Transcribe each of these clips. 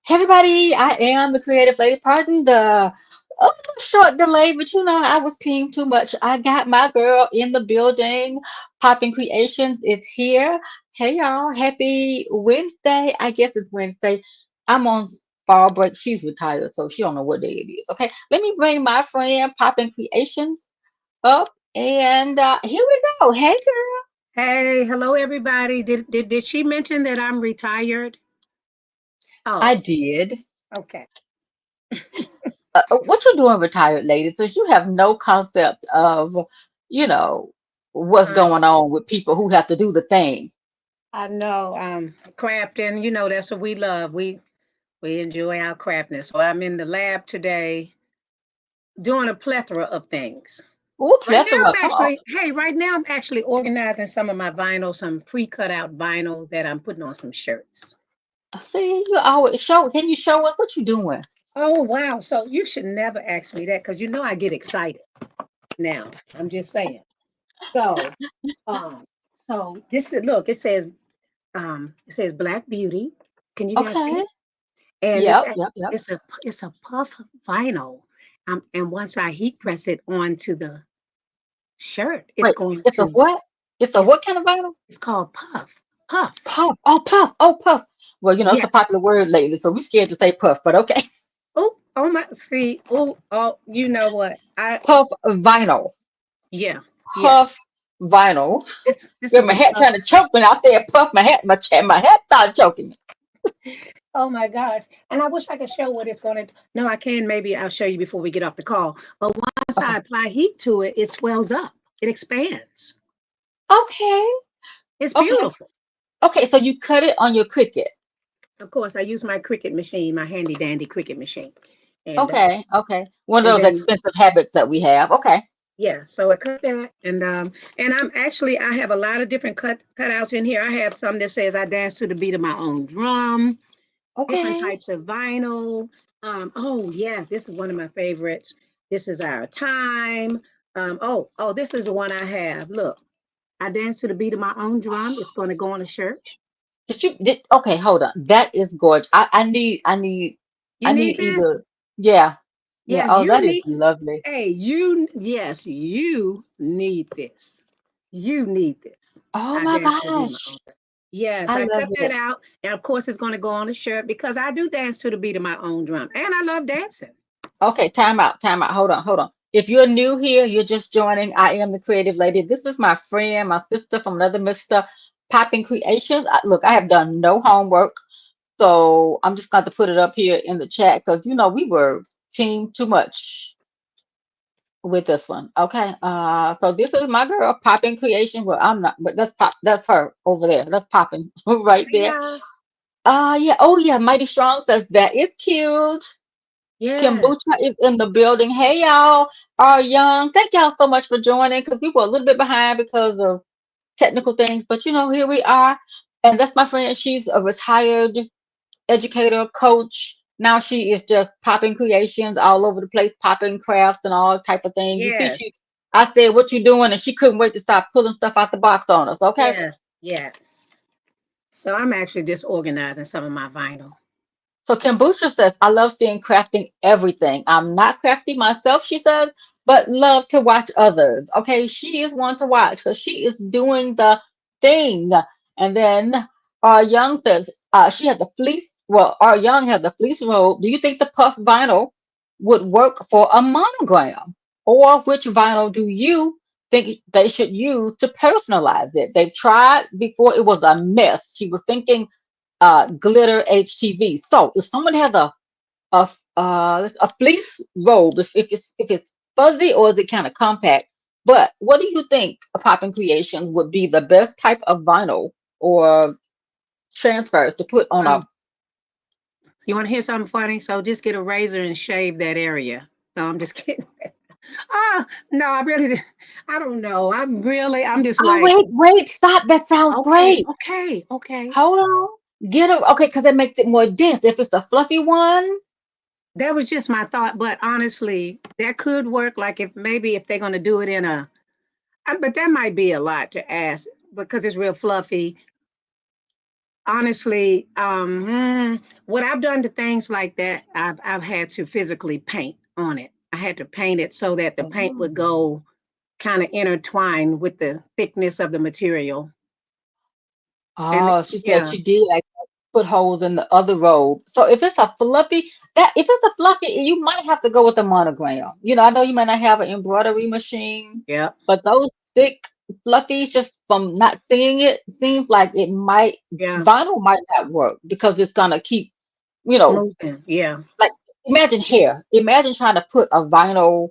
Hey everybody, I am the creative lady. Pardon the short delay, but I was team too much. I got my girl in the building. Poppin Creations is here. Hey y'all, happy Wednesday. I guess it's Wednesday. I'm on fall break. She's retired, so she don't know what day it is. Okay, let me bring my friend Poppin Creations up, and here we go. Hey girl, Hey, hello everybody. Did she mention that I'm retired? I Oh, did. okay. What you doing, retired lady? Since you have no concept of, you know, what's I going on with people who have to do the thing. I know crafting, that's what we love. We enjoy our crafting. So I'm in the lab today doing a plethora of things. Ooh, Right now plethora. I'm Come on. actually, hey, right now I'm actually organizing some of my vinyl, some pre-cut out vinyl that I'm putting on some shirts. See, you always show. Can you show us what you doing? Oh wow. So you should never ask me that because you know I get excited now. I'm just saying. So um so this is look, it says Black Beauty. Can you guys see Okay. it? And Yep. Yep. Yep. it's a puff vinyl. And once I heat press it onto the shirt, it's Wait. going It's a to what? It's a it's what kind of vinyl? it's called puff. Puff. Puff. Oh, puff. Oh, puff. Well, it's a Yes. popular word lately, so we're scared to say puff, but okay. Oh my see. Oh, you know what? I Puff vinyl. yeah, yeah. Puff vinyl. This With is my a hat puff. trying to choke me out there, puff my hat, my hat started choking me. Oh my gosh. And I wish I could show what it's going to. No, I can. Maybe I'll show you before we get off the call. But once Okay. I apply heat to it, it swells up. It expands. Okay. It's Okay. beautiful. Okay, so you cut it on your Cricut. Of course, I use my Cricut machine, my handy dandy Cricut machine. And Okay, okay. One and of those then expensive habits that we have. Okay. yeah, so I cut that and I have a lot of different cutouts in here. I have some that says I dance to the beat of my own drum, different Okay. types of vinyl. Oh yeah, this is one of my favorites. This is our time. Oh, this is the one I have. Look, I dance to the beat of my own drum. It's going to go on a shirt. Okay, hold on. That is gorgeous. I You need need this? either. Yeah. Yeah. Yes, Oh, you that is need. lovely. Hey, yes, you need this. You need this. Oh I my dance to the beat of my gosh. own drum. Yes, I I love cut that it. out, and of course, it's going to go on a shirt because I do dance to the beat of my own drum, and I love dancing. Okay, time out, time out. Hold on, hold on. If you're new here, you're just joining. I am the creative lady. This is my friend, my sister from another Mr. Popping Creations. Look, I have done no homework. So I'm just going to put it up here in the chat because we were team too much with this one. Okay. So this is my girl, Poppin Creation. Well, I'm not, but that's her over there. That's Poppin right Hey, there. y'all. Yeah. Oh yeah, Mighty Strong says that is cute. Yes, Kombucha is in the building. Hey y'all, are young. Thank y'all so much for joining because we were a little bit behind because of technical things, but here we are. And that's my friend. She's a retired educator, coach. Now she is just popping creations all over the place, popping crafts and all type of things. You see, yes, I said, "What you doing?" And she couldn't wait to start pulling stuff out the box on us. Okay. yes, yes. So I'm actually just organizing some of my vinyl. So Kombucha says, "I love seeing crafting everything. I'm not crafty myself," she says, "but love to watch others." Okay, she is one to watch because she is doing the thing. And then Young says, she had the fleece. Well, Young had the fleece robe. Do you think the puff vinyl would work for a monogram? Or which vinyl do you think they should use to personalize it? They've tried before, it was a mess. She was thinking glitter HTV. So if someone has a fleece robe, if it's fuzzy or is it kind of compact? But what do you think Poppin Creations would be the best type of vinyl or transfers to put on a? Um, you want to hear something funny? So just get a razor and shave that area. No, I'm just kidding. No, I really, I don't know. I'm just Oh like, wait, stop! That sounds okay, great. okay, okay. Hold on, okay, because it makes it more dense. If it's a fluffy one, That was just my thought, but honestly, that could work. Like if maybe if they're going to do it in but that might be a lot to ask because it's real fluffy. honestly, what I've done to things like that, I've had to physically paint on it. I had to paint it so that the paint would Oh. go kind of intertwine with the thickness of the material. And Oh, she said yeah, she did like put holes in the other robe. So if it's a fluffy, that if it's a fluffy, you might have to go with a monogram. You know, I know you might not have an embroidery machine, yeah, but those thick fluffies, just from not seeing it, seems like it might yeah, vinyl might not work because it's gonna keep, you know, moving, yeah, like imagine hair. Imagine trying to put a vinyl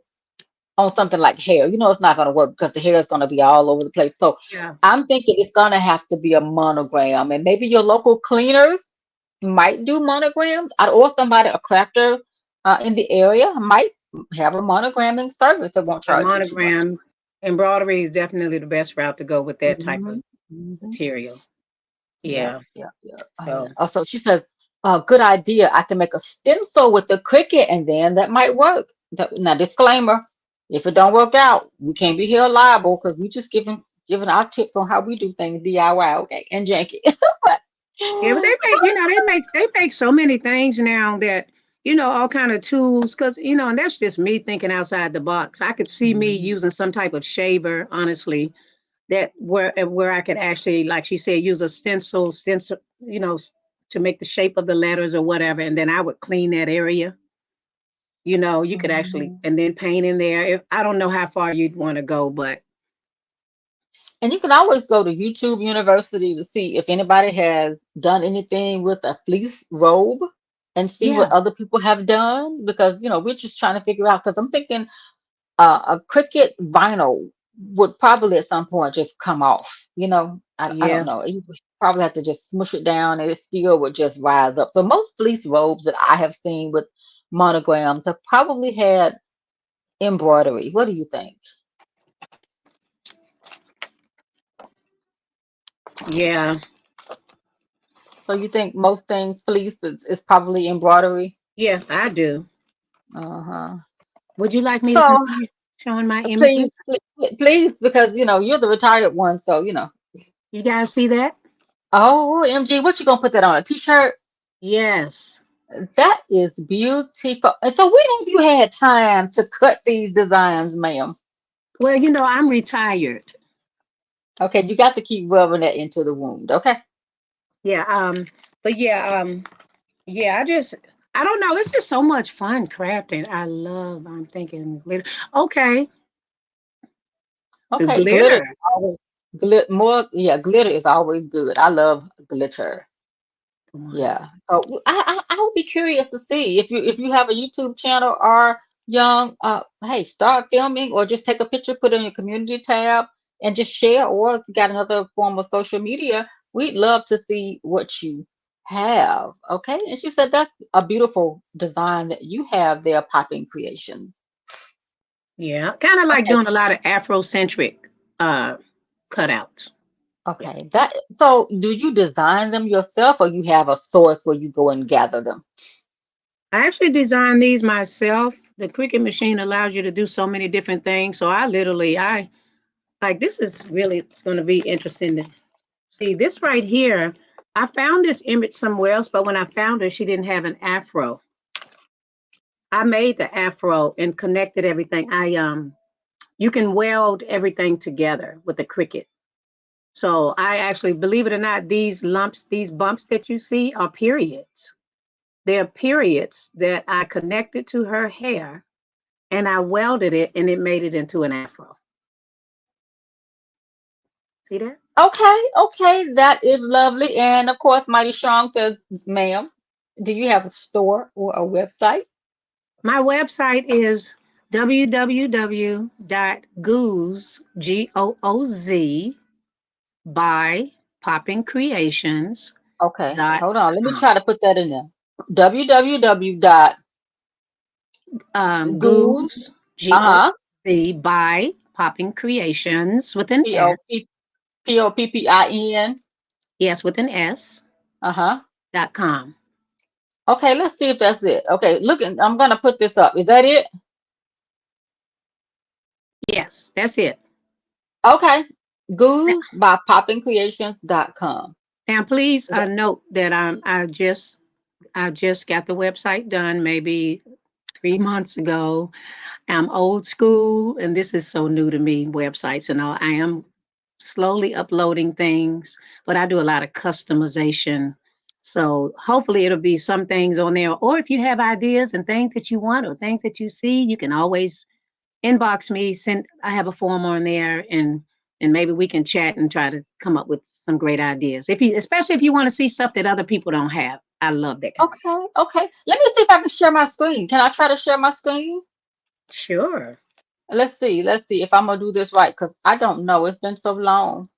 on something like hair. You know, it's not going to work because the hair is going to be all over the place. So yeah. I'm thinking it's going to have to be a monogram, and maybe your local cleaners might do monograms, or somebody, a crafter in the area, might have a monogramming service that won't A charge you too much. monogram embroidery is definitely the best route to go with that type Hmm. of Hmm. material. Yeah, Yeah. yeah, yeah. So Also, she said, good idea. I can make a stencil with the Cricut, and then that might work. Now, disclaimer: if it don't work out, we can't be held liable because we just giving our tips on how we do things DIY, okay, and janky. But yeah, but they make, they make so many things now that, all kind of tools, because, and that's just me thinking outside the box. I could see me Mhm, using some type of shaver, honestly, that where I could actually, like she said, use a stencil, to make the shape of the letters or whatever, and then I would clean that area. You could actually, mhm. and then paint in there. If I don't know how far you'd want to go, but And you can always go to YouTube University to see if anybody has done anything with a fleece robe and see yeah, what other people have done because we're just trying to figure out because I'm thinking a Cricut vinyl would probably at some point just come off. I don't yeah, know. You would probably have to just smush it down and it still would just rise up. So most fleece robes that I have seen with monograms have probably had embroidery. What do you think? yeah, So you think most things fleece is probably embroidery? yeah, I do. Uh-huh. Would you like me to So continue showing my please, images? please, because you're the retired one, so You guys see that? Oh, MG, what you gonna put that on a t-shirt? Yes. That is beautiful. And so when have you had time to cut these designs, ma'am? Well, I'm retired. Okay, you got to keep rubbing that into the wound. Okay. Yeah, but yeah, yeah, I don't know. It's just so much fun crafting. I'm thinking glitter. Okay, the Okay, glitter glitter. is always more, yeah, glitter is always good. I love glitter. Come on. Yeah. So I would be curious to see if you have a YouTube channel or young hey, start filming or just take a picture, put it in your community tab and just share, or if you got another form of social media, we'd love to see what you have. Okay. And she said that's a beautiful design that you have there, Popping Creation. Yeah, kind of like Okay. doing a lot of Afrocentric uh cutouts. Yeah. Okay. That so do you design them yourself or you have a source where you go and gather them? I actually designed these myself. The Cricut machine allows you to do so many different things. So I like this is really it's going to be interesting to see this right here. I found this image somewhere else, but when I found her, she didn't have an afro. I made the afro and connected everything. You can weld everything together with the Cricut. So I actually, believe it or not, these bumps that you see are periods. They're periods that I connected to her hair and I welded it and it made it into an afro. See that? Okay, okay, that is lovely. And of course, Mighty Strong says, ma'am, do you have a store or a website? My website is www.gooz, Gooz, by Poppin Creations Okay, dot hold on. Let me com. try to put that in there. www.goose, Gooz, uh-huh, Gooz, by Poppin Creations with an S. P-O-P, Poppin, Yes, with an S. uh-huh. .com. Okay, let's see if that's it. Okay, look, I'm gonna put this up. Is that it? Yes, that's it. Okay, goose by poppincreations.com. Now, please Is that note that I just got the website done maybe 3 months ago. I'm old school, and this is so new to me, websites and all. I am slowly uploading things, but I do a lot of customization. So hopefully it'll be some things on there. Or if you have ideas and things that you want or things that you see, you can always inbox me. Send I have a form on there, and maybe we can chat and try to come up with some great ideas. If you especially if you want to see stuff that other people don't have. I love that kind of stuff. okay? Okay. Let me see if I can share my screen. Can I try to share my screen? Sure. Let's see. Let's see if I'm gonna do this right because I don't know. It's been so long.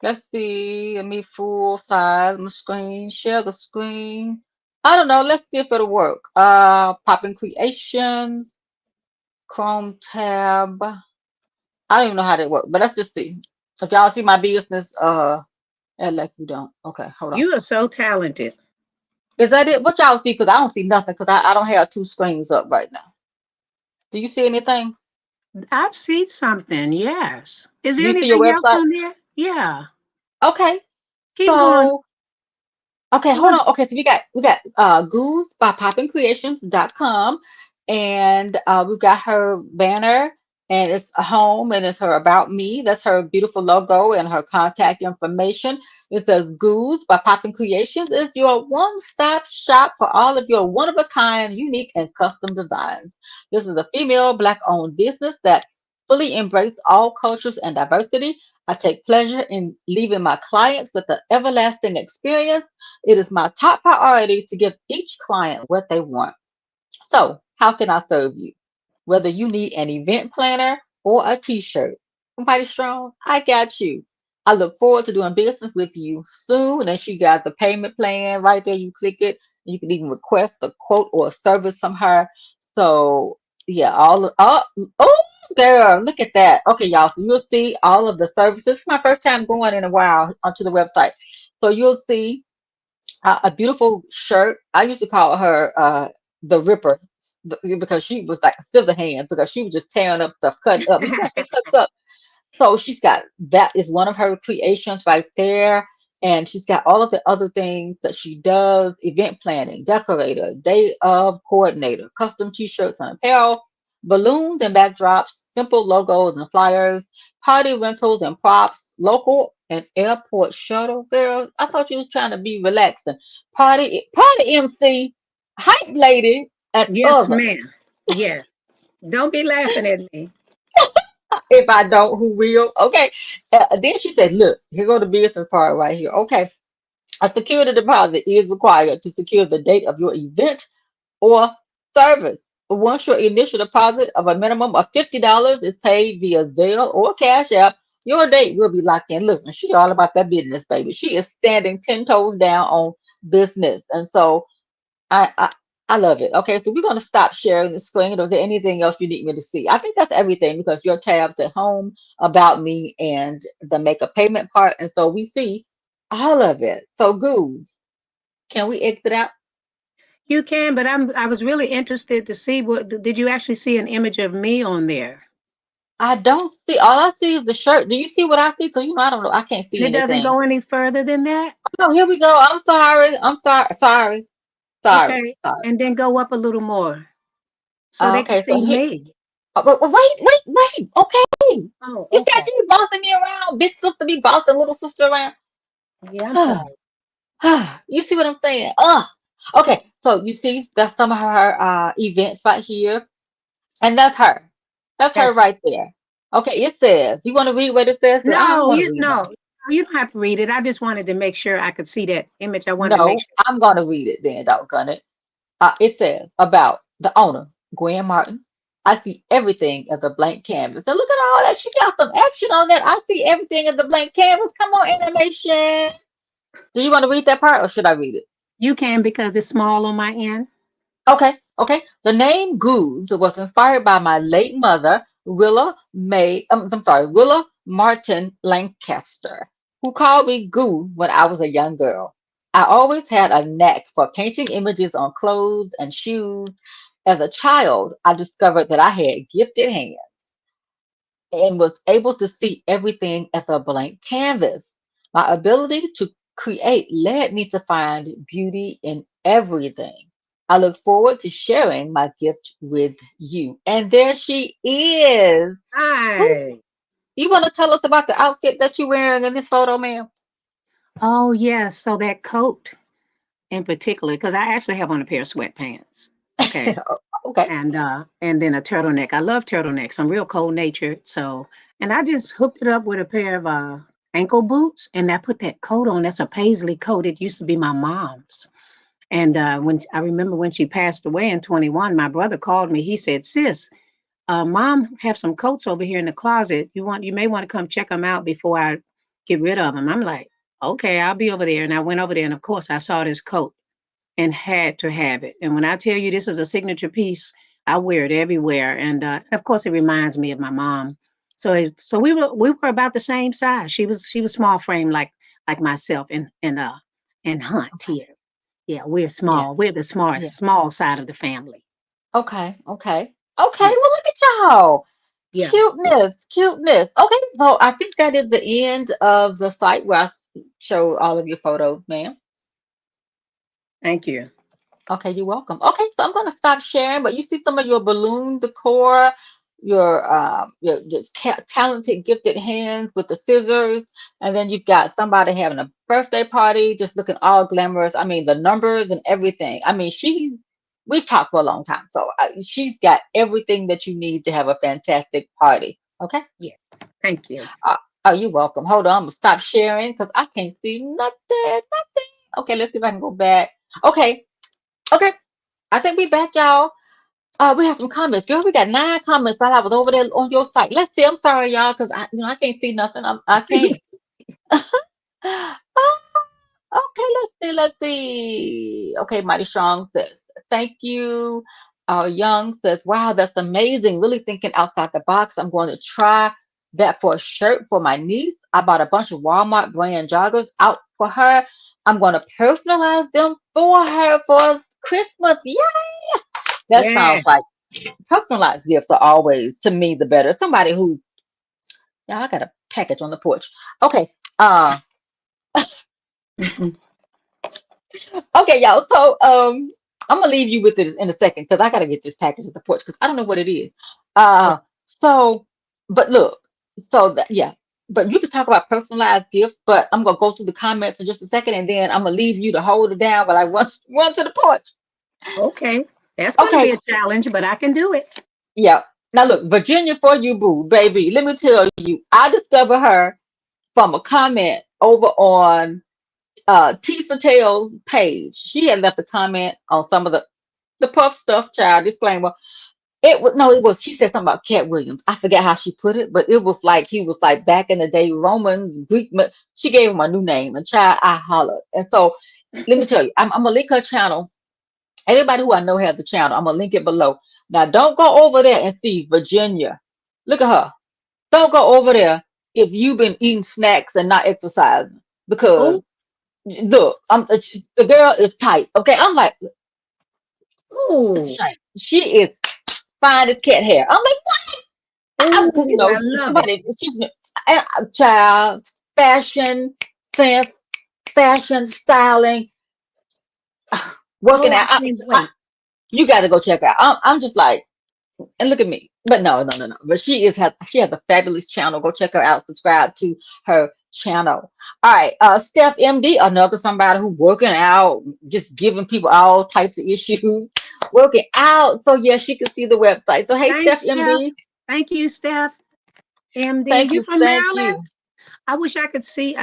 Let's see. Let me full size my screen. Share the screen. I don't know. Let's see if it'll work. Poppin Creations, Chrome tab. I don't even know how that works, but let's just see. If y'all see my business, and like you don't. Okay, hold on. You are so talented. Is that it? What y'all see? Because I don't see nothing because I don't have two screens up right now. Do you see anything? I've seen something, yes. Is Do there you see your anything else website? on there? Yeah. Okay. Keep going. So okay, hold What? on. Okay, so we got Goose by poppingcreations.com, and we've got her banner, and it's a home, and it's her about me. That's her beautiful logo and her contact information. It says Goose by Popping Creations is your one-stop shop for all of your one-of-a-kind, unique, and custom designs. This is a female Black-owned business that fully embraces all cultures and diversity. I take pleasure in leaving my clients with an everlasting experience. It is my top priority to give each client what they want. So, how can I serve you? Whether you need an event planner or a t-shirt, somebody strong, I got you. I look forward to doing business with you soon. And she got the payment plan right there. You click it. You can even request a quote or a service from her. So, yeah, oh, girl, look at that. Okay, y'all. So you'll see all of the services. It's my first time going in a while onto the website. So you'll see a beautiful shirt. I used to call her the Ripper because she was like a silver hand because she was just tearing up stuff, cutting up. You see how she cuts up? So she's got that is one of her creations right there. And she's got all of the other things that she does: event planning, decorator, day of coordinator, custom t-shirts and apparel, balloons and backdrops, simple logos and flyers, party rentals and props, local and airport shuttle. Girl, I thought you was trying to be relaxing. Party MC, hype lady, and Yes, other. ma'am. Yes. Don't be laughing at me. If I don't, who will? Okay. Then she said, look, here go the business part right here. Okay. A security deposit is required to secure the date of your event or service. Once your initial deposit of a minimum of $50 is paid via Zelle or Cash App, your date will be locked in. Listen, she all about that business, baby. She is standing 10 toes down on business. And so I I love it. Okay, so we're gonna stop sharing the screen. Or is there anything else you need me to see? I think that's everything because your tabs at home, about me, and the make a payment part, and so we see all of it. So, Goose, can we exit out? You can, but I was really interested to see what did you actually see an image of me on there? I don't see. All I see is the shirt. Do you see what I see? Because I don't know. I can't And see it doesn't anything. go any further than that? Oh, here we go. I'm sorry. I'm sorry. Sorry. Sorry. Okay. Sorry. And then go up a little more so they can Okay. So see here. me. But wait. Okay. Oh, You said okay. you be bossing me around, big sister be bossing little sister Yeah, I'm around. sorry. You see what I'm saying? Okay. So you see that's some of her events right here, and that's her. That's her That's right there. Okay. It says. You want to read what it says? 'Cause I don't no, want to you read no, now. you don't have to read it. I just wanted to make sure I could see that image. I wanted to make No, sure. I'm gonna read it then. Doggone it. It says about the owner, Gwen Martin. I see everything as a blank canvas. And look at all that. She got some action on that. I see everything as a blank canvas. Come on, animation. Do you want to read that part or should I read it? You can because it's small on my end. Okay. The name Goose was inspired by my late mother, Willa Martin Lancaster, who called me Goo when I was a young girl. I always had a knack for painting images on clothes and shoes. As a child, I discovered that I had gifted hands and was able to see everything as a blank canvas. My ability to create led me to find beauty in everything. I look forward to sharing my gift with you. And there she is. Who's, Hi. you want to tell us about the outfit that you're wearing in this photo, ma'am? Oh, yeah. So that coat in particular, because I actually have on a pair of sweatpants. Okay. Okay. And then a turtleneck. I love turtlenecks. I'm real cold natured. So, and I just hooked it up with a pair of ankle boots, and I put that coat on. That's a paisley coat. It used to be my mom's. And when I remember when she passed away in 21, my brother called me. He said, "Sis, Mom have some coats over here in the closet. You may want to come check them out before I get rid of them." I'm like, "Okay, I'll be over there." And I went over there, and of course, I saw this coat and had to have it. And when I tell you this is a signature piece, I wear it everywhere. And of course, it reminds me of my mom. So we were about the same size. She was small frame like myself and Hunt here. Yeah, we're Yeah. small. We're the Yeah. small side of the family. Okay. Okay. Okay. Yeah, Well, look at y'all. yeah. Cuteness. Cuteness. Okay. So I think that is the end of the site where I show all of your photos, ma'am. Thank you. Okay, you're welcome. Okay, so I'm gonna stop sharing, but you see some of your balloon decor, your just talented, gifted hands with the scissors, and then you've got somebody having a birthday party, just looking all glamorous. I mean, the numbers and everything. I mean, we've talked for a long time, so she's got everything that you need to have a fantastic party. Okay. Yes, thank you. Uh, oh, you're welcome. Hold on, I'm gonna stop sharing because I can't see nothing. Nothing. Okay, let's see if I can go back. Okay. Okay. I think we back, y'all. We have some comments. Girl, we got 9 comments while I was over there on your site. Let's see. I'm sorry, y'all, because I can't see nothing. I can't. Okay, let's see. Let's see. Okay, Mighty Strong says, thank you. Young says, wow, that's amazing. Really thinking outside the box. I'm going to try that for a shirt for my niece. I bought a bunch of Walmart brand joggers out for her. I'm going to personalize them for her for Christmas. Yeah, that sounds like Yes. personalized gifts are always, to me, the better. Somebody who, yeah, I got a package on the porch. Okay. Okay, y'all. So I'm gonna leave you with it in a second because I gotta get this package at the porch because I don't know what it is. Oh, So but look, so that yeah, but you could talk about personalized gifts, but I'm gonna go through the comments in just a second and then I'm gonna leave you to hold it down while I run to the porch. okay. That's going to be Okay, a challenge, but I can do it. yeah. Now look, Virginia for you, boo, baby. Let me tell you, I discovered her from a comment over on T Tale's page. She had left a comment on some of the puff stuff, child. Disclaimer. It was no, it was. She said something about Cat Williams. I forget how she put it, but it was like he was like back in the day, Romans, Greek. She gave him a new name, and child, I hollered. And so, let me tell you, I'm gonna link her channel. Everybody who I know has the channel. I'm gonna link it below. Now, don't go over there and see Virginia. Look at her. Don't go over there if you've been eating snacks and not exercising because Oh, look, the girl is tight. Okay, I'm like, oh, she is fine as cat hair. I'm like, because oh, I love it. somebody, excuse me, child, fashion, sense, fashion, styling, Oh, working I out. can't wait. You got to go check her out. I'm just like, and look at me. But no, no, no, no. But she has a fabulous channel. Go check her out. Subscribe to her channel. All right, Steph MD, another somebody who working out, just giving people all types of issues, working out. So yes, you can see the website. So hey, Steph Thanks, Steph. MD, Thank you, Steph. MD. thank You you, from thank Maryland? you. I wish I could see.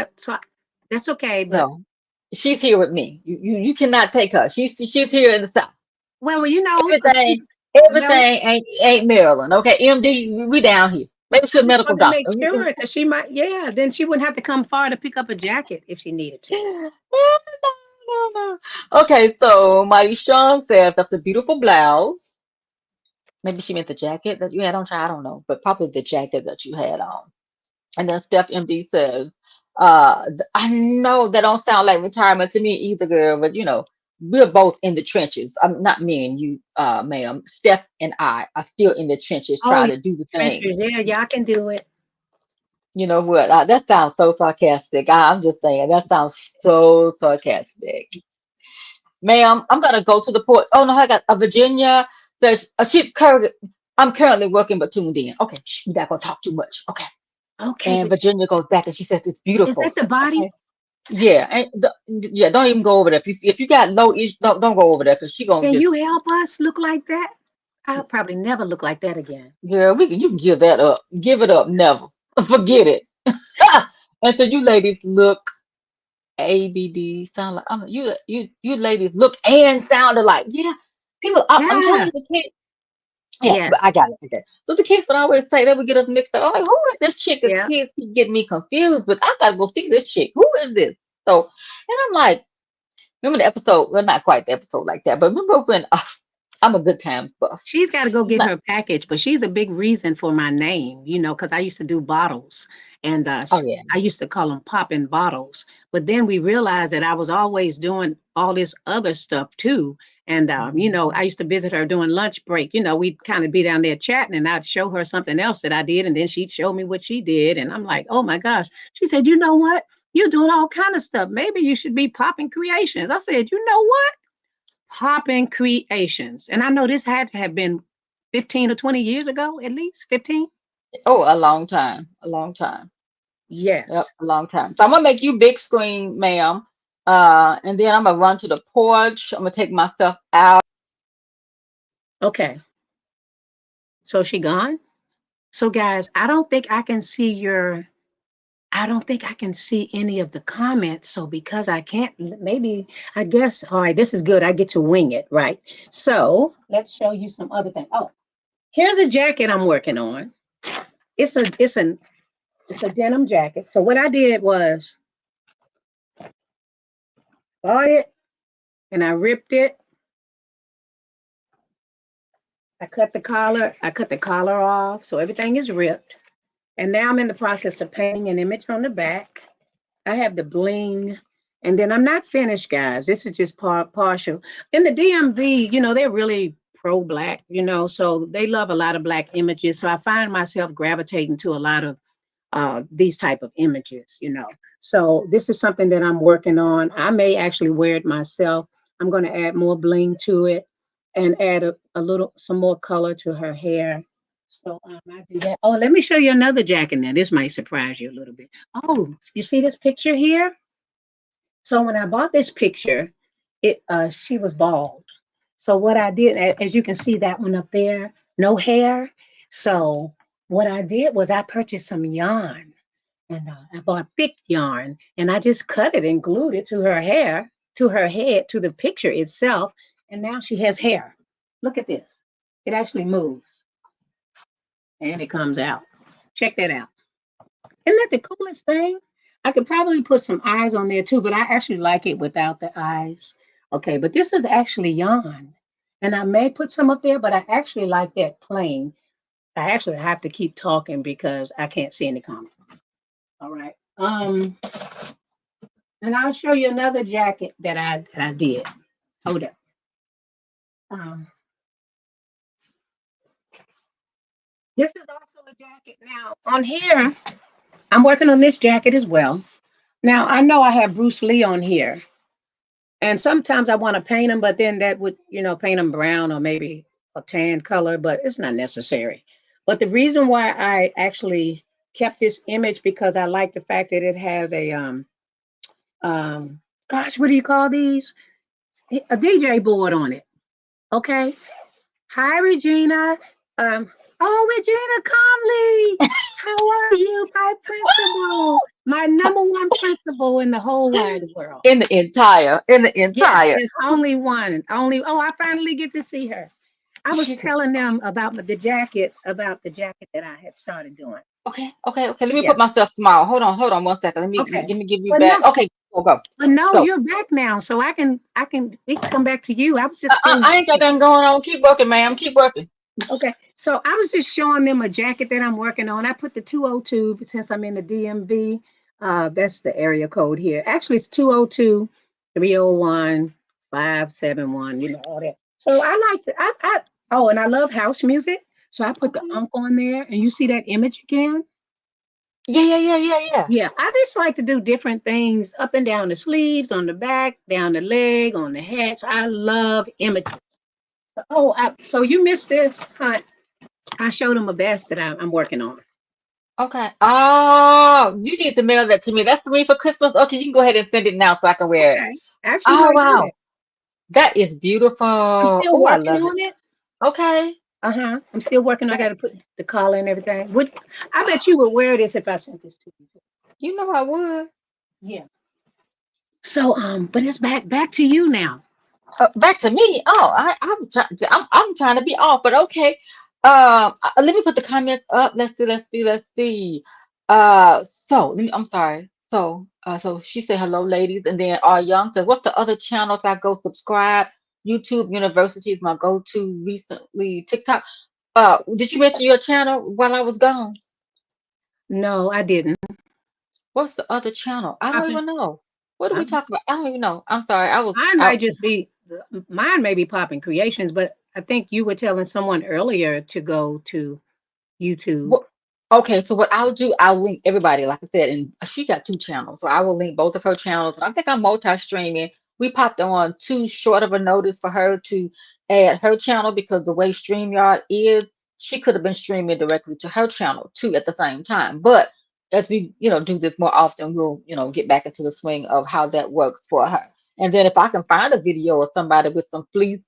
That's okay. But No, she's here with me. You cannot take her. She's here in the South. well, you know, Everything she's well. everything ain't Maryland. Okay, MD, we down here. Maybe I she's a just medical wanted to make doctor. sure because she might. Yeah, then she wouldn't have to come far to pick up a jacket if she needed to. No, no, no. Okay, so Mighty Strong says that's a beautiful blouse. Maybe she meant the jacket that you had on. I don't know, but probably the jacket that you had on. And then Steph MD says, I know that don't sound like retirement to me either, girl, but we're both in the trenches. I'm not me and you, ma'am. Steph and I are still in the trenches Oh, trying yeah, to do the thing. trenchers. Yeah, y'all can do it. You know what? That sounds so sarcastic. I'm just saying that sounds so sarcastic. Ma'am, I'm gonna go to the port. Oh no, I got a Virginia. There's a she's currently. I'm currently working but tuned in. Okay, shh, we not gonna talk too much. Okay. Okay, And Virginia goes back and she says it's is beautiful. that the body? Okay. Yeah, yeah. Don't even go over there. If you got low ish, don't go over there because she gonna Can just you help us look like that? I'll probably never look like that again. girl. You can give that up. Give it up. Never forget it. And so you ladies look ABD sound like you ladies look and sound alike. Yeah, people. I'm telling Yeah, you, the kids. Yeah, yeah, but I got it. Okay. So the kids would always say they would get us mixed up. I'm like, who is this chick? The yeah. kids keep getting me confused, but I gotta go see this chick. Who is this? So, and I'm like, remember the episode? Well, not quite the episode like that, but remember when I'm a good time buff. She's got to go It's get not. her package, but she's a big reason for my name, because I used to do bottles and Oh yeah. I used to call them popping bottles. But then we realized that I was always doing all this other stuff too. And, I Mhm. used to visit her during lunch break. We'd kind of be down there chatting and I'd show her something else that I did. And then she'd show me what she did. And I'm like, oh my gosh. She said, you know what? You're doing all kind of stuff. Maybe you should be Poppin Creations. I said, you know what? Poppin Creations. And I know this had to have been 15 or 20 years ago, at least 15. Oh, a long time. A long time. Yep, Yes. a long time. So I'm gonna make you big screen, ma'am. And then I'm gonna run to the porch. I'm gonna take my stuff out. Okay. So she gone? So guys, I don't think I can see any of the comments. So because I can't, maybe I guess, all right, this is good. I get to wing it, right? So let's show you some other thing. Oh, here's a jacket I'm working on. It's a it's an it's a denim jacket. So what I did was bought it and I ripped it. I cut the collar off, so everything is ripped. And now I'm in the process of painting an image on the back. I have the bling, and then I'm not finished, guys. This is just partial. In the DMV, they're really pro-black, so they love a lot of black images. So I find myself gravitating to a lot of these type of images. So this is something that I'm working on. I may actually wear it myself. I'm going to add more bling to it and add some more color to her hair. So I do that. Oh, let me show you another jacket now. This might surprise you a little bit. Oh, you see this picture here? So when I bought this picture, she was bald. So what I did, as you can see that one up there, no hair. So what I did was I purchased some yarn and I bought thick yarn and I just cut it and glued it to her hair, to her head, to the picture itself. And now she has hair. Look at this. It actually moves and it comes out. Check that out. Isn't that the coolest thing? I could probably put some eyes on there too, but I actually like it without the eyes. Okay, but this is actually yarn. And I may put some up there, but I actually like that plain. I actually have to keep talking because I can't see any comments. All right. And I'll show you another jacket that I did. Hold up. Um, this is also a jacket. Now on here, I'm working on this jacket as well. Now I know I have Bruce Lee on here. And sometimes I want to paint them, but then that would, paint them brown or maybe a tan color, but it's not necessary. But the reason why I actually kept this image because I like the fact that it has a gosh, what do you call these? A DJ board on it. Okay. Hi, Regina. Oh, Regina Conley. How are you, my principal? My number one principal in the whole wide world. In the Yes, entire. there's only one. I finally get to see her. I was telling them about the jacket that I had started doing. Okay. Let me Yeah. put myself small. Hold on 1 second. Okay. Let me give you But no, back. Okay, go. but no, So you're back now, so we can come back to you. I was just I ain't got finished. nothing going on. Keep working, ma'am. Keep working. Okay, so I was just showing them a jacket that I'm working on. I put the 202 since I'm in the DMV. That's the area code here. Actually, it's 202 301 571. All that. So I like to. Oh, and I love house music. So I put the unk on there, and you see that image again. Yeah. Yeah, I just like to do different things up and down the sleeves, on the back, down the leg, on the hats. I love images. Oh, so you missed this? I showed them a vest that I'm working on. Okay. Oh, you need to mail that to me. That's for me for Christmas. Okay, you can go ahead and send it now so I can wear it. Okay, I actually Oh, might do wow. that. That is beautiful. I'm still Oh, I working love it. on it. Okay. I'm still working. I That, got to put the collar and everything. Would I bet you would wear this if I sent this to you? you know I would. Yeah. So but it's back to you now. Back to me. Oh, I'm trying to be off, but okay. Let me put the comments up. Let's see. I'm sorry. So she said hello, ladies, and then our young says, what's the other channels I go subscribe? YouTube University is my go-to recently. TikTok. Did you mention your channel while I was gone? No, I didn't. What's the other channel? I don't Popping. even know. What do we Um, talk about? I don't even know. I'm sorry. I was mine out. might just be mine may be Poppin Creations, but I think you were telling someone earlier to go to YouTube. What, okay, so what I'll do, I'll link everybody, like I said, and she got two channels, so I will link both of her channels. And I think I'm multi-streaming. We popped on too short of a notice for her to add her channel because the way StreamYard is, she could have been streaming directly to her channel too at the same time. But as we, do this more often, we'll, get back into the swing of how that works for her. And then if I can find a video of somebody with some fleece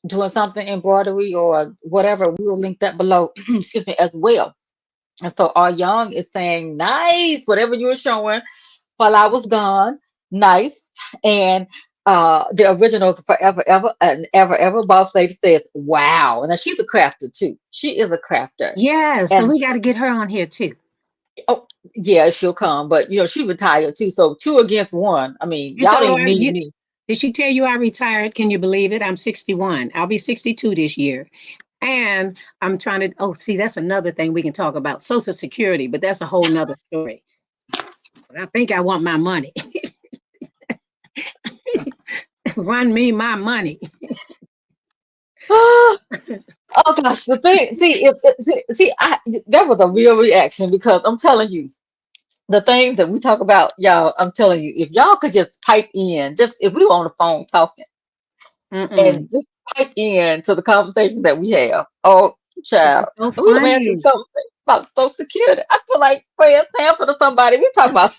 doing something embroidery or whatever, we'll link that below, excuse me, as well. And so our young is saying, nice, whatever you were showing while I was gone, nice. And the original Forever Ever and Ever Boss Lady says, wow. Now she's a crafter too. She is a crafter. Yeah, so And we got to get her on here too. oh yeah, she'll come. But she retired too. So two against one. I mean, You y'all told didn't her need me. did she tell you I retired? Can you believe it? I'm 61. I'll be 62 this year. And I'm trying to, oh, see, that's another thing we can talk about Social Security, but that's a whole nother story. But I think I want my money. Run me my money. Oh gosh, the thing, see, that was a real reaction because I'm telling you, the things that we talk about, y'all, I'm telling you, if y'all could just pipe in, just if we were on the phone talking and Mm-mm. just pipe in to the conversation that we have. Oh, This child, is so we have had this funny. conversation about Social Security. I feel like Fred Sanford or somebody. We talking about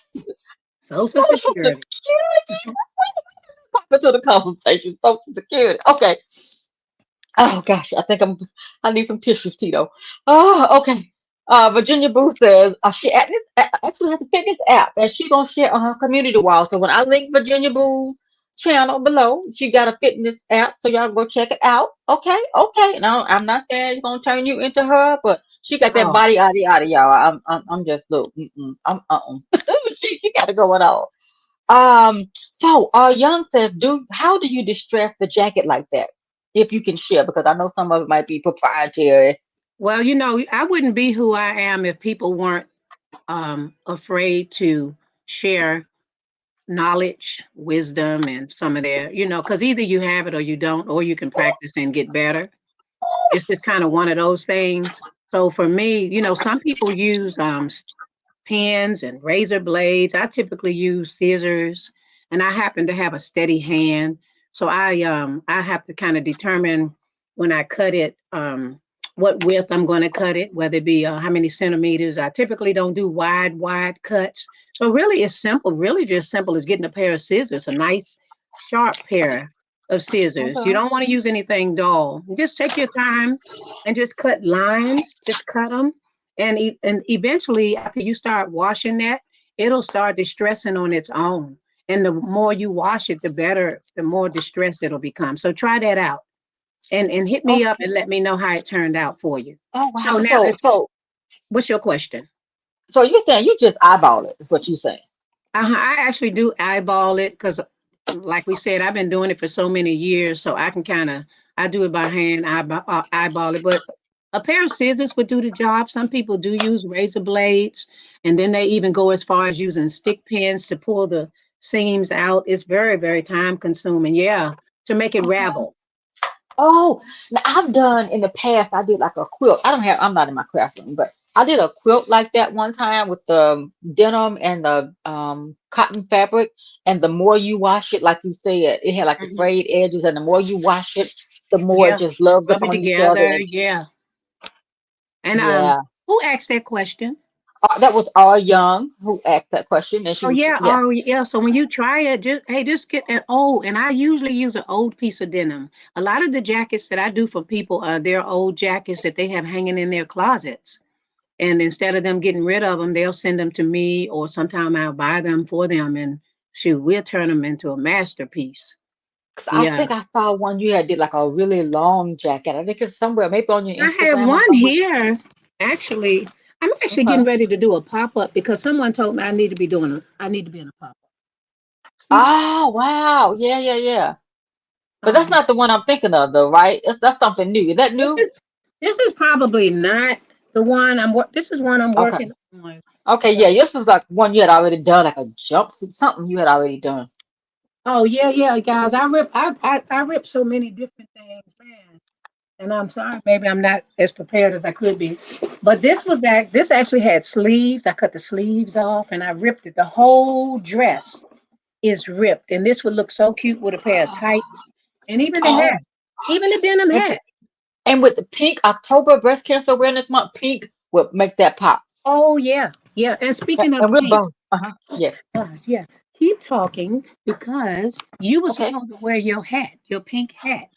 Social Social Security. Security. Pop into the conversation, Social Security. Okay. Oh gosh, I need some tissues, Tito. Oh, okay. Virginia Boo says actually has a fitness app and she gonna share on her community wall. So when I link Virginia Boo's channel below, she got a fitness app, so y'all go check it out. Okay, okay. Now I'm not saying it's gonna turn you into her, but she got that Oh, body yada y'all. I'm just look. I'm she got it going on. So our young says, how do you distress the jacket like that? If you can share, because I know some of it might be proprietary. well, I wouldn't be who I am if people weren't afraid to share knowledge, wisdom, and some of their, because either you have it or you don't, or you can practice and get better. It's just kind of one of those things. So for me, some people use pens and razor blades. I typically use scissors, and I happen to have a steady hand, so I have to kind of determine when I cut it what width I'm going to cut it, whether it be how many centimeters. I typically don't do wide cuts. So really, it's simple. Really, just simple as getting a pair of scissors, a nice sharp pair of scissors. You Okay. don't want to use anything dull. Just take your time and just cut lines. Just cut them and eventually after you start washing that, it'll start distressing on its own, and the more you wash it, the better, the more distressed it'll become. So try that out and hit me up Okay. and let me know how it turned out for you. Oh So wow. now So it's so what's your question? so you're saying you just eyeball it, is what you saying. I actually do eyeball it because like we said, I've been doing it for so many years, so I can kind of I do it by hand, eyeball it. But a pair of scissors would do the job. Some people do use razor blades, and then they even go as far as using stick pins to pull the seams out. It's very, very time consuming. Yeah, to make it Okay. ravel. Oh, now I've done in the past. I did like a quilt. I'm not in my craft room, but I did a quilt like that one time with the denim and the cotton fabric. And the more you wash it, like you said, it had like the Mhm. frayed edges, and the more you wash it, the more it Yeah. just loves Rub it upon each other. together. And Yeah. And yeah, who asked that question? that was all Young who asked that question, and she Oh was yeah, yeah. yeah. So when you try it, just get an old. And I usually use an old piece of denim. A lot of the jackets that I do for people are their old jackets that they have hanging in their closets. And instead of them getting rid of them, they'll send them to me, or sometime I'll buy them for them, and shoot, we'll turn them into a masterpiece. 'Cause I Yeah, think I saw one you had did like a really long jacket. I think it's somewhere, maybe on your I have Instagram or one somewhere. here. Actually, I'm actually Okay. getting ready to do a pop up because someone told me I need to be doing. I need to be in a pop up. See this? Oh wow, yeah, yeah, yeah. But that's Um, not the one I'm thinking of, though, right? That's something new. Is that this new? is this is probably not the one I'm. This is one I'm Okay. working on. Okay, yeah, this is like one you had already done, like a jumpsuit, something you had already done. Oh yeah, yeah, guys. I rip so many different things, man. And I'm sorry, maybe I'm not as prepared as I could be. But this actually had sleeves. I cut the sleeves off and I ripped it. The whole dress is ripped, and this would look so cute with a pair of tights, and even the Oh, hat, even the denim and, hat. and with the pink October Breast Cancer Awareness Month, pink will make that pop. Oh yeah, yeah. And speaking of And we're pink, both. Uh-huh. Yes. yeah, keep talking because you were Okay. supposed to wear your hat, your pink hat.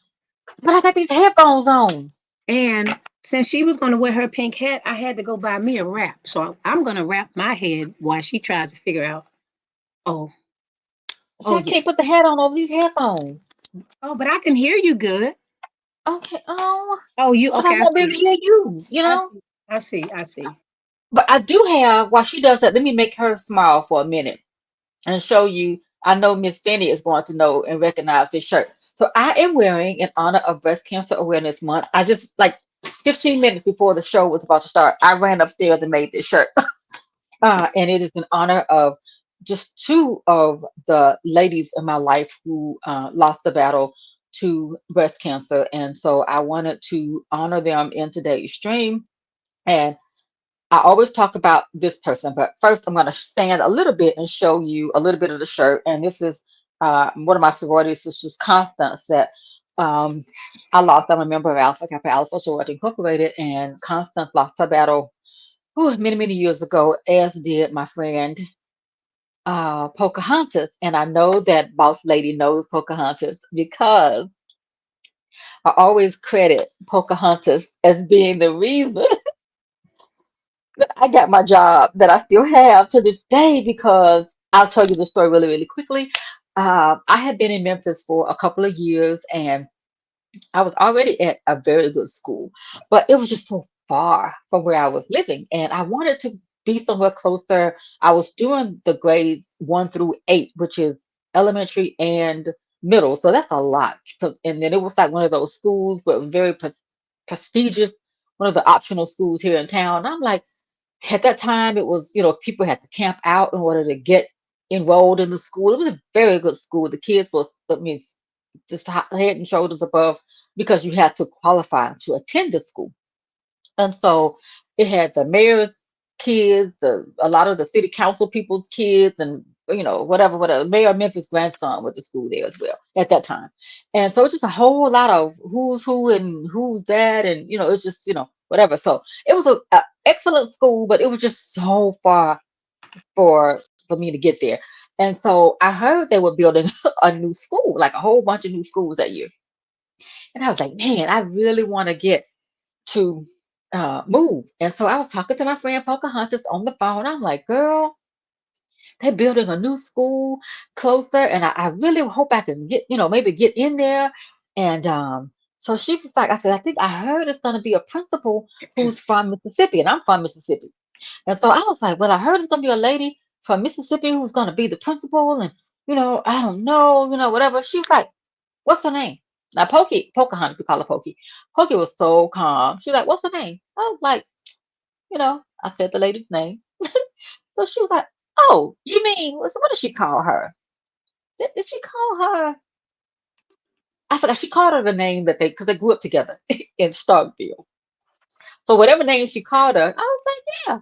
But I got these headphones on. And since she was going to wear her pink hat, I had to go buy me a wrap. So I'm going to wrap my head while she tries to figure out. Oh, See, oh I yeah. can't put the hat on over these headphones. Oh, but I can hear you good. Okay. Oh, Oh, you but I okay? I won't be able to see. hear you, you I know? see. I see. I see. But I do have, while she does that, let me make her smile for a minute and show you. I know Miss Fanny is going to know and recognize this shirt. So I am wearing in honor of Breast Cancer Awareness Month. I just like 15 minutes before the show was about to start, I ran upstairs and made this shirt. And it is in honor of just two of the ladies in my life who lost the battle to breast cancer. And so I wanted to honor them in today's stream. And I always talk about this person, but first I'm going to stand a little bit and show you a little bit of the shirt. And this is one of my sorority sisters, Constance, that um, I lost. I'm a member of Alpha Kappa Alpha Sorority Incorporated, and Constance lost her battle many, many years ago, as did my friend Pocahontas. And I know that Boss Lady knows Pocahontas because I always credit Pocahontas as being the reason I got my job that I still have to this day because I'll tell you the story really, really quickly. I had been in Memphis for a couple of years and I was already at a very good school, but it was just so far from where I was living. And I wanted to be somewhere closer. I was doing the grades 1 through 8, which is elementary and middle. So that's a lot. And then it was like one of those schools where it was very prestigious, one of the optional schools here in town. And I'm like, at that time, it was, people had to camp out in order to get enrolled in the school. It was a very good school. The kids was, I mean, just head and shoulders above because you had to qualify to attend the school. And so it had the mayor's kids, a lot of the city council people's kids, and whatever. Mayor of Memphis' grandson went to school there as well at that time. And so it's just a whole lot of who's who and who's that, and it's just whatever. So it was a excellent school, but it was just so far for me to get there. And so I heard they were building a new school, like a whole bunch of new schools that year. And I was like, man, I really want to get to move. And so I was talking to my friend Pocahontas on the phone. I'm like, girl, they're building a new school closer, and I really hope I can get, maybe get in there. And so she was like, I said, I think I heard it's going to be a principal who's from Mississippi, and I'm from Mississippi. And so I was like, well, I heard it's going to be a lady from Mississippi who's going to be the principal, and I don't know, whatever. She was like, what's her name? Now, Pocahontas, we call her Pokey. Pokey was so calm. She's like, what's her name? I was like, I said the lady's name. So she was like, oh, you mean, what did she call her? Did she call her? I forgot. She called her the name that because they grew up together in Starkville. So whatever name she called her, I was like, yeah.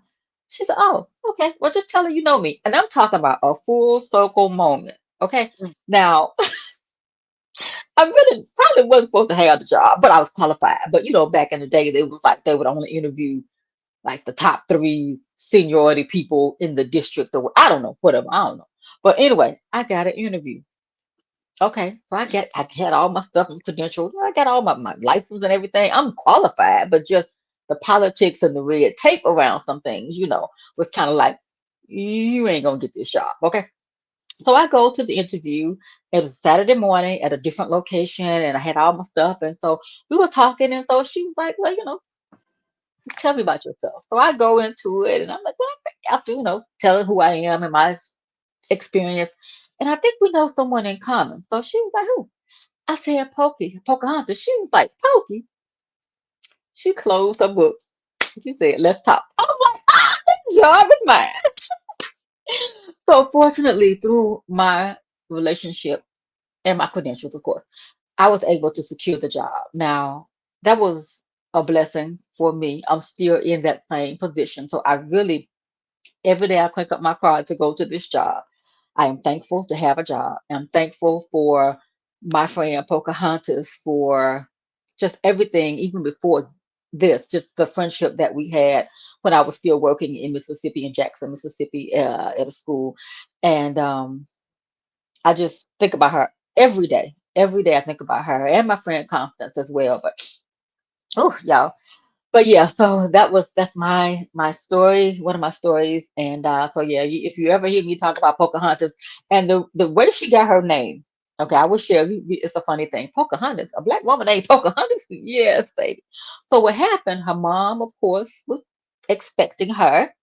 She said, oh, okay. Well, just tell her you know me. And I'm talking about a full circle moment. Okay. Mm. Now, I really probably wasn't supposed to have the job, but I was qualified. But back in the day, they was like they would only interview like the top three seniority people in the district, or I don't know, whatever. I don't know. But anyway, I got an interview. Okay, so I had all my stuff and credentials. I got all my license and everything. I'm qualified, but just the politics and the red tape around some things, was kind of like, you ain't gonna get this job. Okay. So I go to the interview. It was Saturday morning at a different location, and I had all my stuff. And so we were talking, and so she was like, well, tell me about yourself. So I go into it, and I'm like, well, I think after, tell her who I am and my experience. And I think we know someone in common. So she was like, who? I said, Pocahontas. She was like, Pokey. She closed her book. She said, let's talk. I'm like, ah, this job is mine. So fortunately, through my relationship and my credentials, of course, I was able to secure the job. Now, that was a blessing for me. I'm still in that same position. So I really, every day I crank up my card to go to this job. I am thankful to have a job. I'm thankful for my friend Pocahontas for just everything, even before this, just the friendship that we had when I was still working in Mississippi, in Jackson, Mississippi, at a school. And I just think about her every day. Every day I think about her and my friend Constance as well. But oh, y'all. But yeah, so that's my story, one of my stories. And so yeah, if you ever hear me talk about Pocahontas and the way she got her name, okay, I will share. It's a funny thing. Pocahontas, a black woman named Pocahontas. Yes, baby. So what happened? Her mom, of course, was expecting her,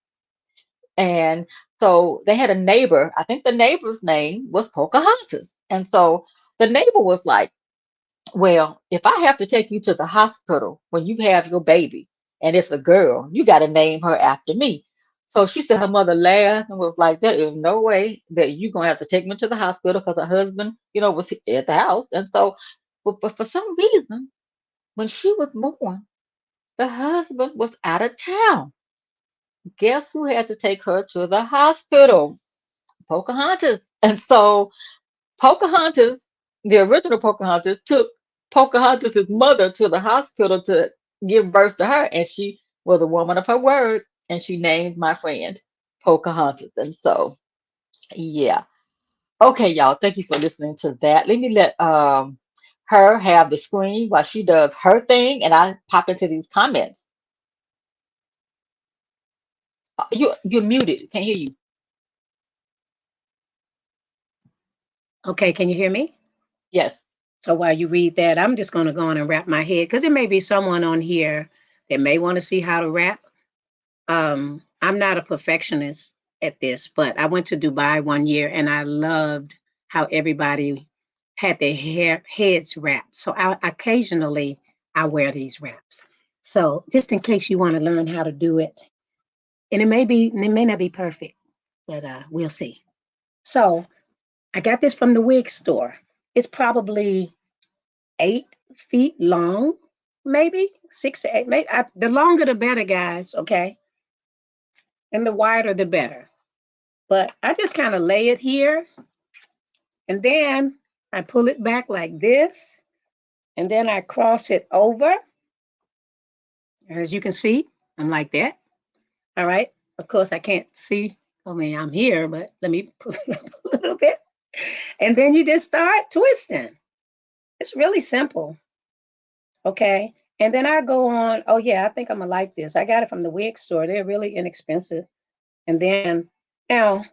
and so they had a neighbor. I think the neighbor's name was Pocahontas, and so the neighbor was like, well, if I have to take you to the hospital when you have your baby and it's a girl, you got to name her after me. So she said her mother laughed and was like, there is no way that you're going to have to take me to the hospital because her husband, was at the house. And so, but for some reason, when she was born, the husband was out of town. Guess who had to take her to the hospital? Pocahontas. And so Pocahontas, the original Pocahontas, took Pocahontas' mother to the hospital to give birth to her, and she was a woman of her word, and she named my friend Pocahontas. And so, yeah. Okay, y'all. Thank you for listening to that. Let me let her have the screen while she does her thing, and I pop into these comments. You're muted. Can't hear you. Okay, can you hear me? Yes. So while you read that, I'm just going to go on and wrap my head because there may be someone on here that may want to see how to wrap. I'm not a perfectionist at this, but I went to Dubai one year and I loved how everybody had their heads wrapped. So occasionally I wear these wraps. So just in case you want to learn how to do it, and it may not be perfect, but we'll see. So I got this from the wig store. It's probably 8 feet long, maybe 6 to 8. Maybe the longer the better, guys. Okay, and the wider the better. But I just kind of lay it here, and then I pull it back like this, and then I cross it over. As you can see, I'm like that. All right. Of course, I can't see. I mean, I'm here, but let me pull it up a little bit. And then you just start twisting. It's really simple. Okay. And then I go on. Oh, yeah, I think I'm going to like this. I got it from the wig store. They're really inexpensive. And then now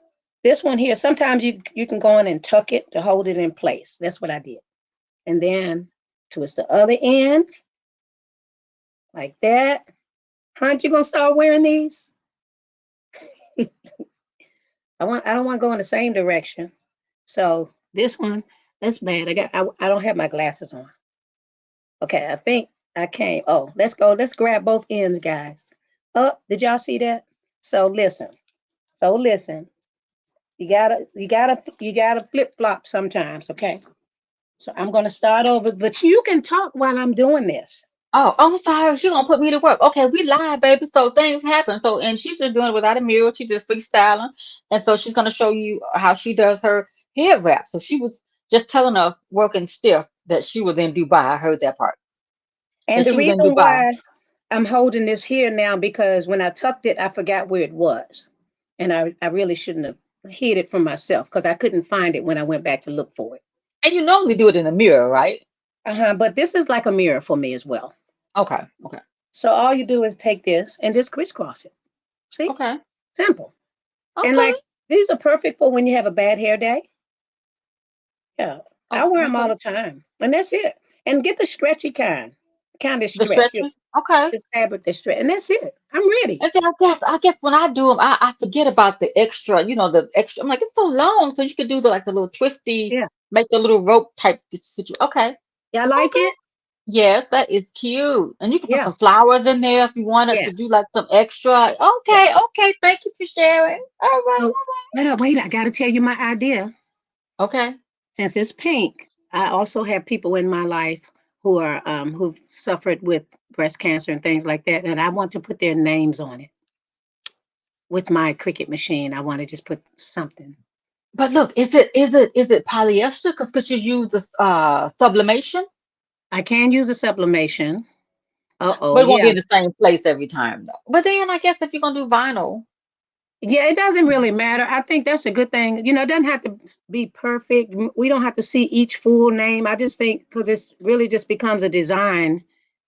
this one here, sometimes you can go in and tuck it to hold it in place. That's what I did. And then twist the other end like that. Aren't you gonna start wearing these? I don't want to go in the same direction. So this one, that's bad. I don't have my glasses on. Okay, I think I came. Oh, let's go. Let's grab both ends, guys. Oh, did y'all see that? So listen. So listen. You gotta flip flop sometimes, okay? So I'm gonna start over, but you can talk while I'm doing this. Oh, I'm sorry. She gonna put me to work. Okay, we live, baby. So things happen. So, and she's just doing it without a mirror. She's just freestyling, and so she's gonna show you how she does her head wrap. So she was just telling us working stiff that she was in Dubai. I heard that part. That And the she was in reason Dubai. why I'm holding this here now because when I tucked it, I forgot where it was. And I really shouldn't have hid it from myself because I couldn't find it when I went back to look for it. And you normally do it in the mirror, right? Uh-huh. But this is like a mirror for me as well. Okay, okay, So all you do is take this and just crisscross it. See? okay, Simple. And okay, like these are perfect for when you have a bad hair day. Yeah. I wear them all okay. the time. And that's it. And get the stretchy kind of The stretch. stretching. Okay. The fabric that stretch. And that's it. I'm ready. And see, I guess when I do them, I forget about the extra, the extra. I'm like, it's so long, so you could do like the little twisty, Yeah. make the little rope type situation. Okay, Yeah, I like okay, it. yes, that is cute. And you can put Yeah. some flowers in there if you wanted to Yes. do like some extra. Yeah. Okay, okay, thank you for sharing. All right, So wait, I gotta tell you my idea. okay. Since it's pink, I also have people in my life who are who've suffered with breast cancer and things like that, and I want to put their names on it with my Cricut machine. I want to just put something. But look, is it polyester? Because could you use the sublimation? I can use a sublimation. Uh-oh, But it won't be yeah. in the same place every time though. But then I guess if you're gonna do vinyl. Yeah, it doesn't really matter. I think that's a good thing. It doesn't have to be perfect. We don't have to see each full name. I just think because it's really just becomes a design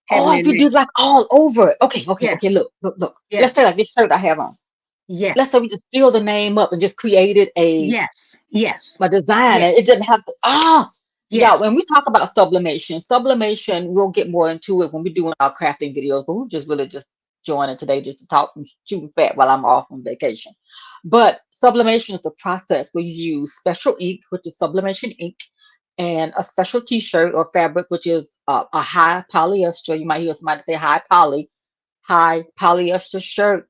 having Oh, their if you do name. like all over it. Okay, okay, Yes, okay. Look, look, look. Let's yes, say like this shirt I have on. Let's yes, say we just fill the name up and just created a yes, yes, a design, yes, and it doesn't have to. Yeah. yes. When we talk about sublimation, we'll get more into it when we're doing our crafting videos. But we're just really just joining today just to talk and shooting fat while I'm off on vacation. But sublimation is the process where you use special ink, which is sublimation ink, and a special T-shirt or fabric, which is a high polyester. You might hear somebody say high polyester shirt,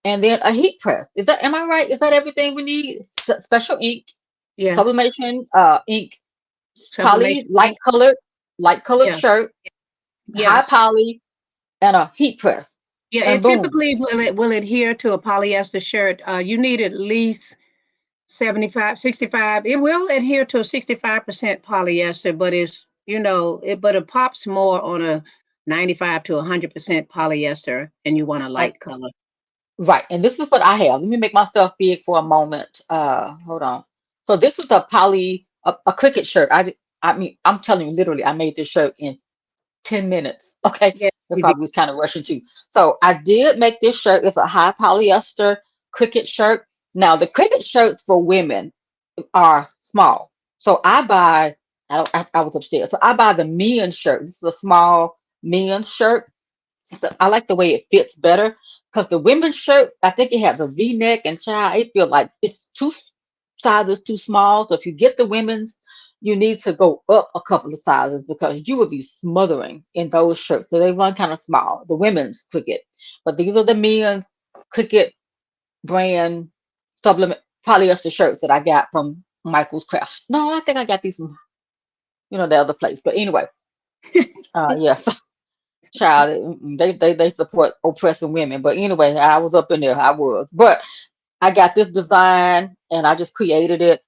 and then a heat press. Am I right? Is that everything we need? Special ink, Yeah, sublimation ink, sublimation ink. light colored Yeah, shirt, high yes. poly, and a heat press, Yeah, and it boom. typically will adhere to a polyester shirt. You need at least 75, 65. It will adhere to a 65% polyester, but it pops more on a 95 to 100% polyester, and you want a And light color. right, and this is what I have. Let me make myself big for a moment. Hold on. So this is a Cricut shirt. I mean, I'm telling you, literally, I made this shirt in 10 minutes. Okay. Yeah, That's you do. probably was kind of rushing too. So I did make this shirt. It's a high polyester Cricut shirt. Now the Cricut shirts for women are small. So I was upstairs. So I buy the men's shirt. This is a small men's shirt. So I like the way it fits better because the women's shirt, I think it has a V-neck and child, it feel like it's two sizes too small. So if you get the women's, you need to go up a couple of sizes because you would be smothering in those shirts. So they run kind of small, the women's Cricut. But these are the men's Cricut brand supplement polyester shirts that I got from Michael's Crafts. No, I think I got these from, the other place. But anyway, yeah. Child, they support oppressing women. But anyway, I was up in there. I was. But I got this design and I just created it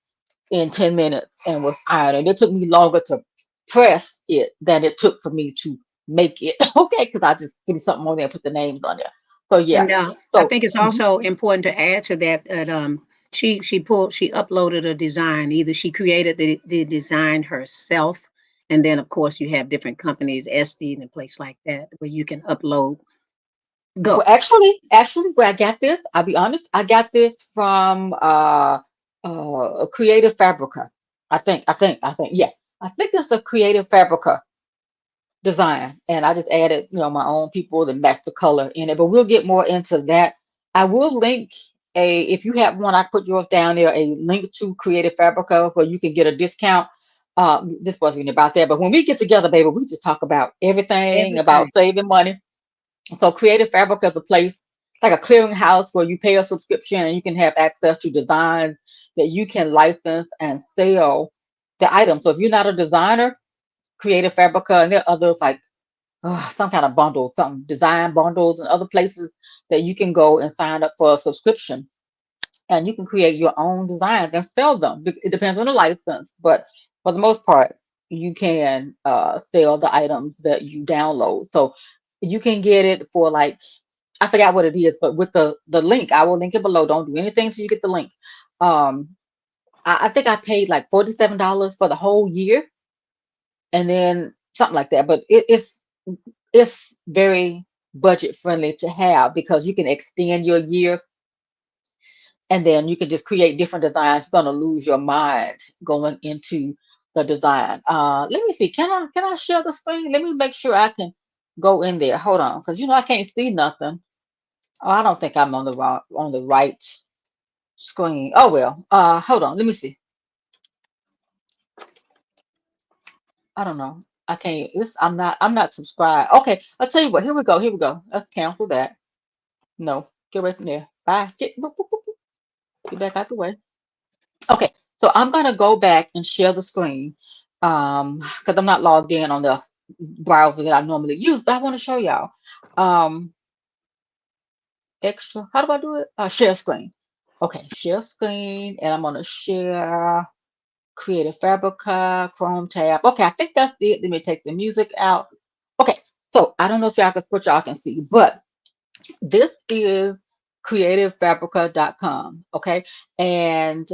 in 10 minutes and was ironing. It took me longer to press it than it took for me to make it. Okay, because I just threw something on there and put the names on there. So yeah. And I So think it's mhm. also important to add to that that she uploaded a design. Either she created the design herself, and then of course you have different companies, Etsy and a place like that, where you can upload. Well, Go. actually, where I got this, I'll be honest, I got this from a Creative Fabrica. I think, yeah. I think it's a Creative Fabrica design, and I just added, my own people to match the color in it. But we'll get more into that. I will link if you have one, I put yours down there, a link to Creative Fabrica where you can get a discount. This wasn't even about that, but when we get together, baby, we just talk about everything about Everything. saving money. So Creative Fabric is a place, like a clearinghouse where you pay a subscription and you can have access to designs that you can license and sell the items. So if you're not a designer, Creative Fabrica, and there are others like some kind of bundle, some design bundles and other places that you can go and sign up for a subscription, and you can create your own designs and sell them. It depends on the license, but for the most part, you can sell the items that you download. So you can get it for like, I forgot what it is, but with the link, I will link it below. Don't do anything till you get the link. Um, I think I paid like $47 for the whole year, and then something like that. But it's very budget friendly to have because you can extend your year, and then you can just create different designs. You're gonna lose your mind going into the design. Let me see. Can I share the screen? Let me make sure I can go in there. Hold on, because I can't see nothing. Oh, I don't think I'm on the right screen. Oh well. Hold on. Let me see. I don't know. I can't. This I'm not subscribed. Okay. I'll tell you what. Here we go. Here we go. Let's cancel that. No. Get away from there. Bye. Boop, boop, boop, boop. Get back out the way. Okay, so I'm gonna go back and share the screen because I'm not logged in on the browser that I normally use, but I want to show y'all. Um, extra, how do I do it? Share screen. Okay, share screen, and I'm gonna share Creative Fabrica, Chrome tab. Okay, I think that's it. Let me take the music out. Okay, so I don't know if y'all can see, but this is creativefabrica.com. Okay, and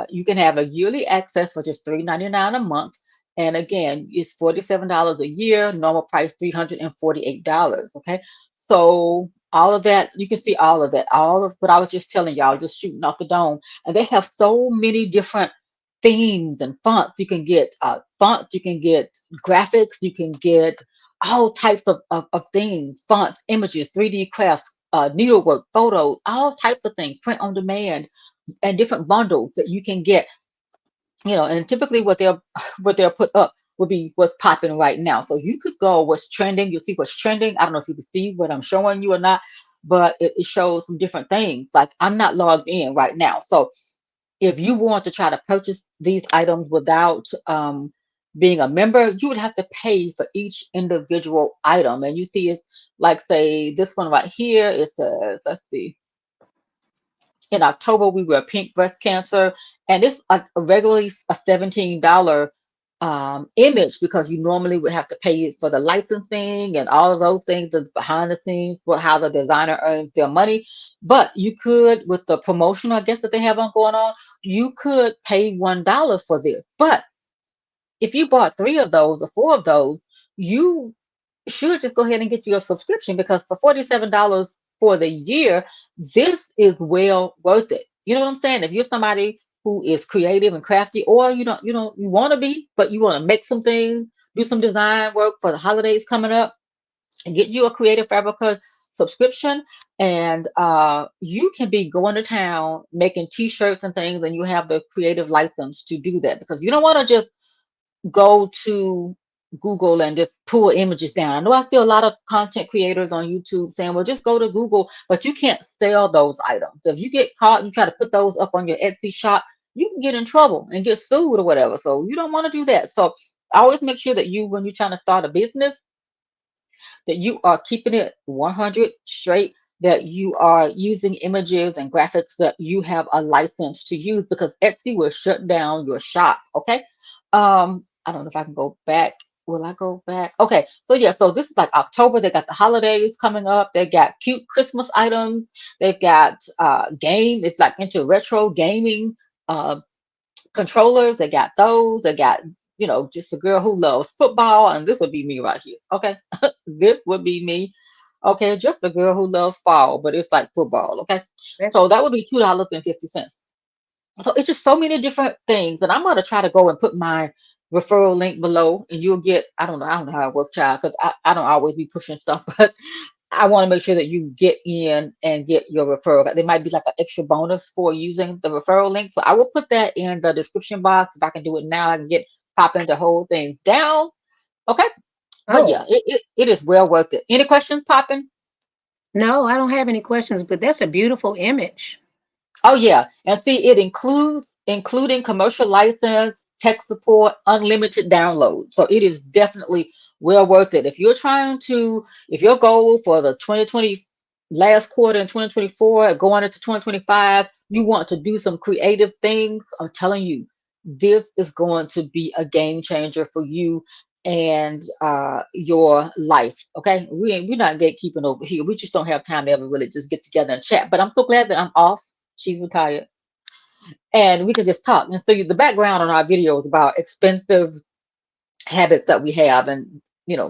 you can have a yearly access for just $3.99 a month, and again it's $47 a year, normal price $348. Okay, so all of that, you can see all of that, all of what I was just telling y'all, just shooting off the dome. And they have so many different themes and fonts. You can get fonts, you can get graphics, you can get all types of things, fonts, images, 3D crafts, needlework, photos, all types of things, print on demand, and different bundles that you can get. And typically what they'll put up would be what's popping right now. So you could go what's trending. You'll see what's trending. I don't know if you can see what I'm showing you or not, but it shows some different things. Like I'm not logged in right now, so if you want to try to purchase these items without being a member, you would have to pay for each individual item. And you see, it's like, say, this one right here, it says, let's see, in October, we were pink breast cancer, and it's regularly a $17 image because you normally would have to pay for the licensing and all of those things that's behind the scenes for how the designer earns their money. But you could, with the promotion, I guess, that they have on going on, you could pay $1 for this. But if you bought three of those or four of those, you should just go ahead and get you a subscription because for $47 for the year, this is well worth it. You know what I'm saying? If you're somebody who is creative and crafty, or you want to be, but you want to make some things, do some design work for the holidays coming up, and get you a Creative Fabrica subscription, and you can be going to town making T-shirts and things, and you have the creative license to do that because you don't want to just go to Google and just pull images down. I know I see a lot of content creators on YouTube saying, well, just go to Google, but you can't sell those items. So if you get caught, you try to put those up on your Etsy shop, you can get in trouble and get sued or whatever. So you don't want to do that. So always make sure that when you're trying to start a business, that you are keeping it 100 straight, that you are using images and graphics that you have a license to use because Etsy will shut down your shop. Okay. I don't know if I can go back. Will I go back? Okay. So yeah, so this is like October. They got the holidays coming up. They got cute Christmas items. They've got it's like into retro gaming. Controllers. They got those. They got, just a girl who loves football, and this would be me right here. Okay, this would be me. Okay, just a girl who loves fall, but it's like football. Okay, That's so that would be $2.50. So it's just so many different things, and I'm gonna try to go and put my referral link below, and you'll get. I don't know how it works, child, because I don't always be pushing stuff, but I want to make sure that you get in and get your referral. There might be like an extra bonus for using the referral link. So I will put that in the description box. If I can do it now, I can popping the whole thing down. Okay. But oh yeah, it is well worth it. Any questions, popping? no, I don't have any questions, but that's a beautiful image. Oh yeah. And see, it including commercial license. tech support, unlimited download. So it is definitely well worth it. If you're trying to, if your goal for the 2020 last quarter in 2024 going into 2025, you want to do some creative things, I'm telling you, this is going to be a game changer for you and your life. Okay, we're not gatekeeping over here. We just don't have time to ever really just get together and chat. But I'm so glad that I'm off. She's retired, and we can just talk. And so the background on our videos about expensive habits that we have, and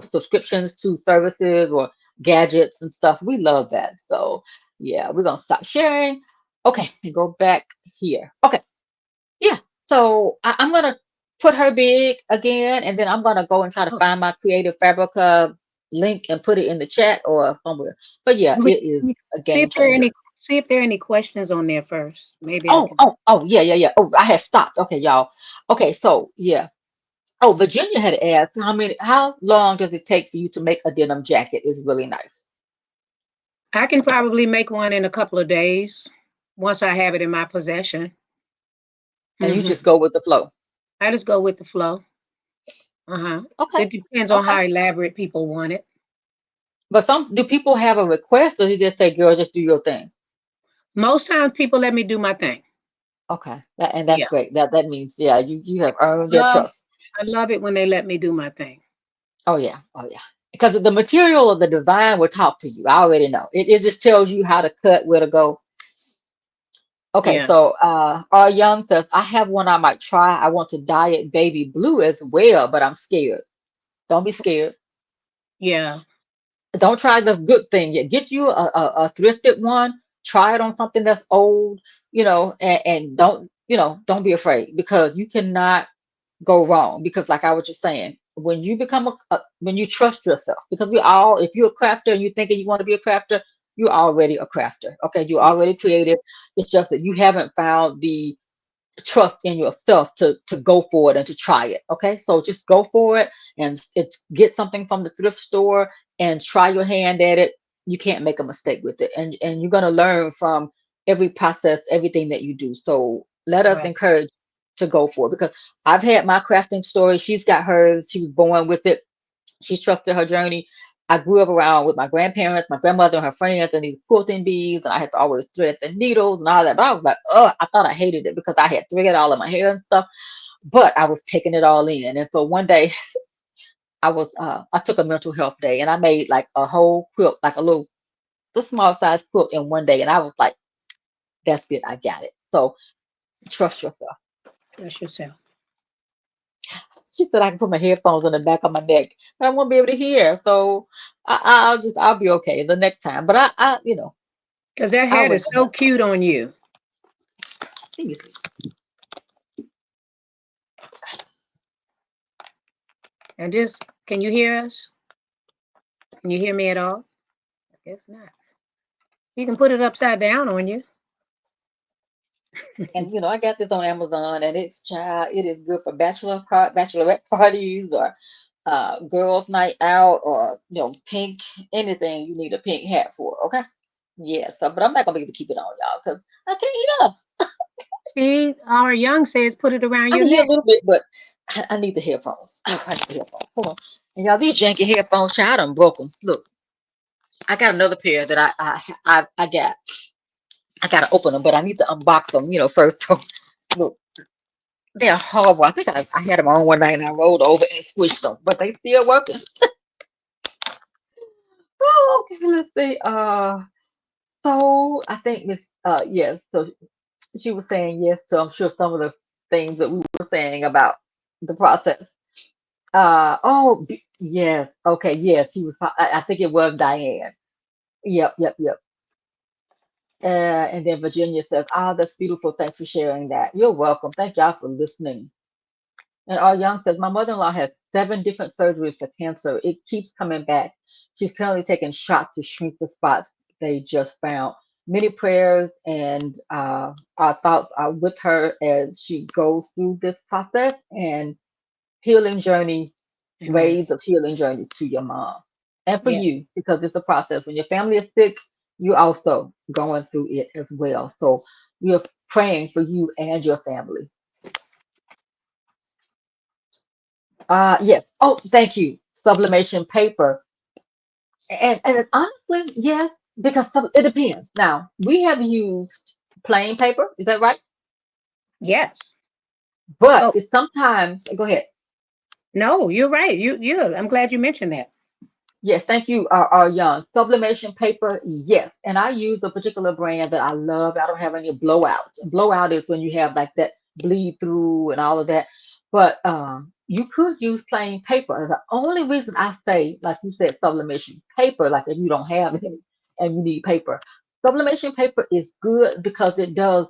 subscriptions to services or gadgets and stuff. We love that. So yeah, we're gonna stop sharing. Okay, and go back here. Okay, yeah. So I'm gonna put her big again, and then I'm gonna go and try to Oh, find my Creative Fabrica link and put it in the chat or somewhere. But yeah, let it is me a game changer. see if there are any questions on there first. Maybe I Oh, can. oh, oh, yeah, yeah, yeah. Oh, I have stopped. Okay, y'all. Okay, so yeah. Oh, Virginia had asked how long does it take for you to make a denim jacket? Is really nice. I can probably make one in a couple of days once I have it in my possession. And you Hmm. just go with the flow. I just go with the flow. Uh-huh. Okay, It depends on okay. how elaborate people want it. But do people have a request or you just say, girl, just do your thing? Most times people let me do my thing. Okay. And that's Yeah. great. That means, yeah, you have earned their Love trust. I love it when they let me do my thing. Oh yeah. Oh yeah. Because the material of the design will talk to you. I already know. It just tells you how to cut, where to go. Okay, Yeah. so our young says, I have one I might try. I want to dye it baby blue as well, but I'm scared. Don't be scared. Yeah. Don't try the good thing yet. Get you a thrifted one. Try it on something that's old, and don't be afraid because you cannot go wrong. Because like I was just saying, when you become when you trust yourself, because if you're a crafter and you thinking you want to be a crafter, you're already a crafter. Okay, you're Yeah. already creative. It's just that you haven't found the trust in yourself to go for it and to try it. Okay, so just go for it and get something from the thrift store and try your hand at it. You can't make a mistake with it, and you're going to learn from every process, everything that you do. So let us Right. encourage to go for it, because I've had my crafting story. She's got hers. She was born with it. She trusted her journey. I grew up around with my grandparents, my grandmother, and her friends, and these quilting bees, and I had to always thread the needles and all that. But I was like, oh, I thought I hated it because I had thread all in my hair and stuff. But I was taking it all in. And so one day I took a mental health day and I made like a whole quilt, like the small size quilt in one day. And I was like, that's it, I got it. So trust yourself. Trust yourself. She said I can put my headphones on the back of my neck, but I won't be able to hear. So I'll be okay the next time. But Because that I'll hat wear is my so cute on you. headphones. And just, can you hear us? Can you hear me at all? I guess not. You can put it upside down on you. And I got this on Amazon, and it is good for bachelorette parties, or girls' night out, or pink anything you need a pink hat for. Okay, yeah. So, but I'm not gonna be able to keep it on, y'all, because I can't eat up. See, our young says put it around I your can hear a neck. little bit, but I need the headphones. I need the headphones. Hold on. And y'all, these janky headphones, child, I done broke them. Look, I got another pair that I got. I gotta open them, but I need to unbox them, first. So look. They're horrible. I think I had them on one night and I rolled over and squished them, but they still working. Oh, okay, let's see. So I think yes. So she was saying yes to, I'm sure, some of the things that we were saying about the process. Yes. Okay, yes. I think it was Diane. Yep, yep, yep. And then Virginia says, "Ah, that's beautiful. Thanks for sharing that. You're welcome. Thank y'all for listening." And our young says, my mother-in-law has 7 different surgeries for cancer. It keeps coming back. She's currently taking shots to shrink the spots they just found. Many prayers and our thoughts are with her as she goes through this process, and healing journey, Amen. ways of healing journeys to your mom and for Yeah. you, because it's a process. When your family is sick, you're also going through it as well. So we are praying for you and your family. Yes. Oh, thank you. Sublimation paper. And honestly, yes, because it depends. Now, we have used plain paper, is that right? Yes. But Oh, it's sometimes, go ahead. no, you're right. I'm glad you mentioned that. Yes, thank you, our young. Sublimation paper, yes. And I use a particular brand that I love. I don't have any blowout. Blowout is when you have like that bleed through and all of that. But you could use plain paper. The only reason I say, like you said, sublimation paper, like if you don't have any and you need paper, sublimation paper is good because it does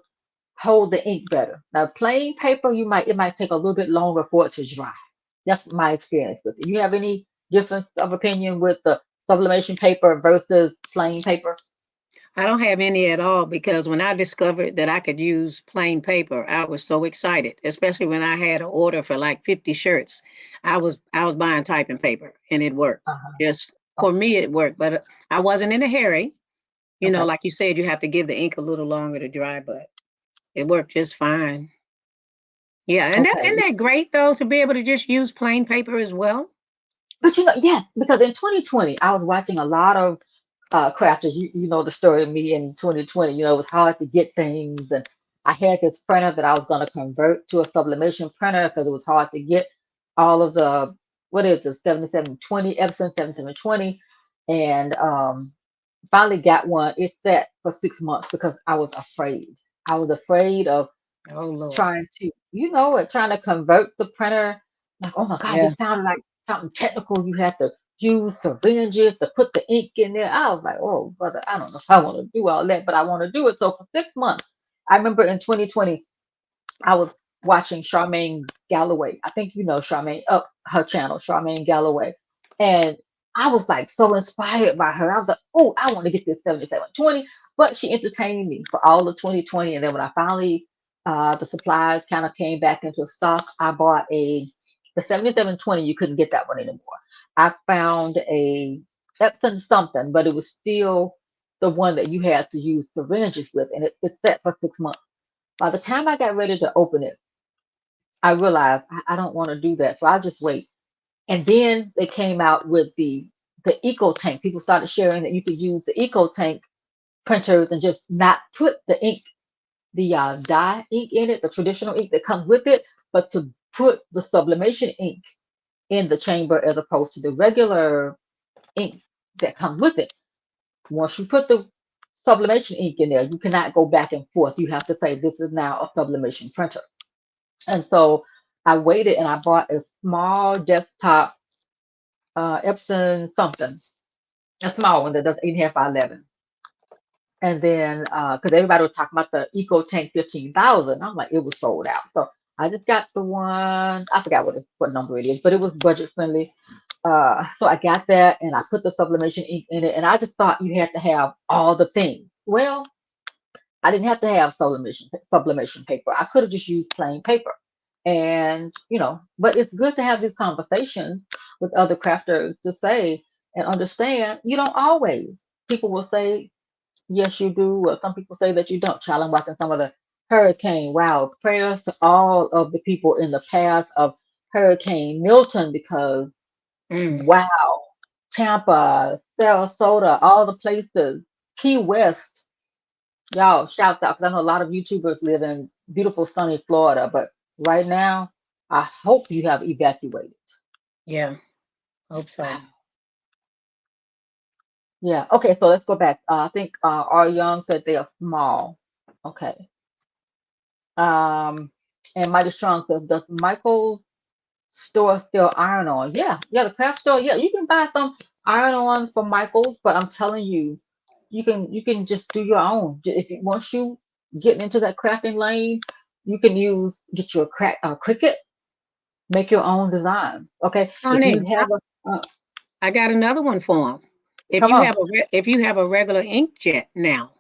hold the ink better. Now, plain paper, it might take a little bit longer for it to dry. That's my experience with it. You have any difference of opinion with the sublimation paper versus plain paper? I don't have any at all because when I discovered that I could use plain paper, I was so excited, especially when I had an order for like 50 shirts. I was buying typing paper and it worked. Uh-huh. Just for me it worked, but I wasn't in a hurry. Okay. Like you said, you have to give the ink a little longer to dry, but it worked just fine. Yeah, and that Okay. isn't that great though to be able to just use plain paper as well? But yeah, because in 2020, I was watching a lot of crafters. You know the story of me in 2020. It was hard to get things, and I had this printer that I was going to convert to a sublimation printer because it was hard to get all of the what is the 7720 Epson 7720, and finally got one. It sat for 6 months because I was afraid. I was afraid of Oh Lord. trying to, trying to convert the printer. Like, oh my God, Yeah. it sounded like something technical. You had to use syringes to put the ink in there. I was like, oh, brother, I don't know if I want to do all that, but I want to do it. So for 6 months, I remember in 2020, I was watching Charmaine Galloway. I think you know Charmaine, up her channel, Charmaine Galloway. And I was like so inspired by her. I was like, oh, I want to get this 7720. But she entertained me for all of 2020. And then when I finally, the supplies kind of came back into stock, I bought the 7720. You couldn't get that one anymore. I found a Epson something, but it was still the one that you had to use syringes with. And it sat for 6 months. By the time I got ready to open it, I realized I don't want to do that. So I'll just wait. And then they came out with the Eco Tank. People started sharing that you could use the Eco Tank printers and just not put the ink, the dye ink in it, the traditional ink that comes with it, but to put the sublimation ink in the chamber as opposed to the regular ink that comes with it. Once you put the sublimation ink in there, you cannot go back and forth. You have to say this is now a sublimation printer. And so I waited and I bought a small desktop Epson something, a small one that does 8.5 by 11. And then, because everybody was talking about the Eco Tank 15,000, I'm like, it was sold out. So I just got the one, I forgot what number it is, but it was budget friendly. So I got that and I put the sublimation ink in it, and I just thought you had to have all the things. Well, I didn't have to have sublimation paper. I could have just used plain paper. And, but it's good to have these conversations with other crafters to say and understand you don't always. People will say, yes, you do. Or some people say that you don't. Child, I'm watching some of the hurricane. Wow. Prayers to all of the people in the path of Hurricane Milton because, Mm. wow, Tampa, Sarasota, all the places, Key West. Y'all, shout out because I know a lot of YouTubers live in beautiful sunny Florida, but right now, I hope you have evacuated. Yeah. Hope so. Yeah. Okay. So let's go back. I think R Young said they are small. Okay. Um, and Mighty Strong says, does Michael's store still iron on? Yeah. Yeah. The craft store. Yeah. You can buy some iron ons from Michael's, but I'm telling you, you can just do your own. If you once you get into that crafting lane, you can get you a Cricut. Make your own design. Okay. If you Honey, have I got another one for him. come on. If you have a regular inkjet now,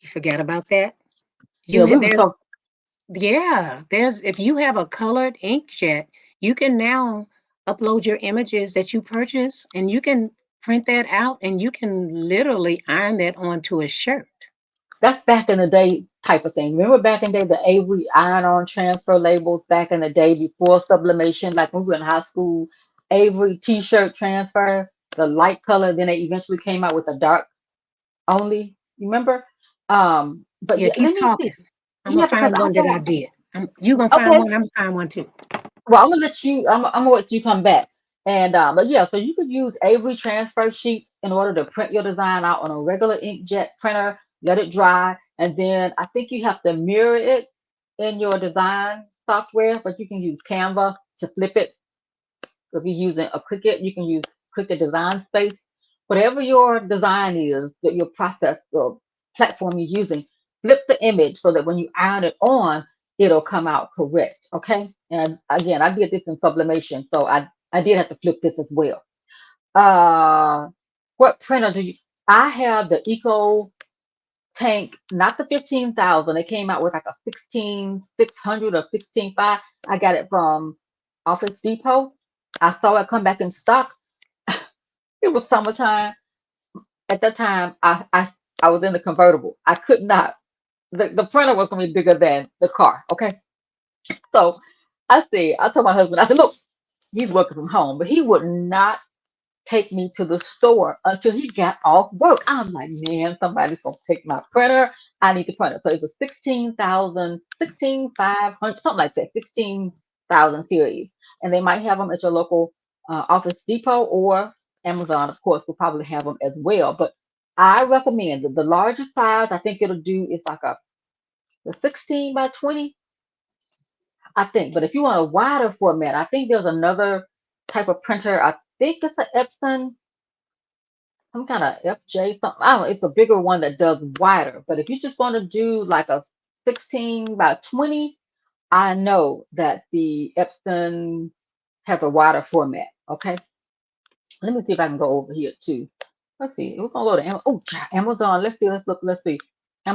you forget about that. Yeah, we were There's so there's if you have a colored inkjet, you can now upload your images that you purchase, and you can print that out, and you can literally iron that onto a shirt. that's back in the day. type of thing. Remember back in the day, the Avery iron-on transfer labels back in the day before sublimation, like when we were in high school, Avery T-shirt transfer, the light color, then they eventually came out with a dark only. You remember? But Yeah, yeah, keep let me see. talking. I'm gonna Yeah, because find I one that I got did. You gonna find okay. one? I'm gonna find one too. Well, I'm gonna let you. I'm gonna let you come back. And but yeah, so you could use Avery transfer sheet in order to print your design out on a regular inkjet printer. Let it dry, and then I think you have to mirror it in your design software, but you can use Canva to flip it. If you're using a Cricut, you can use Cricut Design Space. Whatever your design is, that your process or platform you're using, flip the image so that when you iron it on, it'll come out correct. Okay. And again, I did this in sublimation, so I did have to flip this as well. Uh, what printer do you? I have the Eco Tank, not the 15,000. It came out with like a 16,600 or 16,500. I got it from Office Depot. I saw it come back in stock. It was summertime. At that time, I was in the convertible. I could not. The printer was gonna be bigger than the car. Okay, so I told my husband, I said, look, he's working from home, but he would not take me to the store until he got off work. I'm like, man, somebody's gonna take my printer. I need the printer. So it's a 16,000, 16,500, something like that, 16,000 series. And they might have them at your local Office Depot or Amazon, of course, will probably have them as well. But I recommend the largest size, I think it'll do is like the 16 by 20, I think. But if you want a wider format, I think there's another type of printer. I think it's an Epson, some kind of FJ something. I don't know. It's a bigger one that does wider. But if you just want to do like a 16 by 20, I know that the Epson has a wider format. Okay. Let me see if I can go over here too. Let's see. We're gonna go to Amazon. Oh, Amazon. Let's see. Let's look. Let's see.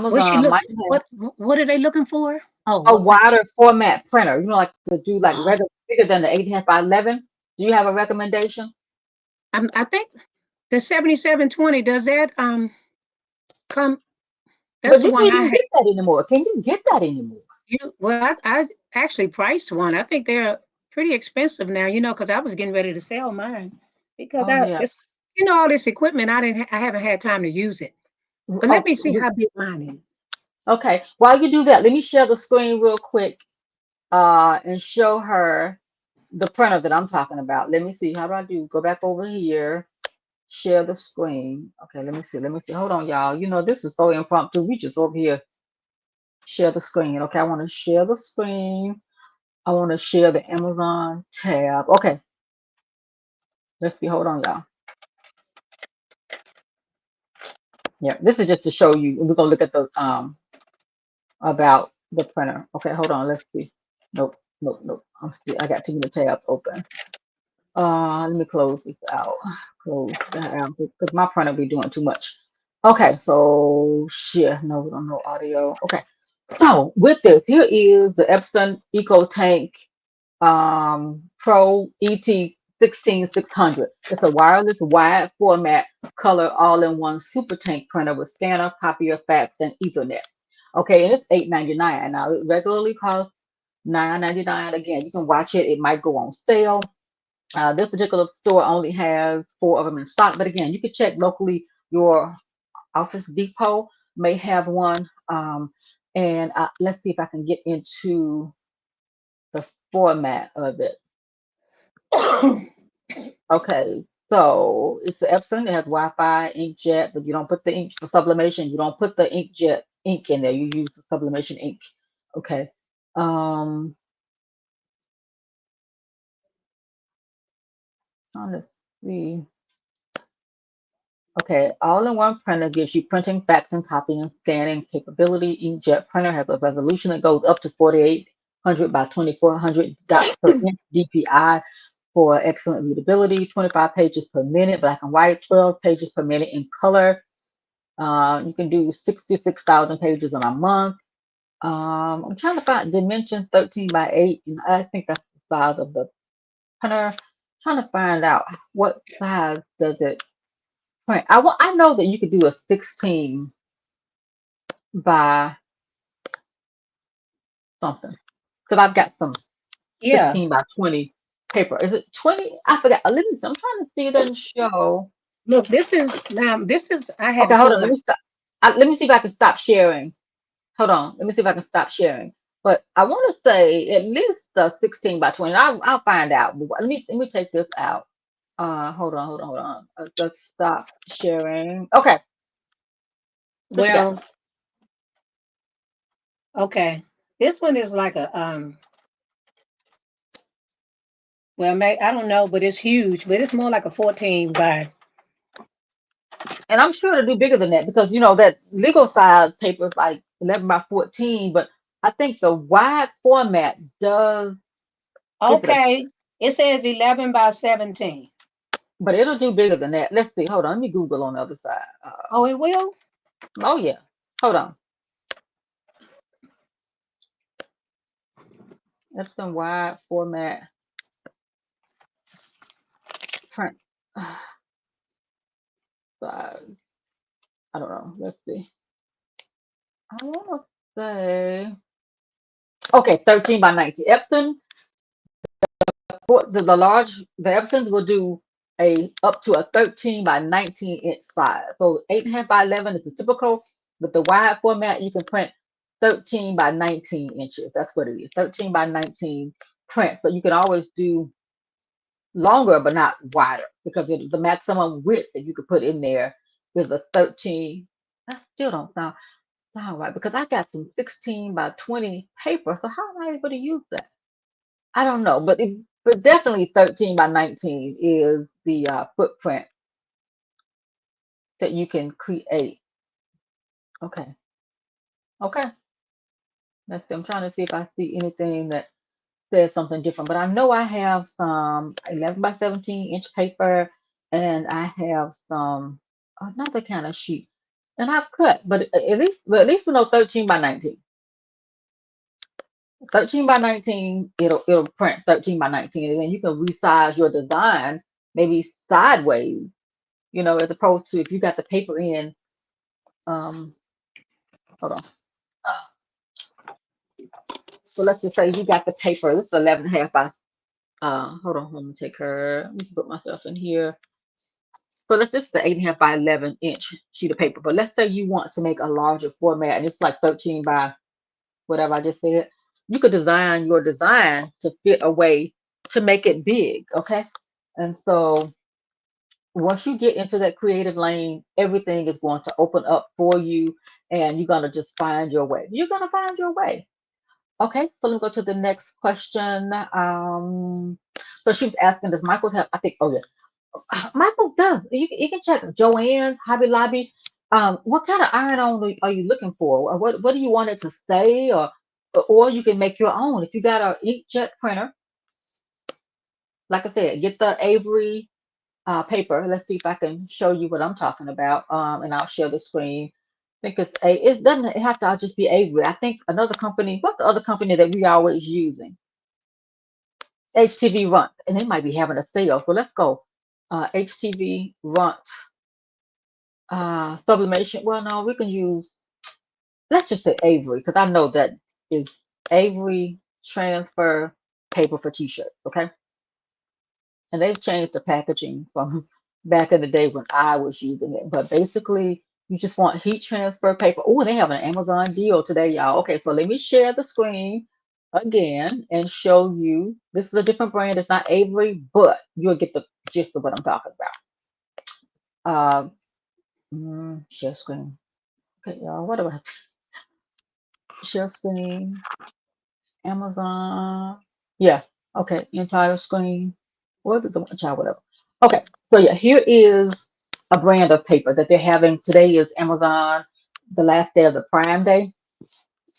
What's she Amazon look? might have What are they looking for? Oh, a what print? wider format printer. You know, like to do like Oh, regular bigger than the 8.5 by 11. Do you have a recommendation? I think the 7720 does that come? That's But the you one can't I even had. get that anymore. Can you get that anymore? I actually priced one. I think they're pretty expensive now. Because I was getting ready to sell mine because Oh I yeah. this all this equipment I haven't had time to use it. But let Oh, me see how big mine is. okay. While you do that, let me share the screen real quick and show her the printer that I'm talking about. Let me see. How do I do? Go back over here, share the screen. Okay, let me see. Let me see. Hold on, y'all. You know, this is so impromptu. We just over here share the screen. Okay, I want to share the screen. I want to share the Amazon tab. Okay, let's see. Hold on, y'all. Yeah, this is just to show you. We're gonna look at the about the printer. Okay, hold on. Let's see. Nope, nope, nope. I got too many tabs open. Let me close this out. Close that out because my printer be doing too much. Okay, so share. No, we don't know audio. Okay, so with this, here is the Epson Eco Tank Pro ET 16600. It's a wireless wide format color all-in-one super tank printer with scanner, copier, fax, and Ethernet. Okay, and it's $8.99. Now it regularly costs $9.99. Again, you can watch it. It might go on sale. This particular store only has 4 of them in stock, but again, you can check locally. Your Office Depot may have one. And let's see if I can get into the format of it. Okay, so it's the Epson. It has Wi-Fi, inkjet, but you don't put the ink for sublimation. You don't put the inkjet ink in there. You use the sublimation ink. Okay. Um, let's see. Okay, all-in-one printer gives you printing, faxing, copying, scanning capability. Inkjet printer has a resolution that goes up to 4,800 by 2,400 dots per inch DPI for excellent readability. 25 pages per minute, black and white. 12 pages per minute in color. You can do 66,000 pages in a month. I'm trying to find dimensions 13 by 8, and I think that's the size of the printer. Trying to find out what size does it print. I know that you could do a 16 by something. Because I've got some Yeah. 16 by 20 paper. Is it 20? I forgot. Let me see. I'm trying to see. It doesn't show. Look, this is now. This is. I had Okay, to hold pull on. Let out. me stop. Let me see if I can stop sharing. Hold on. Let me see if I can stop sharing. But I want to say at least 16 by 20. I'll find out. But let me take this out. Hold on. Let's stop sharing. Okay. What you got? Well, okay. This one is like a Well, I don't know, but it's huge. But it's more like a 14 by. And I'm sure to do bigger than that because you know that legal size paper is like 11 by 14. But I think the wide format does. Is it a? Okay. It says 11 by 17. But it'll do bigger than that. Let's see. Hold on. Let me Google on the other side. Oh, it will. Oh yeah. Hold on. Epson wide format print size. I don't know. Let's see. I want to say okay, 13 by 19. Epson for the Epsons will do a up to a 13 by 19-inch size. So 8.5 by 11 is the typical. With the wide format, you can print 13 by 19 inches. That's what it is. 13 by 19 print. But you can always do longer but not wider because the maximum width that you could put in there is a 13. That still don't sound right because I got some 16 by 20 paper. So how am I able to use that? I don't know, but definitely 13 by 19 is the footprint that you can create. Okay, okay. Let's see. I'm trying to see if I see anything that says something different, but I know I have some 11 by 17-inch paper, and I have some another kind of sheet, and I've cut, but at least we know 13 by 19. 13 by 19, it'll print 13 by 19, and then you can resize your design maybe sideways, as opposed to if you got the paper in, um, hold on. So let's just say you got the paper. This is 11 and a half by, hold on, let me take her. Let me put myself in here. So this is the 8.5 by 11-inch sheet of paper. But let's say you want to make a larger format and it's like 13 by whatever I just said. You could design your design to fit a way to make it big, okay? And so once you get into that creative lane, everything is going to open up for you and you're going to just find your way. You're going to find your way. Okay, so let me go to the next question. So she was asking, does Michael have, I think, oh yeah, Michael does. You can check Joann's, Hobby Lobby. What kind of iron-on are you looking for? Or what do you want it to say? Or you can make your own. If you got an inkjet printer, like I said, get the Avery paper. Let's see if I can show you what I'm talking about. And I'll share the screen. I think it doesn't have to just be Avery. I think another company, what's the other company that we always using? HTV Runt, and they might be having a sale. So let's go. HTV Runt, Sublimation. Well, no, we can use, let's just say Avery, because I know that is Avery transfer paper for t-shirts, okay? And they've changed the packaging from back in the day when I was using it. But basically, you just want heat transfer paper. Oh, they have an Amazon deal today, y'all. Okay, so let me share the screen again and show you. This is a different brand. It's not Avery, but you'll get the gist of what I'm talking about. Share screen. Okay, y'all. What do I have to share screen? Amazon. Yeah. Okay. Entire screen. What is the child? Whatever. Okay. So yeah, here is a brand of paper that they're having. Today is Amazon, the last day of the Prime Day.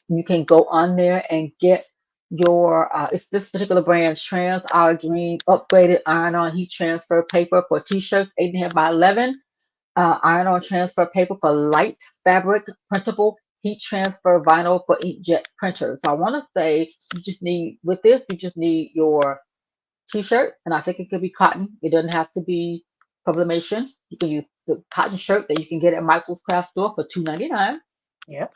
You can go on there and get your it's this particular brand, Trans Our Dream upgraded iron-on heat transfer paper for t-shirts, 8.5 by 11. Iron-on transfer paper for light fabric printable heat transfer vinyl for inkjet printers. So I want to say you just need, with this, you just need your t-shirt, and I think it could be cotton. It doesn't have to be sublimation. You can use the cotton shirt that you can get at Michael's Craft Store for $2.99. Yep.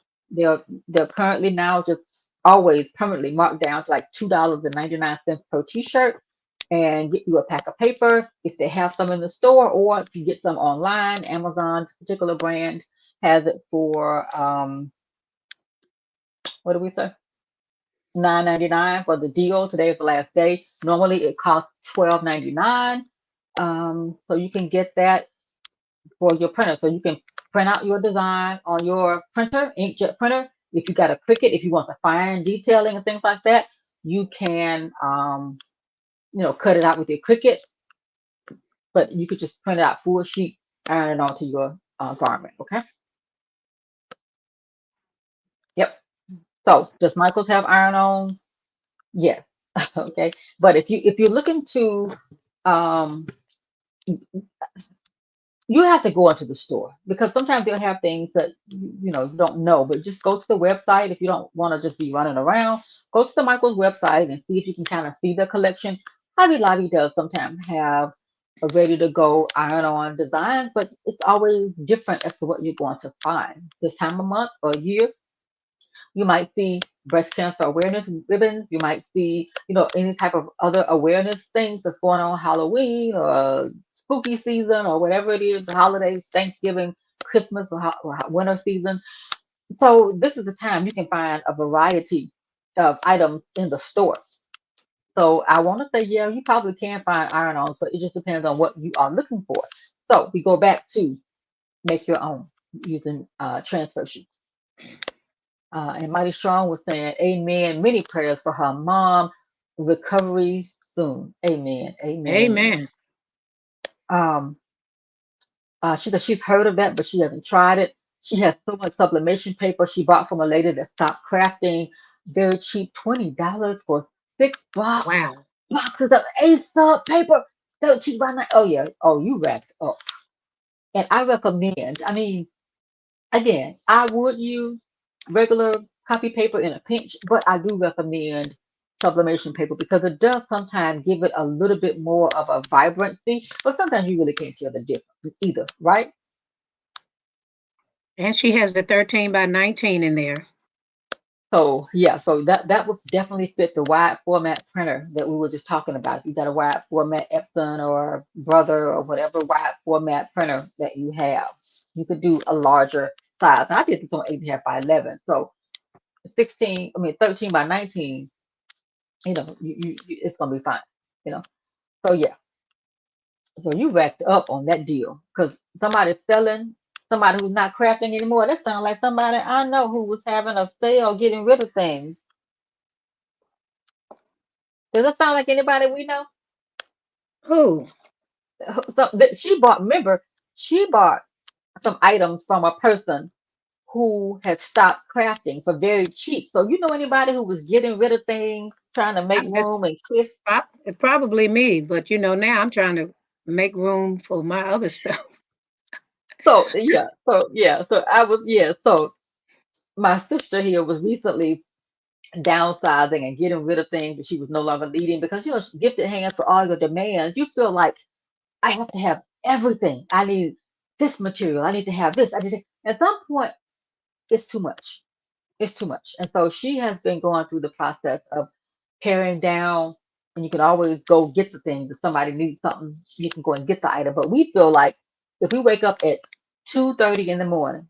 They're currently now just always permanently marked down to like $2.99 per t-shirt, and get you a pack of paper if they have some in the store, or if you get some online. Amazon's particular brand has it for what do we say? $9.99 for the deal. Today is the last day. Normally it costs $12.99. So you can get that for your printer. So you can print out your design on your printer, inkjet printer. If you got a Cricut, if you want the fine detailing and things like that, you can cut it out with your Cricut, but you could just print it out full sheet, iron it onto your garment. Okay. Yep. So does Michael's have iron on? Yes. Okay. But if you're looking to um you have to go into the store, because sometimes they'll have things that you don't know, but just go to the website. If you don't want to just be running around, go to the Michael's website and see if you can kind of see the collection. Hobby Lobby does sometimes have a ready to go iron on design, but it's always different as to what you're going to find this time of month or year. You might see breast cancer awareness ribbons. You might see, any type of other awareness things that's going on, Halloween or spooky season or whatever it is, the holidays, Thanksgiving, Christmas, or winter season. So this is the time you can find a variety of items in the store. So I want to say, yeah, you probably can find iron-on, but it just depends on what you are looking for. So we go back to make your own using transfer sheet. And Mighty Strong was saying, Amen. Many prayers for her mom. Recovery soon. Amen. Amen. Amen. Amen. Um, she said she's heard of that, but she hasn't tried it. She has so much sublimation paper she bought from a lady that stopped crafting. Very cheap, $20 for Wow. boxes of A-sub paper. So cheap by night. Oh yeah. Oh, you wrapped up. And I recommend. I mean, again, I would use regular copy paper in a pinch, but I do recommend sublimation paper because it does sometimes give it a little bit more of a vibrancy, but sometimes you really can't tell the difference either, right? And she has the 13 by 19 in there. So yeah, so that would definitely fit the wide format printer that we were just talking about. You got a wide format Epson or Brother or whatever wide format printer that you have. You could do a larger size. And I did this on 8.5 by 11. So 13 by 19, it's gonna be fine. You know. So yeah. So you racked up on that deal because somebody selling, somebody who's not crafting anymore. That sounds like somebody I know who was having a sale, getting rid of things. Does it sound like anybody we know? Who? So that she bought. Remember, she bought some items from a person who had stopped crafting for very cheap. So you know anybody who was getting rid of things, trying to make It's, room and clear. it's probably me, but now I'm trying to make room for my other stuff. So I was So my sister here was recently downsizing and getting rid of things that she was no longer needing because gifted hands for all your demands. You feel like I have to have everything. I need this material. I need to have this. At some point, it's too much. It's too much. And so she has been going through the process of paring down. And you can always go get the things. If somebody needs something, you can go and get the item. But we feel like if we wake up at 2:30 in the morning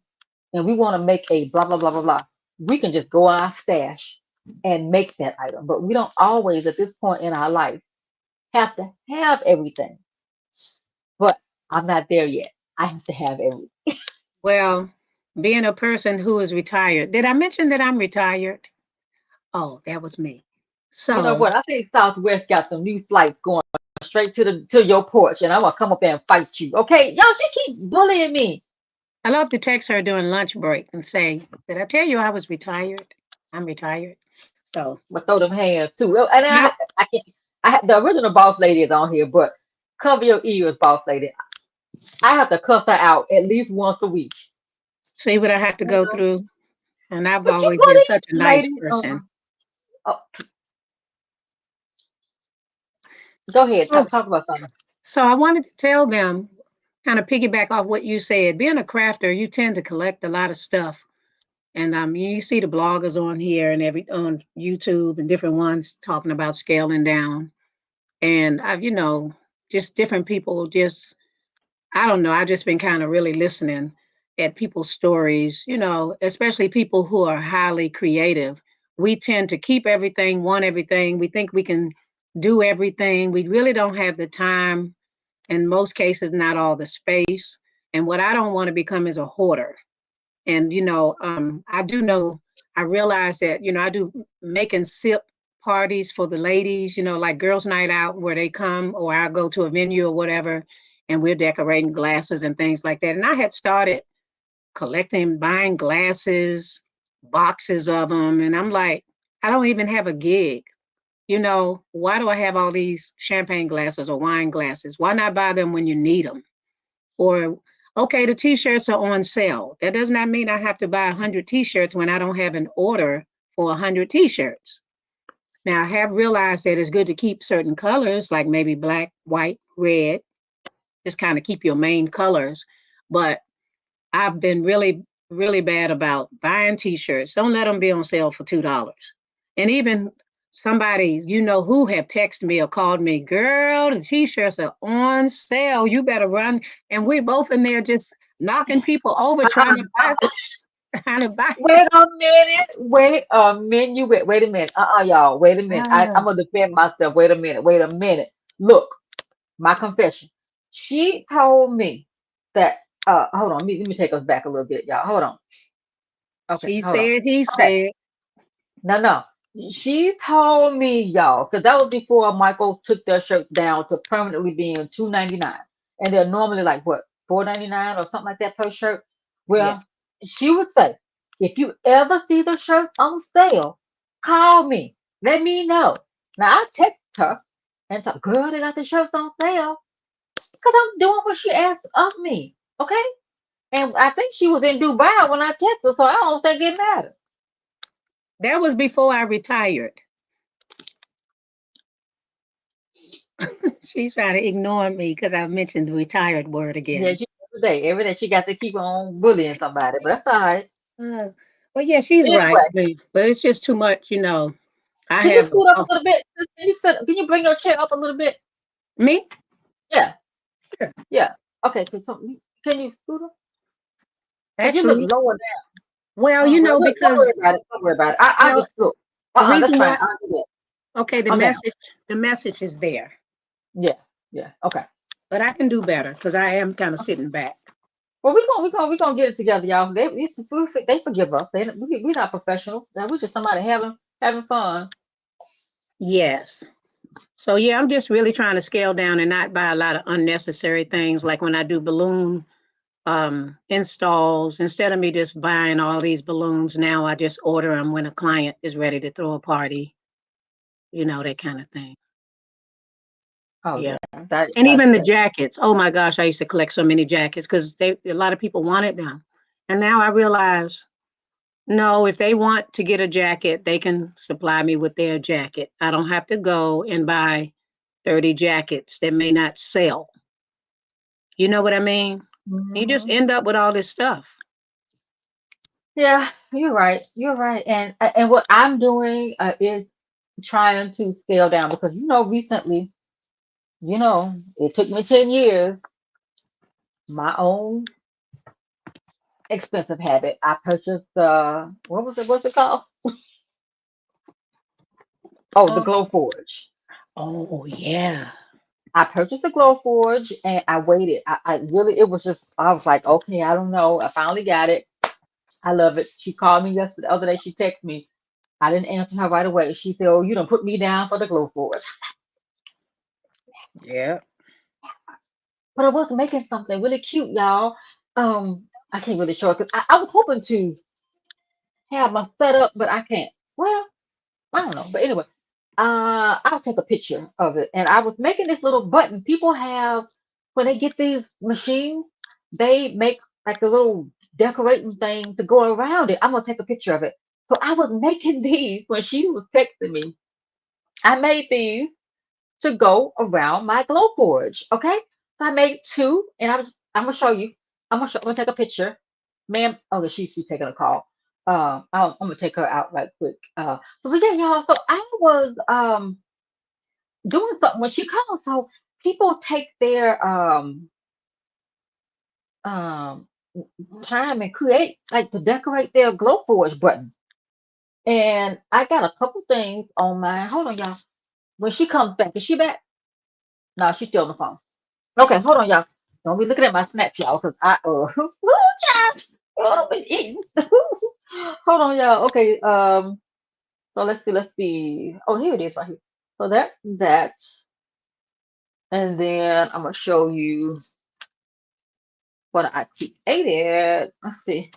and we want to make a blah blah blah blah blah, we can just go in our stash and make that item. But we don't always at this point in our life have to have everything. But I'm not there yet. I have to have everything. Well, being a person who is retired, did I mention that I'm retired? Oh, that was me. You know So what? I think Southwest got some new flights going straight to your porch, and I'm gonna come up there and fight you. Okay, y'all, she keep bullying me. I love to text her during lunch break and say, "Did I tell you I was retired? I'm retired." So But throw them hands too. Well, and now, I can't. The original boss lady is on here, but cover your ears, boss lady. I have to cuss her out at least once a week. see what I have to You go know, through. And I've but you always been bully such a nice lady. person. Oh, go ahead. So, Talk about something. so I wanted to tell them, kind of piggyback off what you said. Being a crafter, you tend to collect a lot of stuff. And you see the bloggers on here and on YouTube and different ones talking about scaling down. And I've, just different people just, I don't know, I've just been kind of really listening at people's stories, especially people who are highly creative. We tend to keep everything, want everything. We think we can do everything. We really don't have the time, in most cases, not all the space. And what I don't want to become is a hoarder. And, I do know, I realize that, I do making sip parties for the ladies, like girls' night out where they come, or I go to a venue or whatever, and we're decorating glasses and things like that. And I had started collecting, buying glasses, boxes of them. And I'm like, I don't even have a gig. Why do I have all these champagne glasses or wine glasses? Why not buy them when you need them? Or, okay, the t-shirts are on sale. That does not mean I have to buy 100 t-shirts when I don't have an order for 100 t-shirts. Now, I have realized that it's good to keep certain colors, like maybe black, white, red, just kind of keep your main colors. But I've been really, really bad about buying t-shirts. Don't let them be on sale for $2. And even somebody who have texted me or called me, girl, the t-shirts are on sale. You better run. And we're both in there just knocking people over trying to buy. Trying to buy. Wait a minute. Wait a minute. Wait a minute. Y'all. Wait a minute. I'm gonna defend myself. Wait a minute. Wait a minute. Look, my confession. She told me that hold on, let me take us back a little bit, y'all. Hold on. Okay, She hold on. said, he Okay. said. No. She told me, y'all, because that was before Michael took their shirts down to permanently being $2.99. And they're normally like what, $4.99 or something like that per shirt. Yeah. Well, she would say, if you ever see the shirts on sale, call me. Let me know. Now I text her and tell, girl, they got the shirts on sale. Because I'm doing what she asked of me. Okay? And I think she was in Dubai when I texted her, so I don't think it matters. That was before I retired. She's trying to ignore me because I mentioned the retired word Yeah, again. she every day she got to keep on bullying somebody, but that's all right. Uh, well, yeah, she's right. Anyway, But it's just too much. I can you have scoot up a little bit? Can you bring your chair up a little bit? me. Yeah, Sure. yeah. Okay, can you scoot up? Because you look Actually, lower down. well, Well, look, don't worry because about it. Don't worry about it. I'll well, just look. the That's reason fine. why. I'll do that. Okay, I'm down. the message is there, Yeah, yeah. Okay. but I can do better because I am kind of sitting back. Well, we gonna get it together, y'all. They forgive us. We're not professional. We're just somebody having fun. Yes. So yeah, I'm just really trying to scale down and not buy a lot of unnecessary things. Like when I do balloon installs, instead of me just buying all these balloons, now I just order them when a client is ready to throw a party. That kind of thing. Oh Yeah. yeah, that And that's even the that. jackets. Oh my gosh, I used to collect so many jackets because a lot of people wanted them. And now I realize, no, if they want to get a jacket, they can supply me with their jacket. I don't have to go and buy 30 jackets that may not sell. You know what I mean? You just Mhm. end up with all this stuff. Yeah, you're right. You're right. And what I'm doing is trying to scale down because recently, it took me 10 years, my own expensive habit. I purchased what was it? What's it called? Oh, the Oh, Glowforge. oh yeah. I purchased the Glowforge and I waited. I really, it was just, I was like, okay, I don't know. I finally got it. I love it. She called me yesterday, the other day. She texted me. I didn't answer her right away. She said, "Oh, you done put me down for the Glowforge." Yeah. But I was making something really cute, y'all. I can't really show it because I was hoping to have my setup, but I can't. Well, I don't know. But anyway, I'll take a picture of it. And I was making this little button. People have when they get these machines, they make like a little decorating thing to go around it. I'm gonna take a picture of it. So I was making these when she was texting me. I made these to go around my Glowforge. Okay, so I made two, and I'm gonna show you. I'm gonna take a picture, ma'am. Oh, she's taking a call. I'm gonna take her out right quick. So yeah, y'all. So I was doing something when she called. So people take their um time and create like to decorate their Glowforge button. And I got a couple things on my. Hold on, y'all. When she comes back, is she back? No, she's still on the phone. Okay, hold on, y'all. Don't be looking at my snaps, y'all, because I child, oh, I've been eating. Hold on, y'all. Okay, so let's see. Oh, here it is right here. So that's that, and then I'm gonna show you what I created. Let's see.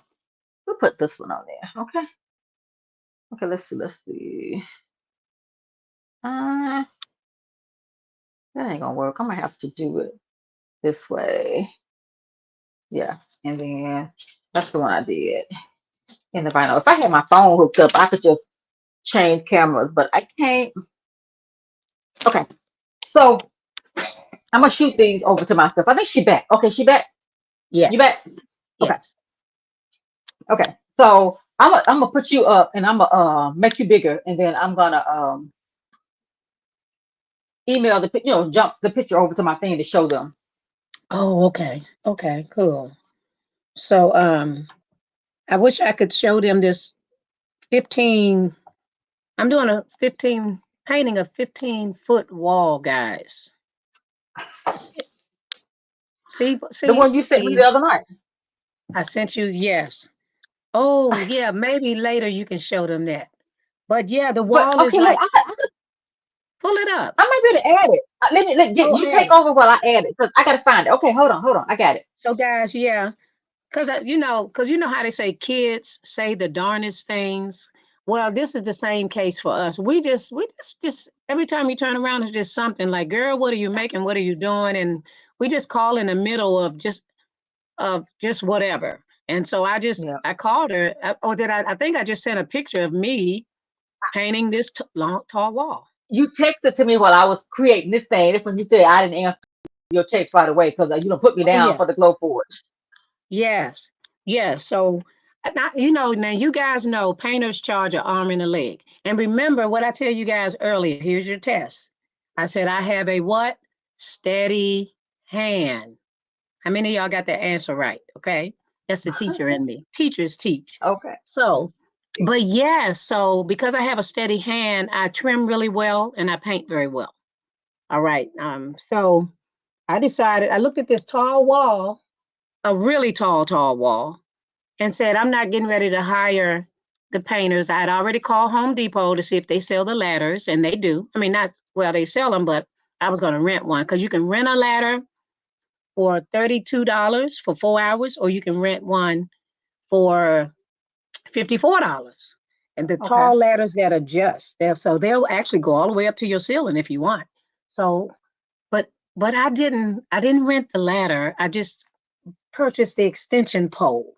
We'll put this one on there. Okay. Okay. Let's see. Uh, that ain't gonna work. I'm gonna have to do it this way. Yeah, and then that's the one I did in the vinyl. If I had my phone hooked up, I could just change cameras, but I can't. Okay, so I'm gonna shoot these over to myself. I think she back. Okay, she back. You Yes, back? Okay, yes. okay. So I'm gonna put you up, and I'm gonna make you bigger, and then I'm gonna email jump the picture over to my thing to show them. Oh, okay. Okay, cool. So I wish I could show them this 15. I'm doing a 15 painting a 15-foot wall, guys. See, see, The see, one you sent me see. the other night. I sent you, yes. Oh, yeah, maybe later you can show them that. But yeah, the But wall is okay, look, like, pull it up. I might be able to add it. Let me Go you ahead. take over while I add it because I gotta find it. Okay, hold on, I got it. So guys, yeah, because you know how they say kids say the darndest things. Well, this is the same case for us. We just every time you turn around, it's just something like, "Girl, what are you making? What are you doing?" And we just call in the middle of just whatever. And so Yeah. I called her. Or did I? I think I just sent a picture of me painting this long, tall wall. You texted to me while I was creating this thing. That's when you said I didn't answer your text right away because you don't put me Oh down yeah, for the Glowforge. yes, yes. So, you know, now you guys know painters charge an arm and a leg. And remember what I tell you guys earlier. Here's your test. I said I have a what? Steady hand. How many of y'all got that answer right? Okay, that's the teacher in me. Teachers teach. Okay. So, but yeah, so because I have a steady hand, I trim really well and I paint very well. All right. So I decided I looked at this tall wall, a really tall, tall wall, and said, I'm not getting ready to hire the painters. I had already called Home Depot to see if they sell the ladders, and they do. I mean, not well, they sell them, but I was going to rent one because you can rent a ladder for $32 for 4 hours, or you can rent one for $54. And the Okay. tall ladders that adjust, so they'll actually go all the way up to your ceiling if you want. So, but I didn't rent the ladder. I just purchased the extension pole.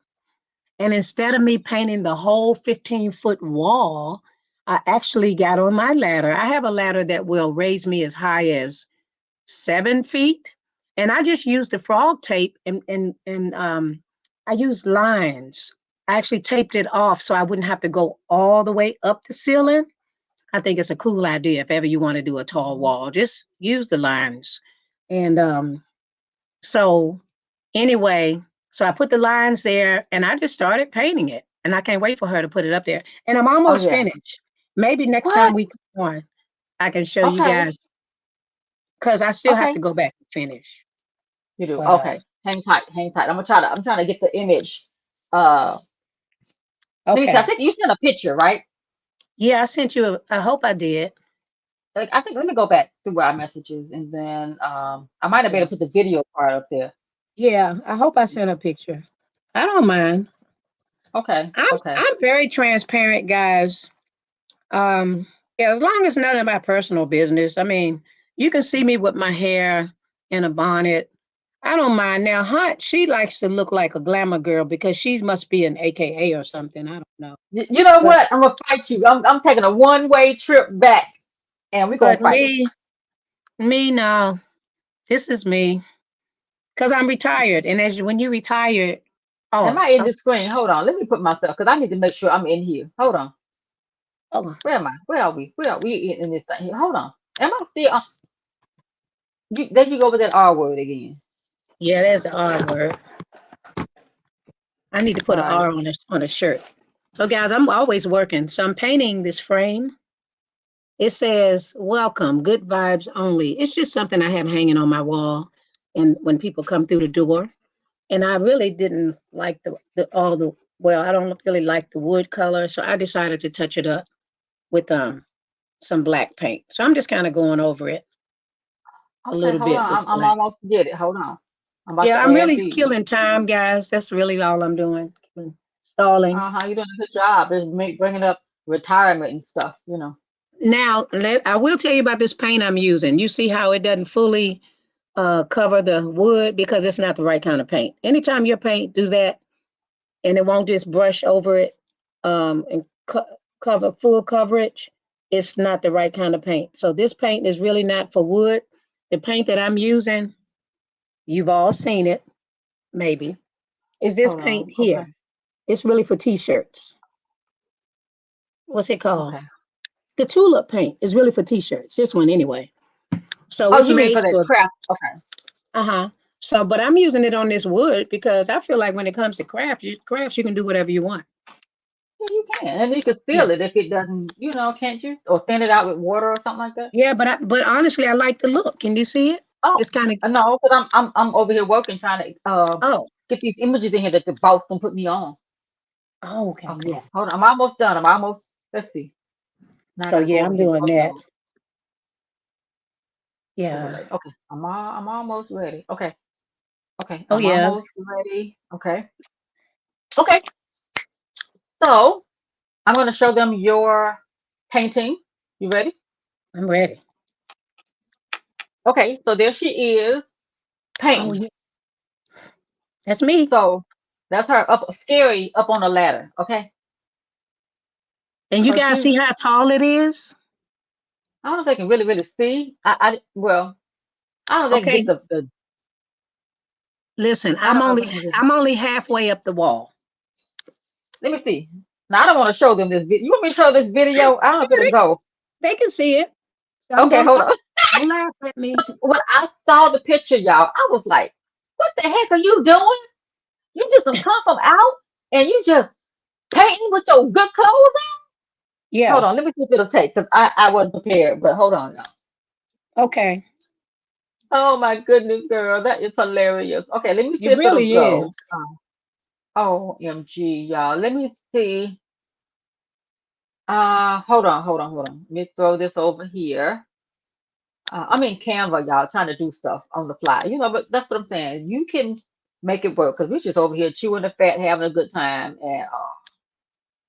And instead of me painting the whole 15-foot wall, I actually got on my ladder. I have a ladder that will raise me as high as 7 feet. And I just used the frog tape and I used lines. I actually taped it off so I wouldn't have to go all the way up the ceiling. I think it's a cool idea if ever you want to do a tall wall. Just use the lines. And so anyway, so I put the lines there and I just started painting it. And I can't wait for her to put it up there. And I'm Oh almost yeah. finished. Maybe next time What? we come on, I can show you Okay. guys because I still have Okay. to go back and finish. You do. But Okay. Hang tight. Hang tight. I'm trying to get the image. Let me see. I okay. think you sent a picture, right? Yeah, I sent you I hope I did. Like I think let me go back through our messages and then I might have been Yeah. able to put the video part up there. Yeah, I hope I sent a picture. I don't mind. Okay. I'm Okay. I'm very transparent, guys. Um, yeah, as long as it's none of my personal business. I mean, you can see me with my hair in a bonnet. I don't mind. Now, Hunt, she likes to look like a glamour girl because she must be an AKA or something. I don't know. You know But what? I'm gonna fight you. I'm taking a one-way trip back and we're gonna but fight. me no. This is me because I'm retired. And when you retire, Oh, Am I in I'm the screen? Hold on. Let me put myself because I need to make sure I'm in here. Hold on. oh, Where am I? Where are we? Where are we in this thing here? Hold on. Am I still? There you go with that R word again. yeah, there's the R word. I need to All put an right. R on a shirt. So guys, I'm always working. So I'm painting this frame. It says, welcome, good vibes only. It's just something I have hanging on my wall. And when people come through the door, and I really didn't like well, I don't really like the wood color. So I decided to touch it up with some black paint. So I'm just kind of going over it a Okay. little Hold bit on. with I'm black. almost to get it. Hold on. I'm about Yeah, to I'm add really these. killing time, guys. That's really all I'm doing. Stalling. You're doing a good job. It's bringing up retirement and stuff. Now, I will tell you about this paint I'm using. You see how it doesn't fully cover the wood because it's not the right kind of paint. Anytime your paint do that and it won't just brush over it and cover full coverage, it's not the right kind of paint. So this paint is really not for wood. The paint that I'm using, you've all seen it, maybe, is this Hold paint on. Okay. here. It's really for T-shirts. What's it called? Okay. The tulip paint is really for T-shirts. This one anyway. So Oh, it's you mean made for that for craft? Okay. uh-huh. So, but I'm using it on this wood because I feel like when it comes to crafts, you can do whatever you want. Yeah, you can, and you can Yeah. feel it if it doesn't. Can't you? Or thin it out with water or something like that. Yeah, but honestly, I like the look. Can you see it? Oh, It's kind of no, because I'm over here working trying to oh, get these images in here that the boss can put me on. oh, okay, Okay, yeah. hold on. I'm almost done. I'm almost. Let's see. Now I So gotta go yeah, over I'm here to doing that. upload Yeah. overlay. Okay, I'm almost ready. Okay, okay, Oh I'm yeah, almost ready. Okay, okay. So I'm gonna show them your painting. You ready? I'm ready. Okay, so there she is Oh painting. yeah, that's me. So that's her up scary up on the ladder. Okay, And you so guys she's see how tall it is? I don't know if they can really see. Well, I don't think they can get Okay. the Listen, I don't know if I can get. I'm only halfway up the wall. Let me see. Now I don't want to show them this video. You want me to show this video? I don't know if it'll they, go. they can see it. Okay, Don't hold talk. on. Don't laugh at me. When I saw the picture, y'all, I was like, "What the heck are you doing? You just done come from out and you just painting with your good clothes on?" Hold Yeah. on, let me see if it'll take because I wasn't prepared. But hold on, y'all. Okay. Oh my goodness, girl, that is hilarious. Okay, let me see It if it'll really go. is. OMG, y'all. Let me see. Hold on. Let me throw this over here. I'm in Canva, y'all, trying to do stuff on the fly. But that's what I'm saying. You can make it work because we're just over here chewing the fat, having a good time, and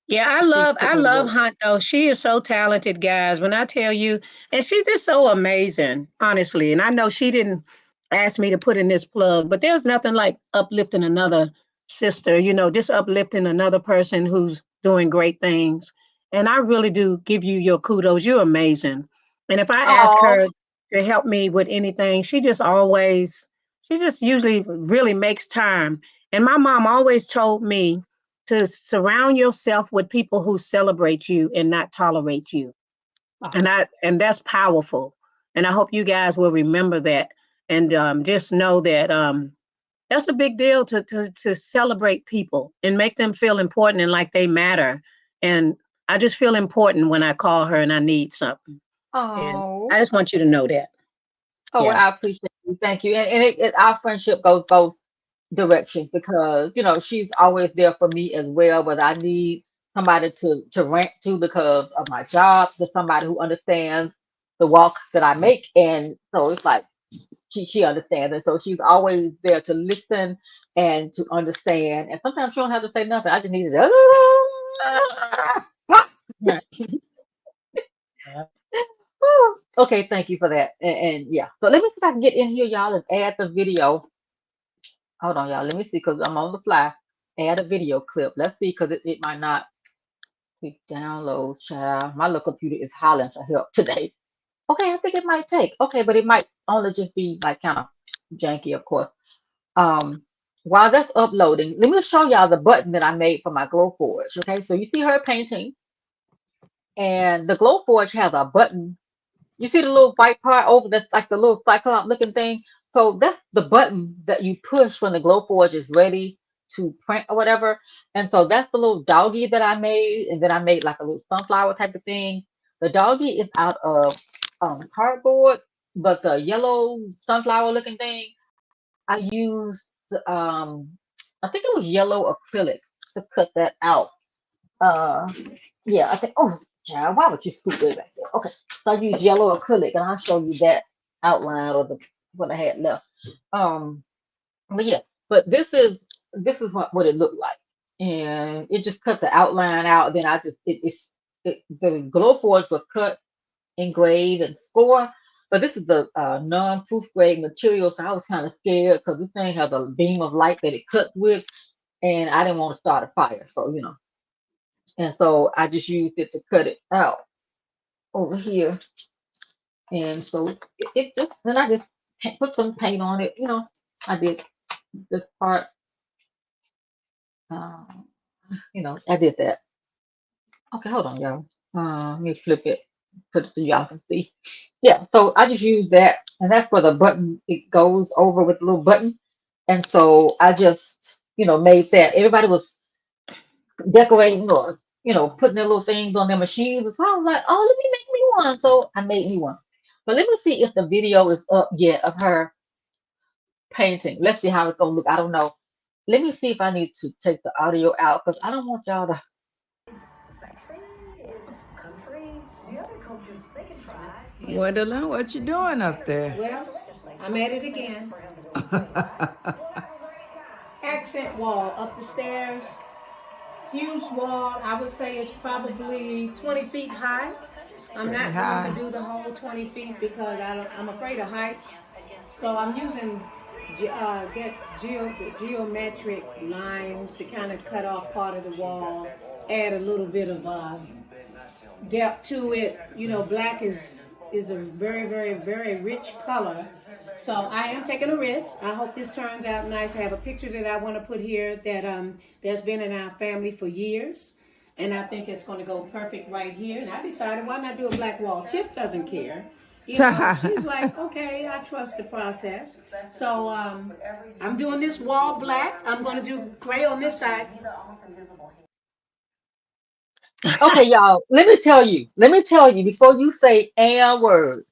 Yeah, she's I putting in love work. Hunt though. She is so talented, guys. When I tell you, and she's just so amazing, honestly. And I know she didn't ask me to put in this plug, but there's nothing like uplifting another sister, just uplifting another person who's doing great things. And I really do give you your kudos. You're amazing. And if I ask Oh, her to help me with anything, she just usually really makes time. And my mom always told me to surround yourself with people who celebrate you and not tolerate you. oh, And that's powerful. And I hope you guys will remember that and just know that that's a big deal to celebrate people and make them feel important and like they matter. And I just feel important when I call her and I need something. And oh, I just want you to know that. oh. Well, Yeah. I appreciate you. Thank you. And our friendship goes both directions because she's always there for me as well. Whether I need somebody to rant to because of my job, to somebody who understands the walk that I make, and so it's like she understands, and so she's always there to listen and to understand. And sometimes she don't have to say nothing. I just need to. Right. Yeah. Okay, thank you for that. And yeah, so let me see if I can get in here, y'all, and add the video. Hold on, y'all. Let me see because I'm on the fly. Add a video clip. Let's see because it might not quick downloads, child. My little computer is hollering for help today. Okay, I think it might take. Okay, but it might only just be like kind of janky, of course. Um, while that's uploading, let me show y'all the button that I made for my Glowforge. Okay, so you see her painting, and the Glowforge has a button. You see the little white part over that's like the little cyclops looking thing. So that's the button that you push when the Glowforge is ready to print or whatever. And so that's the little doggy that I made, and then I made like a little sunflower type of thing. The doggy is out of cardboard, but the yellow sunflower looking thing, I used I think it was yellow acrylic to cut that out. Uh yeah, I think, oh child, why would you scoop way back there? Okay. So I used yellow acrylic, and I'll show you that outline or the what I had left. Um but yeah, but this is what it looked like. And it just cut the outline out. Then I just the Glowforge was cut, engrave, and score. But this is the non-proof grade material, so I was kind of scared because this thing has a beam of light that it cuts with, and I didn't want to start a fire. So, and so I just used it to cut it out over here. And so it just, then I just put some paint on it. I did this part, um, I did that. Okay, hold on, y'all. Let me flip it, put it so y'all can see. Yeah, so I just use that, and that's where the button, it goes over with the little button. And so I just, made that. Everybody was decorating or, putting their little things on their machines. And so I was like, oh, let me make me one. So I made me one. But let me see if the video is up yet of her painting. Let's see how it's gonna look. I don't know. Let me see if I need to take the audio out because I don't want y'all to. Gwendolyn, what you doing up there? Well, I'm at it again. Accent wall up the stairs. Huge wall. I would say it's probably 20 feet high. I'm not going to do the whole 20 feet because I'm afraid of heights. So I'm using the geometric lines to kind of cut off part of the wall, add a little bit of depth to it. Black is a very, very, very rich color. So I am taking a risk. I hope this turns out nice. I have a picture that I want to put here that's been in our family for years. And I think it's going to go perfect right here. And I decided, why not do a black wall? Tiff doesn't care. She's like, okay, I trust the process. So I'm doing this wall black. I'm going to do gray on this side. Okay, y'all. Let me tell you before you say a word.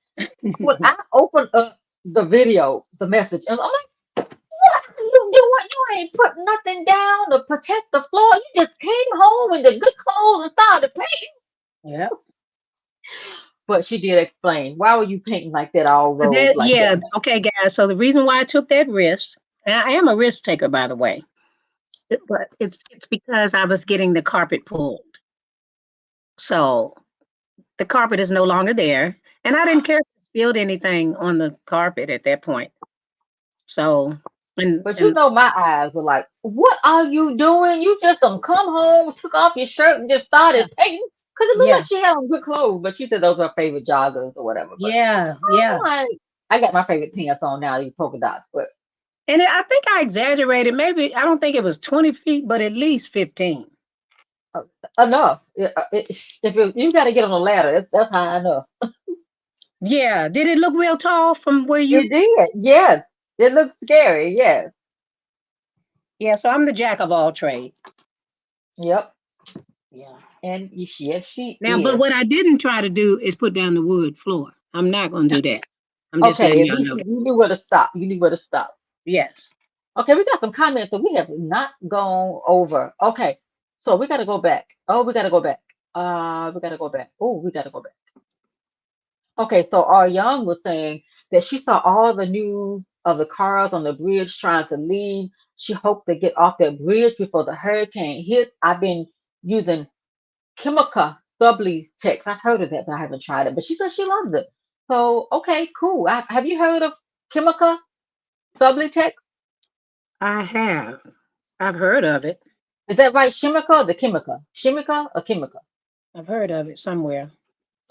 When I opened up the video, the message, and I'm like, what are you doing? You ain't put nothing down to protect the floor. You just came home in the good clothes and started painting. Yeah. But she did explain. Why were you painting like that, all Robe like that? Okay, guys. So the reason why I took that risk, and I am a risk taker, by the way, but it's because I was getting the carpet pulled. So the carpet is no longer there, and I didn't care if I spilled anything on the carpet at that point. So, But my eyes were like, what are you doing? You just come home, took off your shirt, and just started painting. Because it looked like she had on good clothes, but she said those are her favorite joggers or whatever. But like, I got my favorite pants on now, these polka dots. But I think I exaggerated. Maybe I don't think it was 20 feet, but at least 15. Enough. If you got to get on a ladder, that's high enough. Yeah. Did it look real tall from where you? It did. Yes. It looks scary. Yes. Yeah. So I'm the jack of all trades. Yep. Yeah. And yes, she now, is. but what I didn't try to do is put down the wood floor. I'm not going to do that. I'm just letting y'all know. You knew where to stop. You knew where to stop. Yes. Okay, we got some comments that we have not gone over. Okay, so we got to go back. Oh, we got to go back. We got to go back. Oh, we got to go back. Okay, so our Young was saying that she saw all the news of the cars on the bridge trying to leave. She hoped to get off that bridge before the hurricane hits. I've been using Chemica Sublimation. I've heard of that, but I haven't tried it. But she said she loves it. So, okay, cool. Have you heard of Chemica Sublimation? I have. I've heard of it. Is that right? Chimica or the Chemica? Chimica or Chemica? I've heard of it somewhere.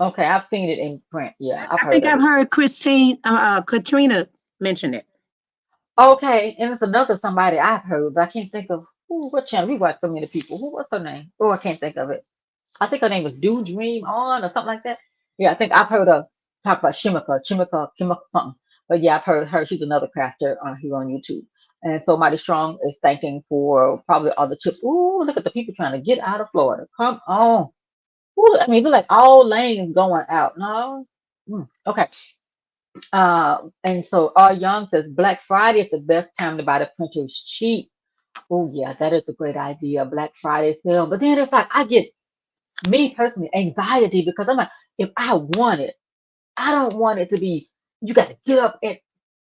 Okay, I've seen it in print. Yeah, I think I've heard Katrina mention it. Okay, and it's another somebody I've heard, but I can't think of what channel. We watch so many people. What's her name? Oh, I can't think of it. I think her name was Do Dream On or something like that. Yeah, I think I've heard her talk about Chimica, something. But yeah, I've heard her. She's another crafter here on YouTube. And so Mighty Strong is thanking for probably all the chips. Ooh, look at the people trying to get out of Florida. Come on. Ooh, I mean, look like all lanes going out. No. Okay. And so R Young says Black Friday is the best time to buy the printers cheap. Oh yeah, that is a great idea. Black Friday sale. But then it's like I get me personally anxiety because I'm like, if I want it, I don't want it to be you got to get up at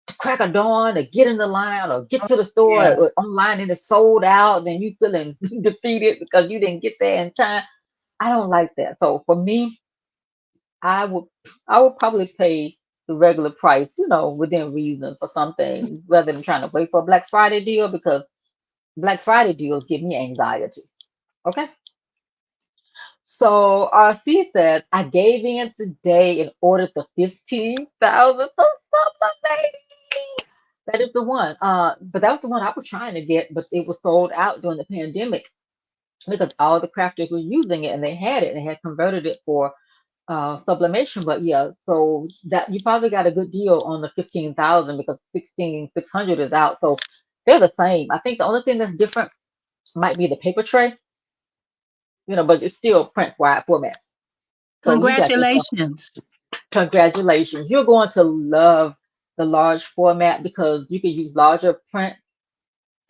the crack of dawn to get in the line or get Oh, to the store yeah. or online and it's sold out, then you feeling defeated because you didn't get there in time. I don't like that. So for me, I would I would probably pay the regular price, within reason for something rather than trying to wait for a Black Friday deal because Black Friday deals give me anxiety. Okay. So RC said, I gave in today and ordered the 15,000 for something. That is the one. But that was the one I was trying to get, but it was sold out during the pandemic because all the crafters were using it and they had it and they had converted it for sublimation. But yeah, so that you probably got a good deal on the 15,000 because 16,600 is out. So they're the same. I think the only thing that's different might be the paper tray, but it's still print wide format. So you got yourself, Congratulations. congratulations. You're going to love the large format because you can use larger print.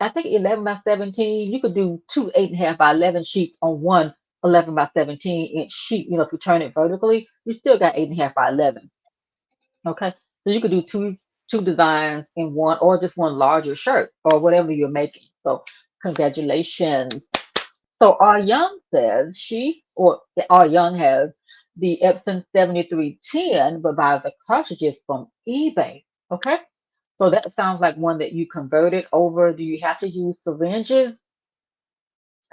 I think 11 by 17, you could do two 8.5 by 11 sheets on one 11 by 17-inch sheet. If you turn it vertically, you still got 8.5 by 11. Okay. So you could do two designs in one or just one larger shirt or whatever you're making. So congratulations. So our Young says our Young has the Epson 7310, but buys the cartridges from eBay. Okay. So that sounds like one that you converted over. Do you have to use syringes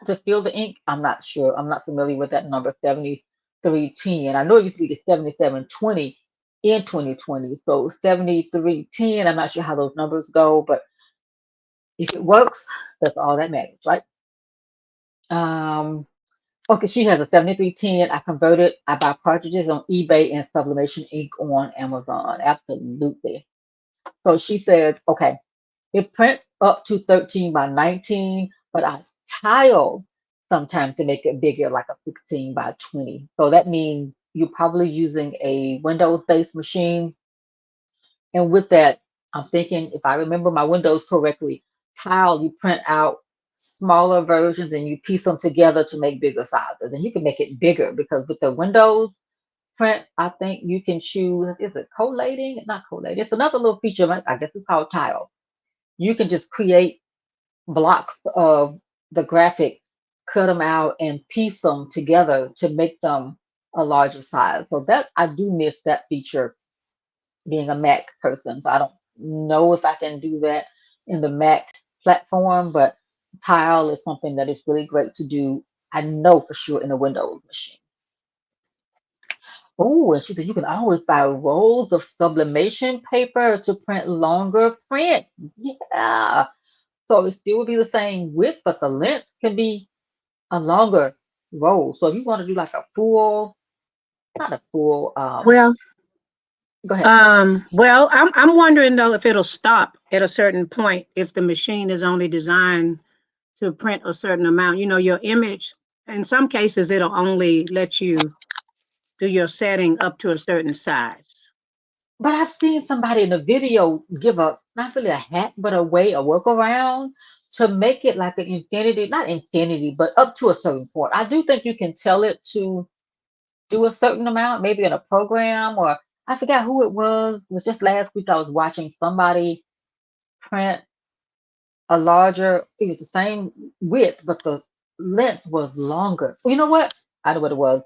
to fill the ink? I'm not sure. I'm not familiar with that number 7310. I know it used to be the 7720 in 2020. So 7310, I'm not sure how those numbers go, but if it works, that's all that matters, right? Um, okay, she has a 7310. I converted. I buy cartridges on eBay and Sublimation ink on Amazon. Absolutely. So she said, okay, it prints up to 13 by 19, but I tile sometimes to make it bigger, like a 16 by 20. So that means you're probably using a Windows-based machine. And with that, I'm thinking, if I remember my Windows correctly, tile, you print out smaller versions and you piece them together to make bigger sizes. And you can make it bigger because with the Windows print, I think you can choose, is it collating? Not collating. It's another little feature, I guess it's called tile. You can just create blocks of the graphic, cut them out, and piece them together to make them a larger size. So that I do miss that feature being a Mac person. So I don't know if I can do that in the Mac platform, but Tile is something that is really great to do. I know for sure in a Windows machine. Oh, and she said you can always buy rolls of sublimation paper to print longer print. Yeah. So it still would be the same width, but the length can be a longer roll. So if you want to do like a full, not a full, Well, go ahead. I'm wondering though if it'll stop at a certain point if the machine is only designed to print a certain amount. Your image, in some cases, it'll only let you do your setting up to a certain size. But I've seen somebody in a video give a not really a hack, but a workaround to make it like an infinity, not infinity, but up to a certain point. I do think you can tell it to do a certain amount, maybe in a program or I forgot who it was. It was just last week I was watching somebody print a larger, it was the same width, but the length was longer. You know what? I know what it was.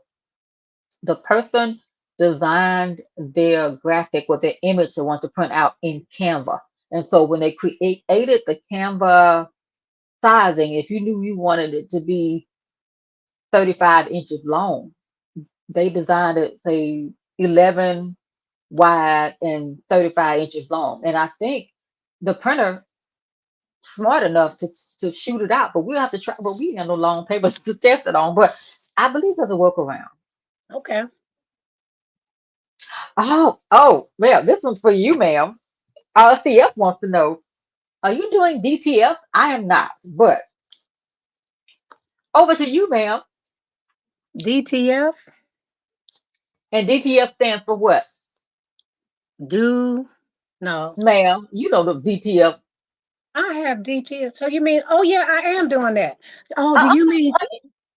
The person designed their graphic or their image they want to print out in Canva. And so when they created the Canva sizing, if you knew you wanted it to be 35 inches long, they designed it, say, 11 wide and 35 inches long. And I think the printer smart enough to shoot it out, but we'll have to try. But we ain't got no long papers to test it on. But I believe there's a workaround. Okay. Oh, well, this one's for you, ma'am. CF wants to know: are you doing DTF? I am not, but over to you, ma'am. DTF, And DTF stands for what, do no. ma'am? You know the DTF. I have DTF. So you mean, oh yeah, I am doing that. Oh, do Uh, you mean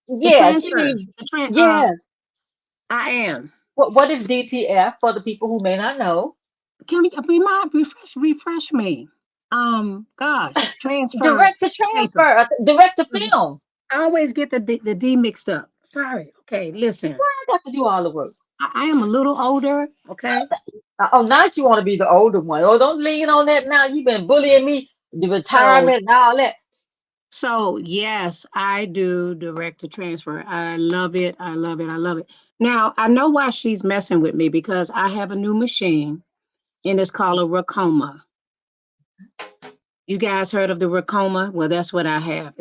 the yeah, she transfer? means Uh, yeah. I am. What is DTF for the people who may not know? Can we remind refresh me? Gosh, transfer Direct to paper. transfer, direct to Mhm. film. I always get the D mixed up. Sorry. Okay, listen. I got to do all the work. I am a little older. Okay, Oh, now you want to be the older one. Oh, don't lean on that now. You've been bullying me, the so retirement and all that. yes, I do direct to transfer. I love it. I love it. I love it. Now I know why she's messing with me because I have a new machine and it's called a Racoma. You guys heard of the Racoma? Well, that's what I have.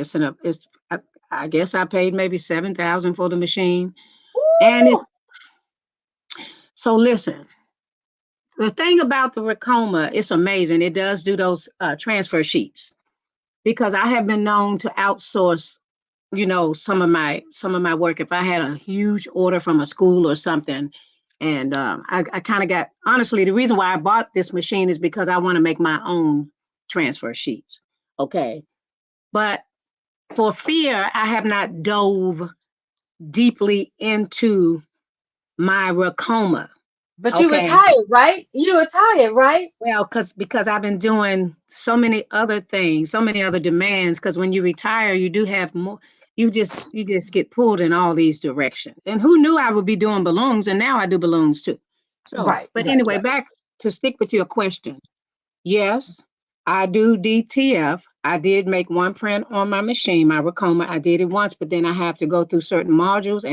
I guess I paid maybe 7,000 for the machine. And it's Woo! so listen, the thing about the Racoma, it's amazing. It does do those transfer sheets because I have been known to outsource, some of my work. If I had a huge order from a school or something, and I kind of got honestly, the reason why I bought this machine is because I want to make my own transfer sheets. Okay. But for fear, I have not dove deeply into my Racoma. But you Okay. retired, right? You retired, right? Well, because I've been doing so many other things, so many other demands. Because when you retire, you do have more. You just get pulled in all these directions. And who knew I would be doing balloons? And now I do balloons too. So, Right, but right, anyway, right. back to stick with your question. Yes, I do DTF. I did make one print on my machine, my Racoma. I did it once, but then I have to go through certain modules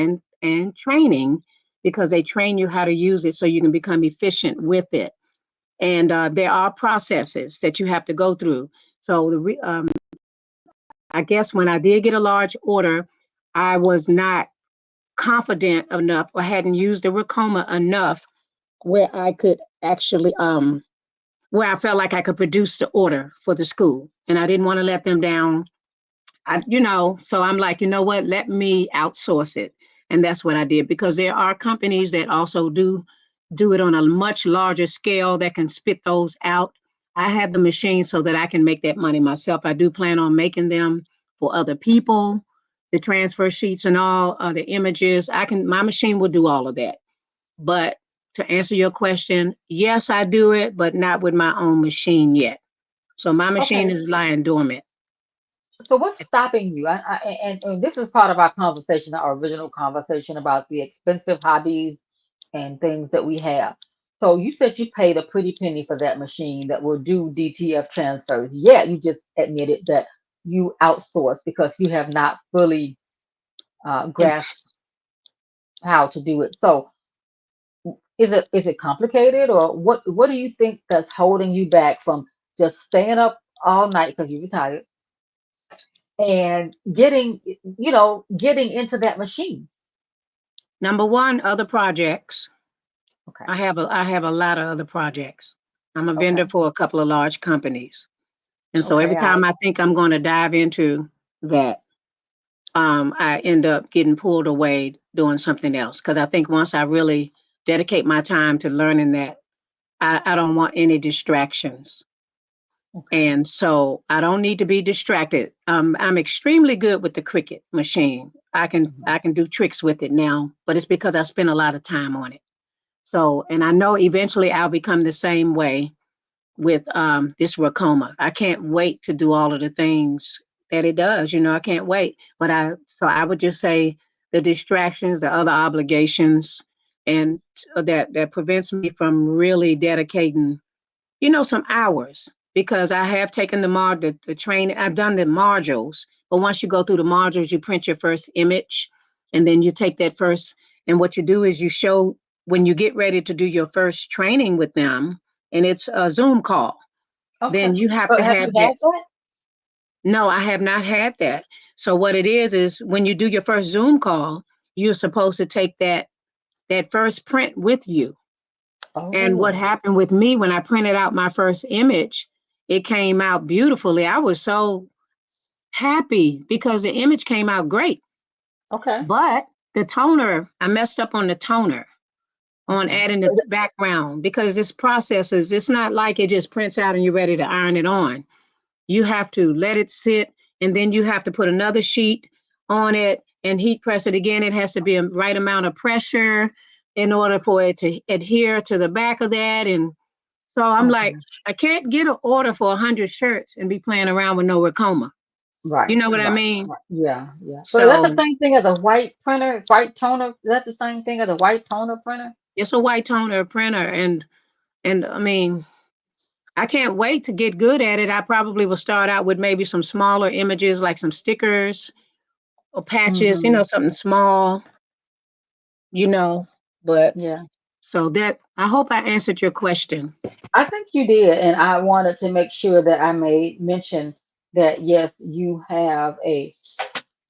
and training because they train you how to use it so you can become efficient with it. And there are processes that you have to go through. So I guess when I did get a large order, I was not confident enough or hadn't used the Racoma enough where I could actually where I felt like I could produce the order for the school. And I didn't want to let them down. So I'm like, you know what? Let me outsource it. And that's what I did because there are companies that also do it on a much larger scale that can spit those out. I have the machine so that I can make that money myself. I do plan on making them for other people, the transfer sheets and all the images. My machine will do all of that. But to answer your question, yes, I do it, but not with my own machine yet. So my machine Okay. is lying dormant. So what's stopping you? And this is part of our conversation, our original conversation about the expensive hobbies and things that we have. So you said you paid a pretty penny for that machine that will do DTF transfers. Yeah, you just admitted that you outsource because you have not fully And grasped how to do it. So is it complicated, or what do you think that's holding you back from just staying up all night because you're retired and getting into that machine? number one, other projects. Okay, I have a lot of other projects. I'm a okay, vendor for a couple of large companies. And so every okay. time I think I'm going to dive into that, I end up getting pulled away doing something else. Because I think once I really dedicate my time to learning that, I don't want any distractions. Okay. And so I don't need to be distracted. I'm extremely good with the Cricut machine. Mhm. I can do tricks with it now, but it's because I spend a lot of time on it. So, and I know eventually I'll become the same way with this Racoma. I can't wait to do all of the things that it does. I can't wait. I would just say the distractions, the other obligations, and that prevents me from really dedicating some hours because I have taken the training. I've done the modules, but once you go through the modules, you print your first image, and then you take that first. And what you do is you show when you get ready to do your first training with them, and it's a Zoom call. Okay. Then you have But to have have you that. had that? No, I have not had that. So what it is when you do your first Zoom call, you're supposed to take that first print with you. And what Oh, happened with me when I printed out my first image, it came out beautifully. I was so happy because the image came out great. okay. But the toner, I messed up on the toner, on Okay. adding the background because this process is, it's not like it just prints out and you're ready to iron it on. You have to let it sit and then you have to put another sheet on it and heat press it again. It has to be a right amount of pressure in order for it to adhere to the back of that. And so I'm like, Okay. I can't get an order for 100 shirts and be playing around with no Ricoma. You Right, know what I right, mean? right. Yeah, yeah. So is that the So same thing as a white printer, white toner? Is that the same thing as a white toner printer? it's a white toner printer. And I mean, I can't wait to get good at it. I probably will start out with maybe some smaller images, like some stickers or patches, Hmm. something small, you know. But Yeah. so that I hope I answered your question. I think you did, and I wanted to make sure that I made mention that yes, you have a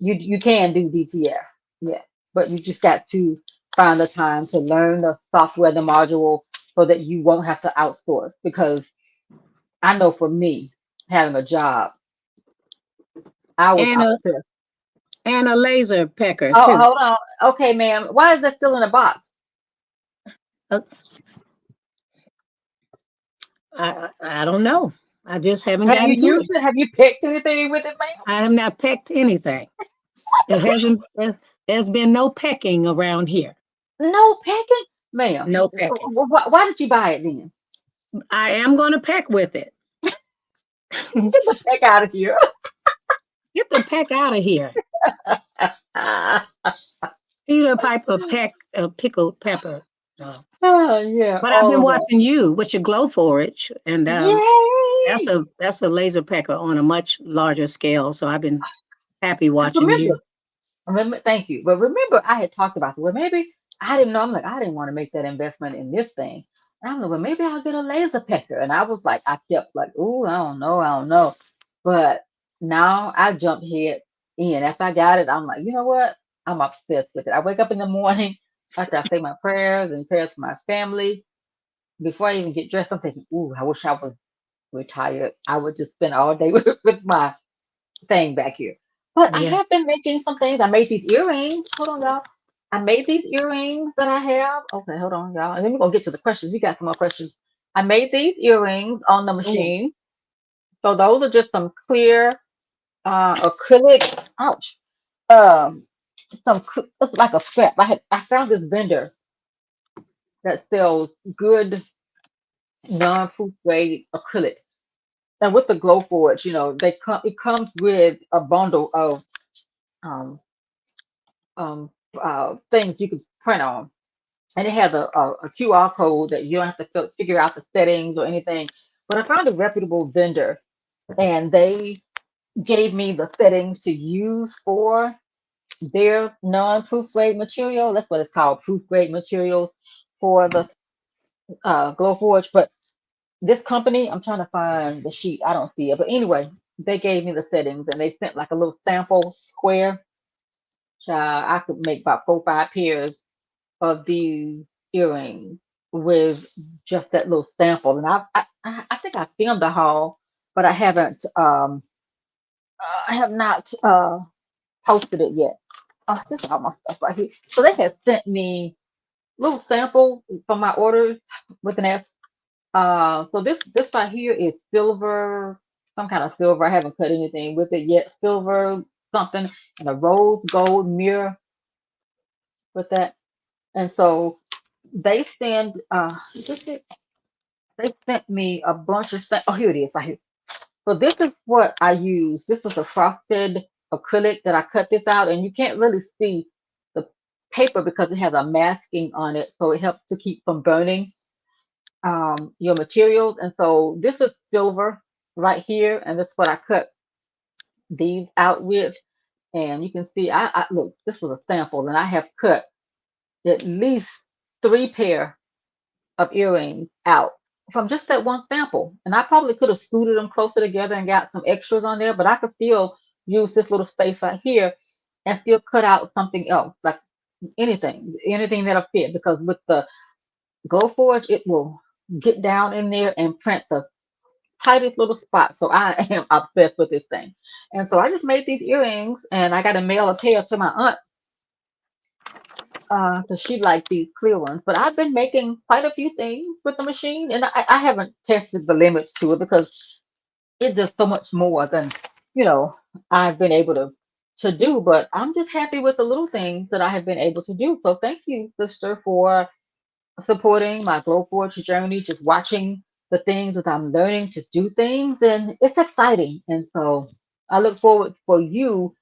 you can do DTF. Yeah. But you just got to find the time to learn the software, the module, so that you won't have to outsource. Because I know for me, having a job, I was And a obsessed. and a laser pecker Oh, too. hold on. Okay, ma'am. Why is that still in a box? Oops. I don't know. I just haven't Have you gotten to it. used it? Have you picked anything with it, ma'am? I have not pecked anything. It hasn't. There's been no pecking around here. No packing, ma'am. No pecking. Why did you buy it then? I am going to peck with it. Get the heck out of here. Get the peck out of here. Peter Piper pecked a pickled pepper. No. Oh, yeah, But I've all been of that. watching you with your Glowforge, and Yay! that's a laser pecker on a much larger scale. So I've been happy Because watching you. remember, thank you. But remember, I had talked about it. Well, maybe I didn't know. I'm like, I didn't want to make that investment in this thing. And I'm like, well, maybe I'll get a laser pecker. And I was like, I kept like, oh, I don't know. But now I jumped head in. After I got it, I'm like, you know what? I'm obsessed with it. I wake up in the morning after I say my prayers and prayers for my family. Before I even get dressed, I'm thinking, ooh, I wish I was retired. I would just spend all day with my thing back here. But I Yeah, have been making some things. I made these earrings. Hold on, y'all. I made these earrings that I have. Okay, hold on, y'all. And then we're gonna get to the questions. We got some more questions. I made these earrings on the ooh, machine. So those are just some clear acrylic. Ouch. Um, it's like a scrap. I found this vendor that sells good non-proof grade acrylic. And with the Glowforge, they come. It comes with a bundle of um things you can print on, and it has a QR code that you don't have to figure out the settings or anything. But I found a reputable vendor, and they gave me the settings to use for their non-proof grade material. That's what it's called, proof grade material for the Glowforge. But this company, I'm trying to find the sheet. I don't see it. But anyway, they gave me the settings and they sent like a little sample square. I could make about 4 or 5 pairs of these earrings with just that little sample. And I think I filmed a haul, but I have not posted it yet. This is all my stuff right here. So they had sent me little samples from my orders with an S. So this right here is silver, some kind of silver. I haven't cut anything with it yet. Silver something and a rose gold mirror with that. And so they send is this it? They sent me a bunch of things. Oh, here it is, right here. So this is what I use. This is a frosted acrylic that I cut this out, and you can't really see the paper because it has a masking on it, so it helps to keep from burning your materials. And so this is silver right here, and that's what I cut these out with. And you can see, I look, this was a sample, and I have cut at least 3 pair of earrings out from just that one sample. And I probably could have scooted them closer together and got some extras on there, but I could still use this little space right here and still cut out something else, like anything that'll fit. Because with the Glowforge, it will get down in there and print the tightest little spot. So I am obsessed with this thing. And so I just made these earrings, and I got to mail a pair to my aunt because she liked these clear ones. But I've been making quite a few things with the machine, and I haven't tested the limits to it because it does so much more than you know I've been able to do. But I'm just happy with the little things that I have been able to do. So thank you, sister, for supporting my Glowforge journey, just watching the things that I'm learning to do things, and it's exciting. And so I look forward for you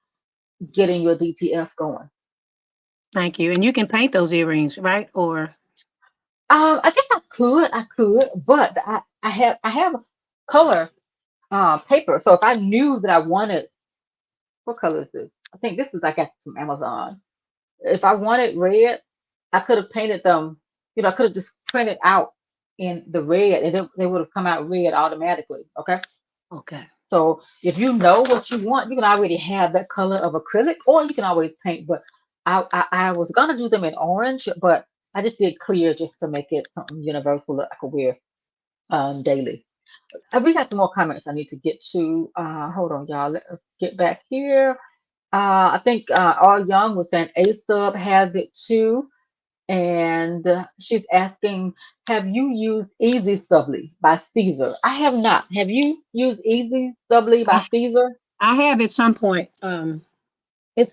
getting your DTF going. Thank you. And you can paint those earrings, right? Or I guess I could, but I have color paper. So if I knew that I wanted, what color is this? I think this is I got from Amazon. If I wanted red, I could have painted them. I could have just printed out in the red, and they would have come out red automatically. Okay. okay. So if you know what you want, you can already have that color of acrylic, or you can always paint. But I was gonna do them in orange, but I just did clear just to make it something universal that I could wear daily. We got some more comments I need to get to. Hold on, y'all. Let us get back here. I think All Young was saying A sub has it too. And she's asking, have you used Easy Subly by Caesar? I have not. Have you used Easy Subly by Caesar? I have at some point. It's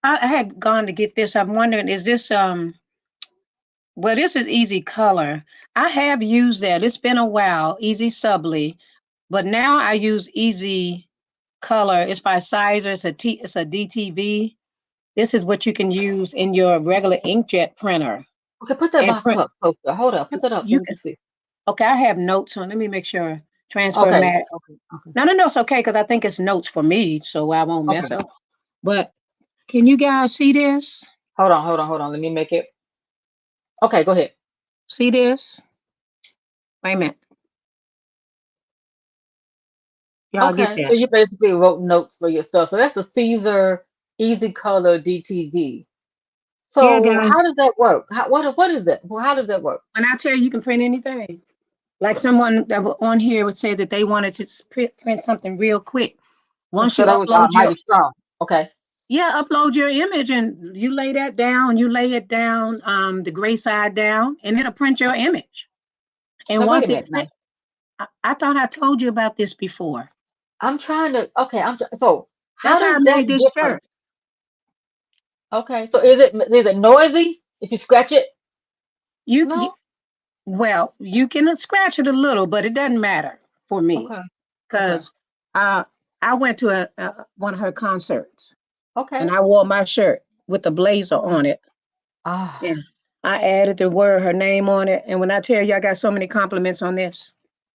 I had gone to get this. I'm wondering, is this well, this is Easy Color. I have used that. It's been a while, Easy Subly, but now I use Easy Color. It's by Sizer. It's a DTV. This is what you can use in your regular inkjet printer. Okay, put that And bottle print up closer. Hold up, put that up so you we can can see. okay, I have notes on. Let me make sure. Transfer Okay, mat. okay, No, it's okay because I think it's notes for me, so I won't mess okay. up. But can you guys see this? Hold on. Let me make it. Okay, go ahead. See this? Wait a minute. Y'all get Okay, so that? you basically wrote notes for yourself. So that's the Caesar Easy Color DTV. Yeah, So guys. how does that work? What is it? Well, how does that work? When I tell you, you can print anything. Like someone that on here would say that they wanted to print something real quick. Once So you that was upload your mighty strong. Okay. upload your image and you lay that down, you lay it down, the gray side down, and it'll print your image. And Now wait a once it minute now. print, I thought I told you about this before. I'm trying to. Okay. So how That's how I does made that this differ? shirt. Okay. So is it noisy if you scratch it? You No. well, you can scratch it a little, but it doesn't matter for me Okay. Okay. because I went to one of her concerts Okay. and I wore my shirt with the blazer Okay. on it. Ah. And I added the word, her name on it. And when I tell you, I got so many compliments on this.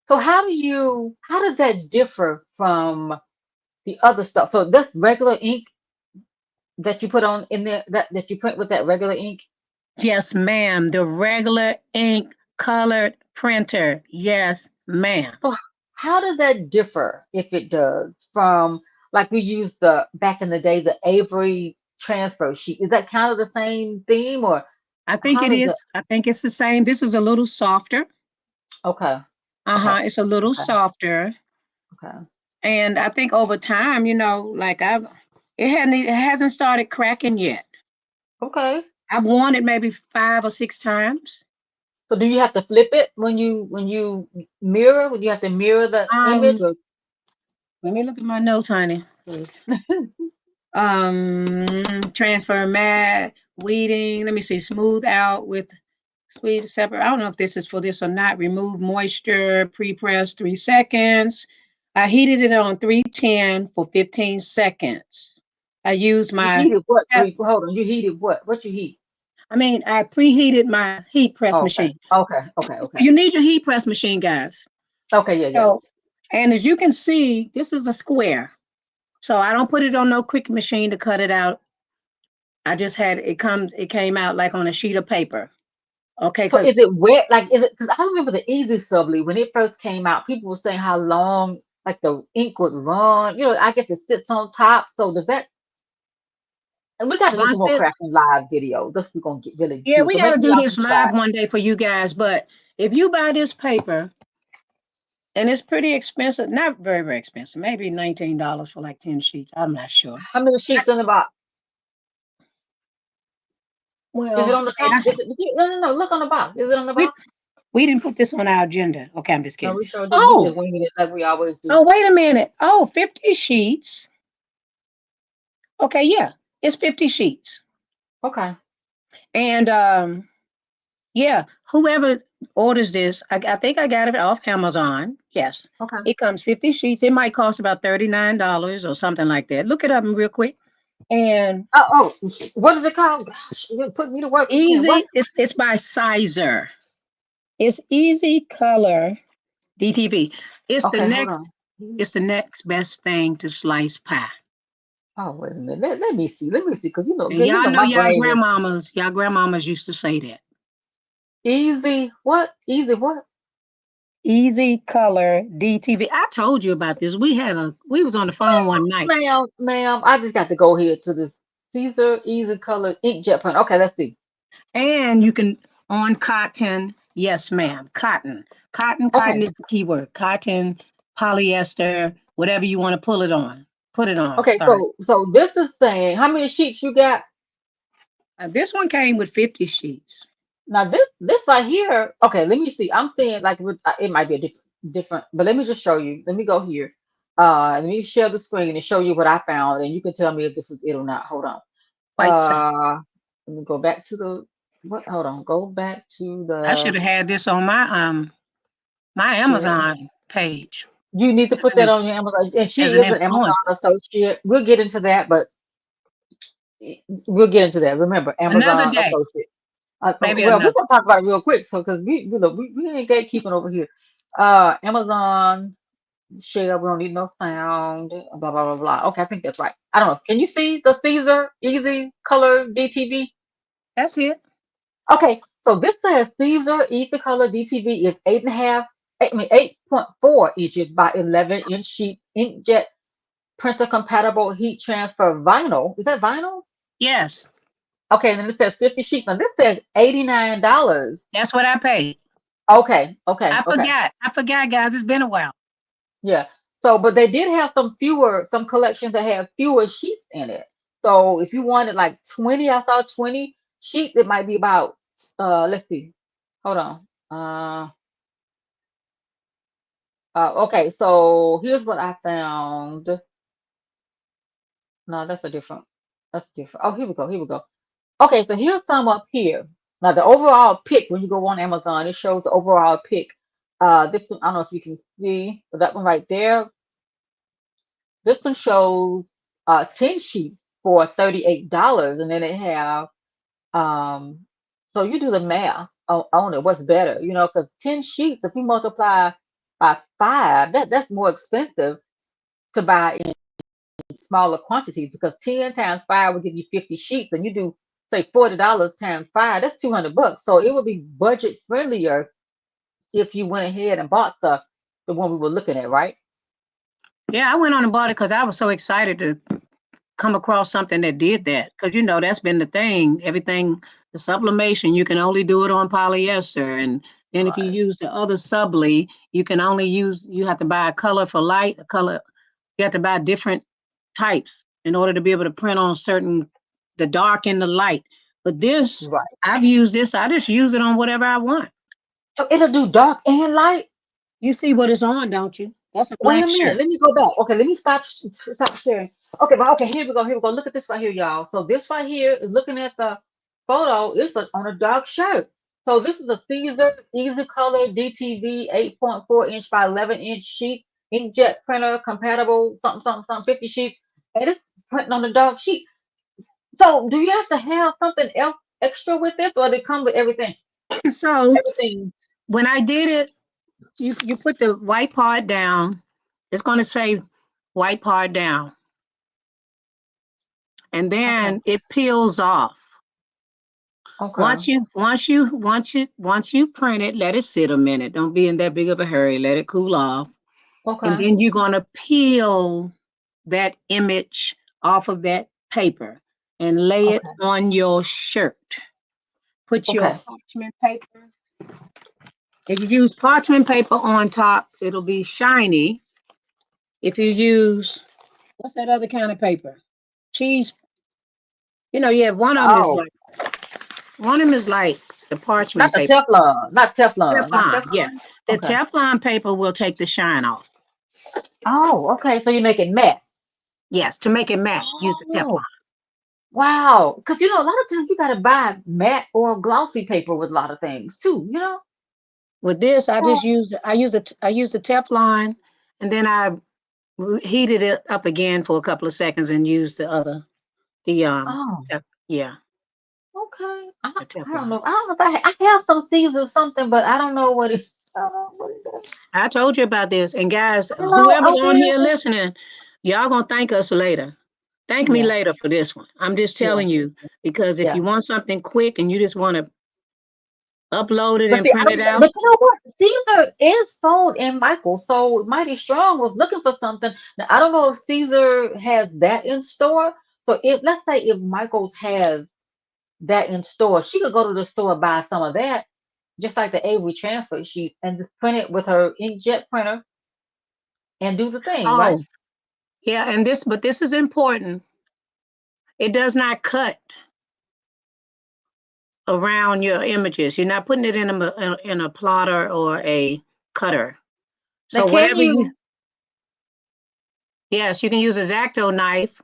So how does that differ from the other stuff? So this regular ink that you put on in there that you print with that regular ink. Yes, ma'am. The regular ink colored printer. Yes, ma'am. So how does that differ, if it does, from like we used the back in the day, the Avery transfer sheet? Is that kind of the same theme, or I think how it does it? is. I think it's the same. This is a little softer. Okay, okay, Uh-huh. It's a little okay, softer. okay, And I think over time, like it hasn't started cracking yet. okay. I've worn it maybe 5 or 6 times. So do you have to flip it when you mirror? Would you have to mirror the image? Um, Let me look at my notes, honey. Transfer mat, weeding. Let me see. Smooth out with sweet separate. I don't know if this is for this or not. Remove moisture. Pre-press 3 seconds. I heated it on 310 for 15 seconds. I used You my. heated what? Hold on. You heated what? What you heat? I preheated my heat press Oh, okay, machine. okay. You need your heat press machine, guys. Okay, yeah. So, and as you can see, this is a square. So I don't put it on no quick machine to cut it out. I just had it came out like on a sheet of paper. Okay, So because is it wet? Like, is it? Because I remember the Easy Subly when it first came out. People were saying how long, like the ink would run. You know, I guess it sits on top. So does that? And we got to do some once more it, crafting live videos. That's we're gonna get really yeah, do. we So got make to sure do y'all this live subscribe. one day for you guys. But if you buy this paper, and it's pretty expensive, not very, very expensive, maybe $19 for like 10 sheets. I'm not sure. How many sheets in the box? Is it Well, on the I mean, top? No, no, no. Look on the box. Is it on the we box? we didn't put this on our agenda. Okay, I'm just No, kidding. we sure did. We Oh, just winging it like we always do. oh, wait a minute. Oh, 50 sheets. Okay, yeah, it's 50 sheets. Okay. And yeah, whoever orders this, I think I got it off Amazon. Yes, Okay. it comes 50 sheets. It might cost about $39 or something like that. Look it up real quick. And Oh, what is it called? Gosh, you put me to work again. What? easy, it's by Sizer. It's Easy Color DTV. It's the Okay, hold next, on. it's the next best thing to slice pie. Oh, wait a minute. Let me see. Let me see. Because And you y'all know know my brain is y'all grandmamas used to say that. easy. What? Easy what? Easy Color DTV. I told you about this. We was on the phone one night. Ma'am, I just got to go here to this Caesar Easy Color Inkjet print. Okay, let's see. And you can on cotton. Yes, ma'am. Cotton. Cotton Okay. is the key word. Cotton, polyester, whatever you want to pull it on. Put it on. Okay, Sorry. so this is saying how many sheets you got? This one came with 50 sheets. Now this right here. Okay, let me see. I'm seeing like it might be a different, but let me just show you. Let me go here. Let me share the screen and show you what I found, and you can tell me if this is it or not. Hold on. White side. Let me go back to the what? Hold on. Go back to I should the have had this on my share. Amazon page You need to as put that on your Amazon. And as she an is an Amazon influencer. associate. We'll get into that, but we'll get into that. Remember, Another Amazon day, associate. maybe Well, we're another. gonna talk about it real quick, so because we ain't gatekeeping over here. Amazon share. We don't need no sound. Blah blah blah blah. Okay, I think that's right. I don't know. Can you see the Caesar Easy Color DTV? That's it. Okay, so this says Caesar Easy Color DTV is 8.4 inches by 11-inch sheet inkjet printer compatible heat transfer vinyl. Is that vinyl? Yes, Okay, and then it says 50 sheets. Now this says $89. that's what I paid. Okay, okay, I okay. forgot. I forgot, guys. It's been a while. Yeah. So, but they did have some collections that have fewer sheets in it. So if you wanted like 20, I saw 20 sheets, it might be about let's see. Hold on. Okay, so here's what I found. No, that's different. Oh, here we go. Here we go. Okay, so here's some up here. Now the overall pick, when you go on Amazon, it shows the overall pick. This one, I don't know if you can see, but that one right there. This one shows 10 sheets for $38, and then they have um so you do the math on it, what's better, because 10 sheets, if you multiply by five, that's more expensive to buy in smaller quantities because 10 times five will give you 50 sheets, and you do say $40 times five, that's $200. So it would be budget friendlier if you went ahead and bought the one we were looking at, right? Yeah, I went on and bought it because I was so excited to come across something that did that. Because that's been the thing. Everything, the sublimation, you can only do it on polyester. And then if you Right. use the other subli, you have to buy a color for light, you have to buy different types in order to be able to print on the dark and the light. But this, Right. I've used this, I just use it on whatever I want. So it'll do dark and light. You see what it's on, don't you? That's a Wait a black minute. shirt. Let me go back. Okay, let me stop sharing. Okay, but okay, here we go. Here we go. Look at this right here, y'all. So this right here is looking at the photo. It's on a dark shirt. So this is a Caesar Easy Color DTV 8.4-inch by 11-inch sheet inkjet printer compatible something 50 sheets, and it's printing on the dark sheet. So do you have to have something else extra with this, or they come with everything? So Everything. when I did it, you put the white part down. It's going to say white part down. And Okay. then it peels off. Okay. Once you print it, let it sit a minute. Don't be in that big of a hurry. Let it cool off. And Okay. then you're gonna peel that image off of that paper and lay it Okay. on your shirt. Put your Okay. parchment paper. If you use parchment paper on top, it'll be shiny. If you use, what's that other kind of paper? Cheese. You have Oh, one of them is like the not parchment the paper. Teflon. Not Teflon. Not Teflon, yeah. Teflon. The Okay. Teflon paper will take the shine off. Oh, okay. So you make it matte. Yes, to make it matte, use the Teflon. Oh, wow. Because a lot of times you gotta buy matte or glossy paper with a lot of things too. With this, So, I use the Teflon, and then I heated it up again for a couple of seconds and used the oh, yeah, okay. the I don't Teflon. know. I don't know if I have some seeds or something, but I don't know what it. I don't know what it is. I told you about this, and guys, I whoever's on did. here listening, y'all gonna thank us later. Thank me Yeah. later for this one. I'm just Yeah. telling you because if Yeah. you want something quick and you just want to upload it But and see, print it out, but you know what? Caesar is sold in Michael, so Mighty Strong was looking for something. Now I don't know if Caesar has that in store. So if let's say if Michael's has that in store, she could go to the store buy some of that, just like the Avery transfer sheet, and just print it with her inkjet printer and do the thing, right? oh yeah, but this is important. It does not cut around your images. You're not putting it in a plotter or a cutter. Now So can whatever you? yes, you can use a X-Acto knife.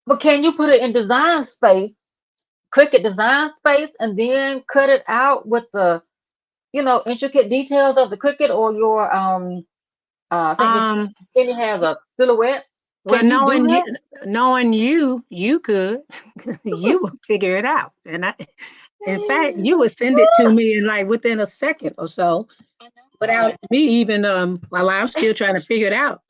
But can you put it in design space, Cricut design space, and then cut it out with the intricate details of the Cricut or your I think this Um, Penny has a silhouette. well, Can you do that? knowing you could, you would figure it out. In fact, you would send it to me in like within a second or so, without me even while I'm still trying to figure it out.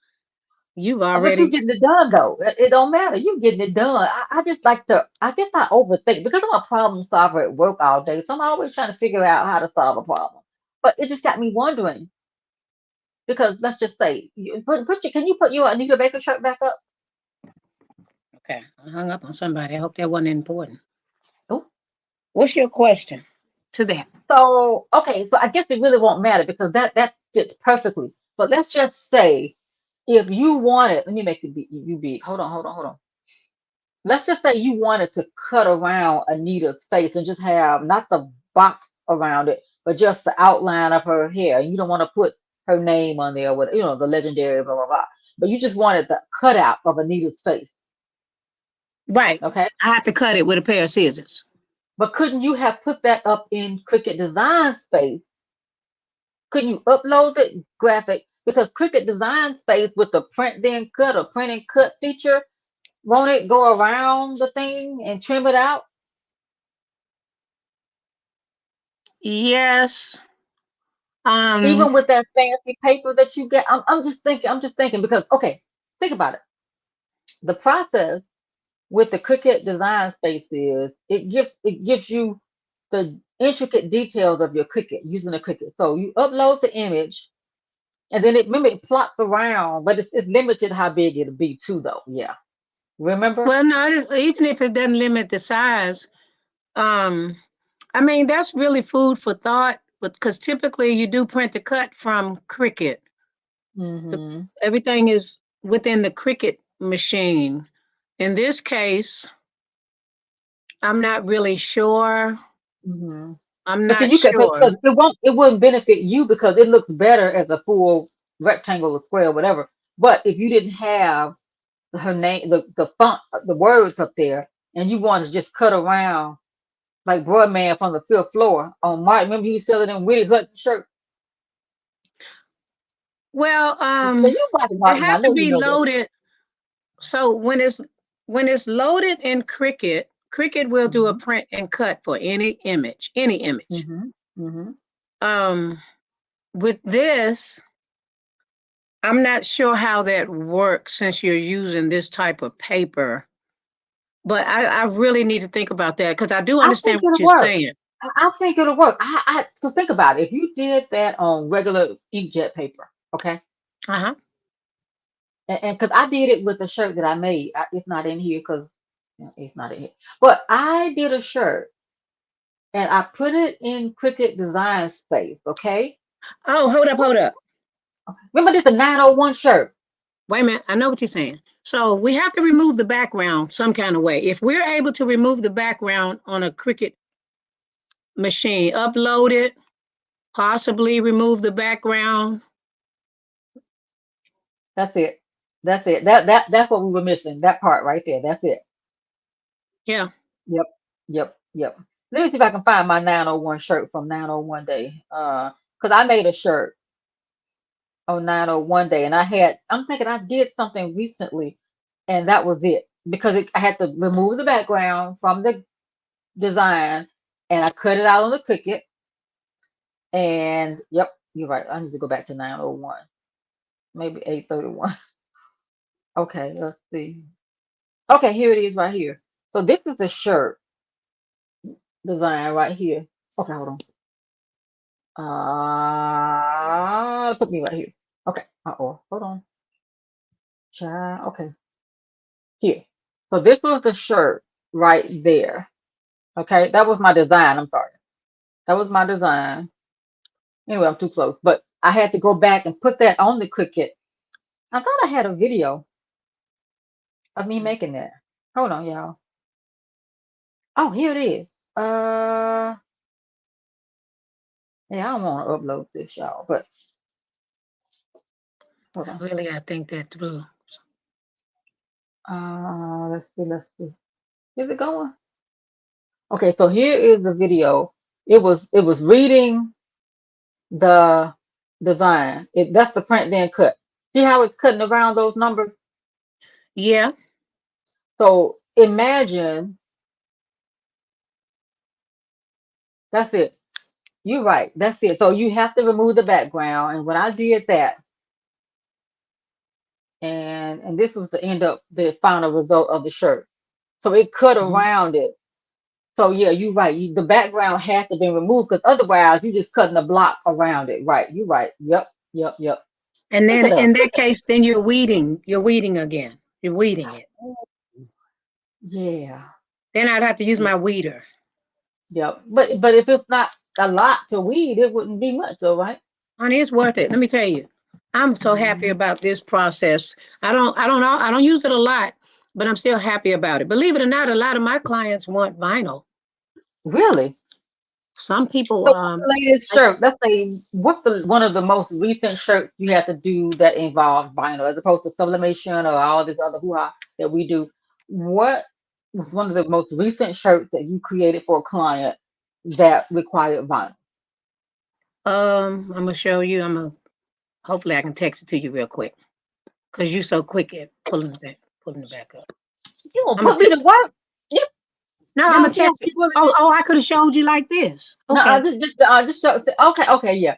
You've But you already getting it done though. It don't matter. You getting it done. I just like to. I guess I overthink because I'm a problem solver at work all day. So I'm always trying to figure out how to solve a problem. But it just got me wondering because let's just say, can you put your Anita Baker shirt back up? okay. I hung up on somebody. I hope that wasn't important. Oh, What's your question to that? so okay. So I guess it really won't matter because that fits perfectly. But let's just say if you wanted, let me make it you big. Hold on. Let's just say you wanted to cut around Anita's face and just have not the box around it, but just the outline of her hair. You don't want to put her name on there with, the legendary blah blah blah. But you just wanted the cutout of Anita's face. Right. Okay. I have to cut it with a pair of scissors. But couldn't you have put that up in Cricut Design Space? Couldn't you upload the graphic? Because Cricut Design Space with the print then cut or print and cut feature, won't it go around the thing and trim it out? Yes. Um. Even with that fancy paper that you get, I'm just thinking because okay, think about it. The process with the Cricut Design Space is it gives you the intricate details of your Cricut using the Cricut. So you upload the image and then it plots around, but it's limited how big it'll be too though. Yeah. Remember? Well, no. Even if it doesn't limit the size, um, I mean that's really food for thought. But because typically you do print to cut from Cricut. The, Mm-hmm. everything is within the Cricut machine. In this case, I'm not really sure. Mm-hmm. I'm But see, not you could sure. because it wouldn't benefit you because it looks better as a full rectangle or square or whatever. But if you didn't have her name, the font, the words up there, and you wanted to just cut around like Broadman from the fifth floor on Martin. Remember he was selling them Willie Hutton shirts. Well, Yeah, you watch it Martin. I have to know you be know that. loaded. So when it's loaded in Cricut, Cricut will do a Hmm. print and cut for any image, any image. Hmm. Hmm. Um, with this, I'm not sure how that works since you're using this type of paper. But I really need to think about that because I do I understand think what it'll you're work. saying. I think it'll work. So think about it. If you did that on regular inkjet paper, okay, Uh-huh. and because I did it with a shirt that I made, it's not in here because it's not in here. But I did a shirt and I put it in Cricut Design Space, okay. Oh, hold up, hold up. Remember this, the 901 shirt. Wait a minute. I know what you're saying. So we have to remove the background some kind of way. If we're able to remove the background on a Cricut machine, upload it, possibly remove the background. That's it. That's it. That's what we were missing. That part right there. That's it. Yeah. Yep. Yep. Let me see if I can find my 901 shirt from 901 day. Because I made a shirt on 901 day, and I'm thinking I did something recently, and that was it. Because I had to remove the background from the design, and I cut it out on the Cricut. And yep, you're right. I need to go back to 901, maybe 831. Okay, let's see. Okay, here it is right here. So this is the shirt design right here. Okay, hold on. Put me right here. Okay. Uh-oh. Hold on. Child. Okay. Here. So this was the shirt right there. Okay. That was my design. I'm sorry. That was my design. Anyway, I'm too close. But I had to go back and put that on the Cricut. I thought I had a video of me making that. Hold on, y'all. Oh, here it is. Yeah, I don't want to upload this, y'all, but hold on. Really, I think that through. Let's see. Is it going? Okay, so here is the video. It was reading the design. That's the print then cut. See how it's cutting around those numbers? Yeah. So imagine that's it. You're right. That's it. So you have to remove the background. And when I did that, and this was the final result of the shirt. So it cut Mhm. around it. So yeah, you're right. The background has to be removed because otherwise you're just cutting a block around it. Right. You're right. Yep. And Look then at us. in that case, then you're weeding. You're weeding again. You're weeding it. Yeah. Then I'd have to use Yeah. my weeder. Yep. But if it's not a lot to weed, it wouldn't be much, though, right? Honey, it's worth it. Let me tell you. I'm so happy Mhm. about this process. I don't know. I don't use it a lot, but I'm still happy about it. Believe it or not, a lot of my clients want vinyl. Really? Some people, So what's the latest like, shirt? Let's say what's the one of the most recent shirts you have to do that involves vinyl, as opposed to sublimation or all this other hoo-ha that we do. What was one of the most recent shirts that you created for a client that required vinyl? I'm gonna show you. Hopefully I can text it to you real quick. Cause you're so quick at pulling it back up. You gonna I'm gonna put me to work? You, no, I'm y'all gonna see how text it. she really Oh, I could have showed you like this. no, Okay. just show. Okay, yeah.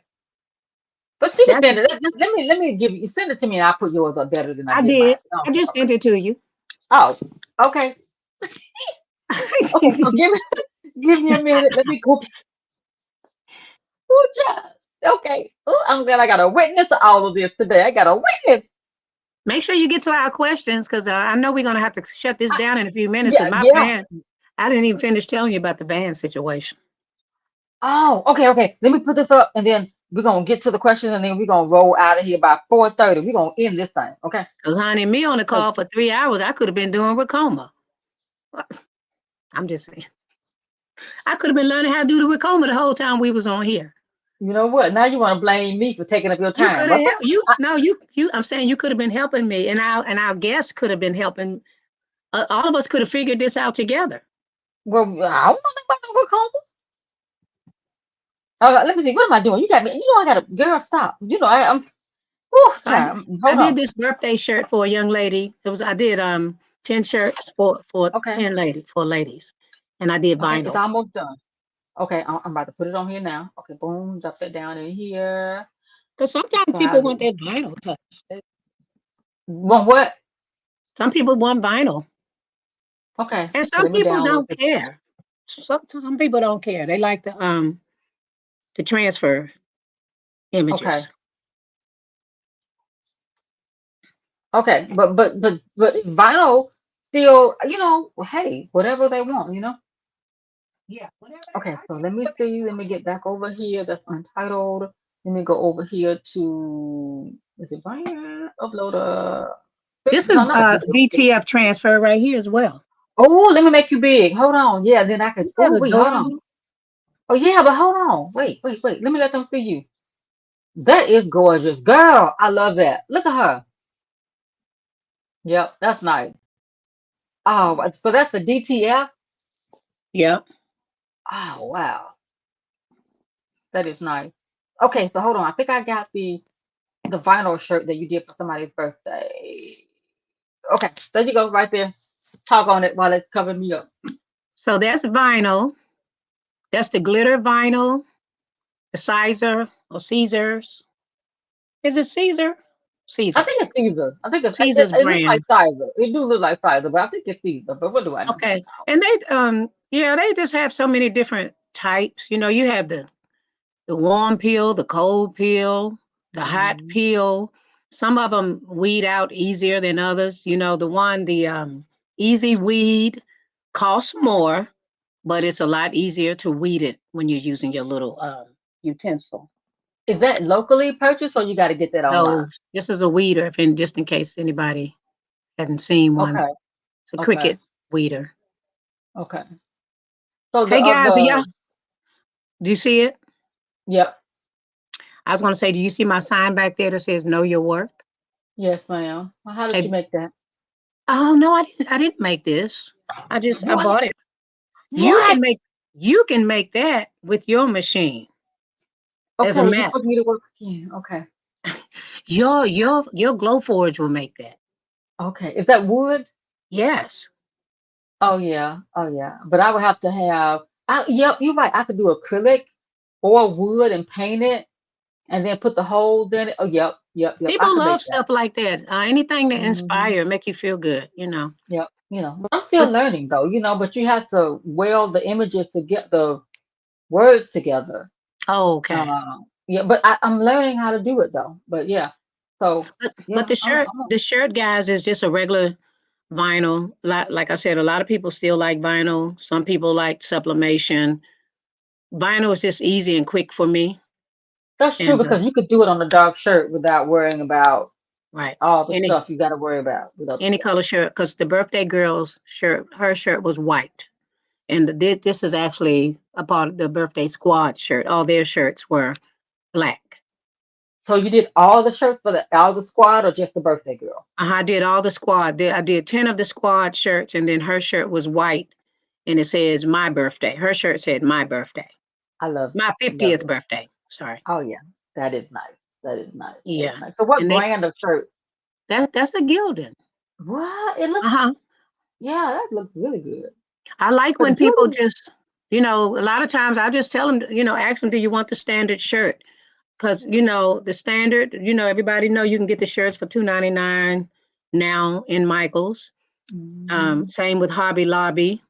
But she can That's send it. Let me give you send it to me and I'll put yours up better than I I did mine. did. I just sent it to you. Oh, okay. Okay, so give me a minute. Let me go. Ooh, child. Okay. Ooh, I'm glad I got a witness to all of this today. I got a witness. Make sure you get to our questions because I know we're gonna have to shut this I, down in a few minutes because yeah, my yeah. van. I didn't even finish telling you about the van situation. Oh, okay. Let me put this up and then we're gonna get to the questions and then we're gonna roll out of here by 4:30. We're gonna end this thing, okay? Cause honey, me on the 'Cause call for 3 hours, I could have been doing Ricoma. I'm just saying, I could have been learning how to do the Ricoma the whole time we was on here. you know what? Now you want to blame me for taking up your You time. could have helped. You no, you. I'm saying you could have been helping me, and our guests could have been helping. All of us could have figured this out together. Well, I don't know about no work home. Let me see. What am I doing? You got me. You know I got to girl. Stop. I'm. Oh, So child. I Hold did on. this birthday shirt for a young lady. I did 10 shirts for Okay. 10 ladies, and I did Okay. It's vinyl. almost done. Okay. I'm about to put it on here now. Okay. Boom. Drop it down in here. Because sometimes people want Sally. that vinyl touch. Want what? Some people want vinyl. Okay. And So some let me people download don't this. care. Some people don't care. They like the transfer Okay. images. Okay. But vinyl still, hey, whatever they want, Yeah, whatever. Okay, I so get let me see. Let me get back over here. That's untitled. Let me go over here to, is it Brian? Uploader. This is No, not a video. VTF transfer right here as well. Oh, let me make you big. Hold on. Yeah, then I could. Isn't that Oh, wait, hold on. adorable? Oh, yeah, but hold on. Wait. Let me let them see you. That is gorgeous. Girl, I love that. Look at her. Yep, that's nice. Oh, so that's the DTF? Yep. Oh, wow. That is nice. Okay, so hold on. I think I got the vinyl shirt that you did for somebody's birthday. Okay, there you go, right there. Talk on it while it's covering me up. So that's vinyl. That's the glitter vinyl, the Sizer or Caesars. Is it Caesar? I Caesar. think it's Caesar. I think Caesar's it looks like brand. Sizer. It do look like Sizer, but I think it's Caesar. But what do I know? Okay. And they just have so many different types. You have the warm peel, the cold peel, the hot Mhm. peel. Some of them weed out easier than others. The easy weed costs more, but it's a lot easier to weed it when you're using your little utensil. Is that locally purchased or you got to get that So online? this is a weeder, just in case anybody hadn't seen one. Okay, It's a okay, Cricut weeder. okay. So Hey guys, yeah, do you see it? yep, I was going to say, do you see my sign back there that says "Know Your Worth"? yes, ma'am. Well, how did you Hey, make that? oh no, I didn't. I didn't make this. I What? bought it. You What? can make you can make that with your machine as a Okay, you mat. put me to work again. Okay, Your Glowforge will make that. okay. Is that wood? Yes. Oh yeah, oh yeah. But I would have to have. Yep, you're right. I could do acrylic or wood and paint it, and then put the holes in it. Oh, yep. I People could love make that. stuff like that. Anything that Hmm. inspire, make you feel good. Yep. But I'm still But learning though. But you have to weld the images to get the words together. oh, okay. Yeah, but I'm learning how to do it though. But yeah, so But yeah, the shirt, the shirt, guys, is just a regular vinyl. Like I said, a lot of people still like vinyl. Some people like sublimation. Vinyl is just easy and quick for me. that's true And because you could do it on a dark shirt without worrying about right, all the any stuff you got to worry about with other any stuff. color shirt, because the birthday girl's shirt, her shirt was white, and this is actually a part of the birthday squad shirt. All their shirts were black. So you did all the shirts for all the squad or just the birthday girl? I did all the squad. I did 10 of the squad shirts, and then her shirt was white, and it says my birthday. Her shirt said my birthday, I my love 50th it. birthday. Sorry. Oh yeah, that is nice. That is nice. That is Yeah, nice. So what and they brand of shirt? that's a Gildan. What? It looks, Uh-huh. yeah, that looks really good. I like But when people Gildan, just, a lot of times I just tell them, ask them, do you want the standard shirt? Because the standard, everybody know you can get the shirts for $2.99 now in Michaels. Same with Hobby Lobby,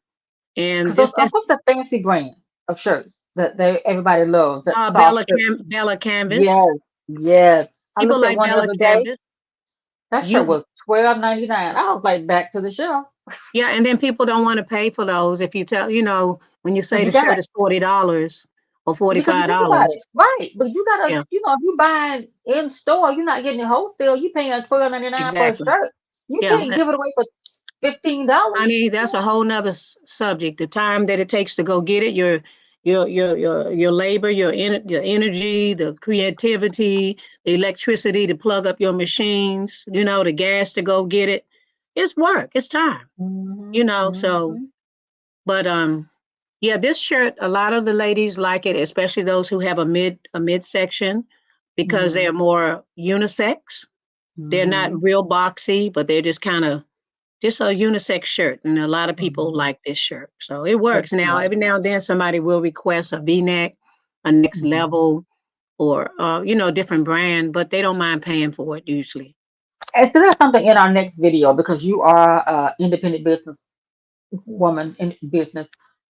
and because this this what's the fancy brand of shirts that everybody loves? That soft Bella shirt. Bella Canvas. Yes, yes. I People looked at like one the Bella other day. Canvas. That shirt You was 12.99. I was like, back to the shelf. Yeah, and then people don't want to pay for those. If you tell, when you say Because the you got shirt is $40 or because you think about it, $45. right? But you gotta, Yeah, if you buying in store, you're not getting it wholesale. You paying like 12.99 for a exactly. shirt. You Yeah, can't give it away for $15. honey, that's a whole nother subject. The time that it takes to go get it, your labor, your energy, the creativity, the electricity to plug up your machines, the gas to go get it. It's work. It's time. So, Mm-hmm. but yeah, this shirt, a lot of the ladies like it, especially those who have a midsection, because they're Mm-hmm. more unisex. They're not Mm-hmm. real boxy, but they're just a unisex shirt, and a lot of people Mm-hmm. like this shirt. So it That's works. Now, nice. every now and then, somebody will request a V-neck, a next Mm-hmm. level, or different brand, but they don't mind paying for it usually. And so that's something in our next video because you are independent business woman in business,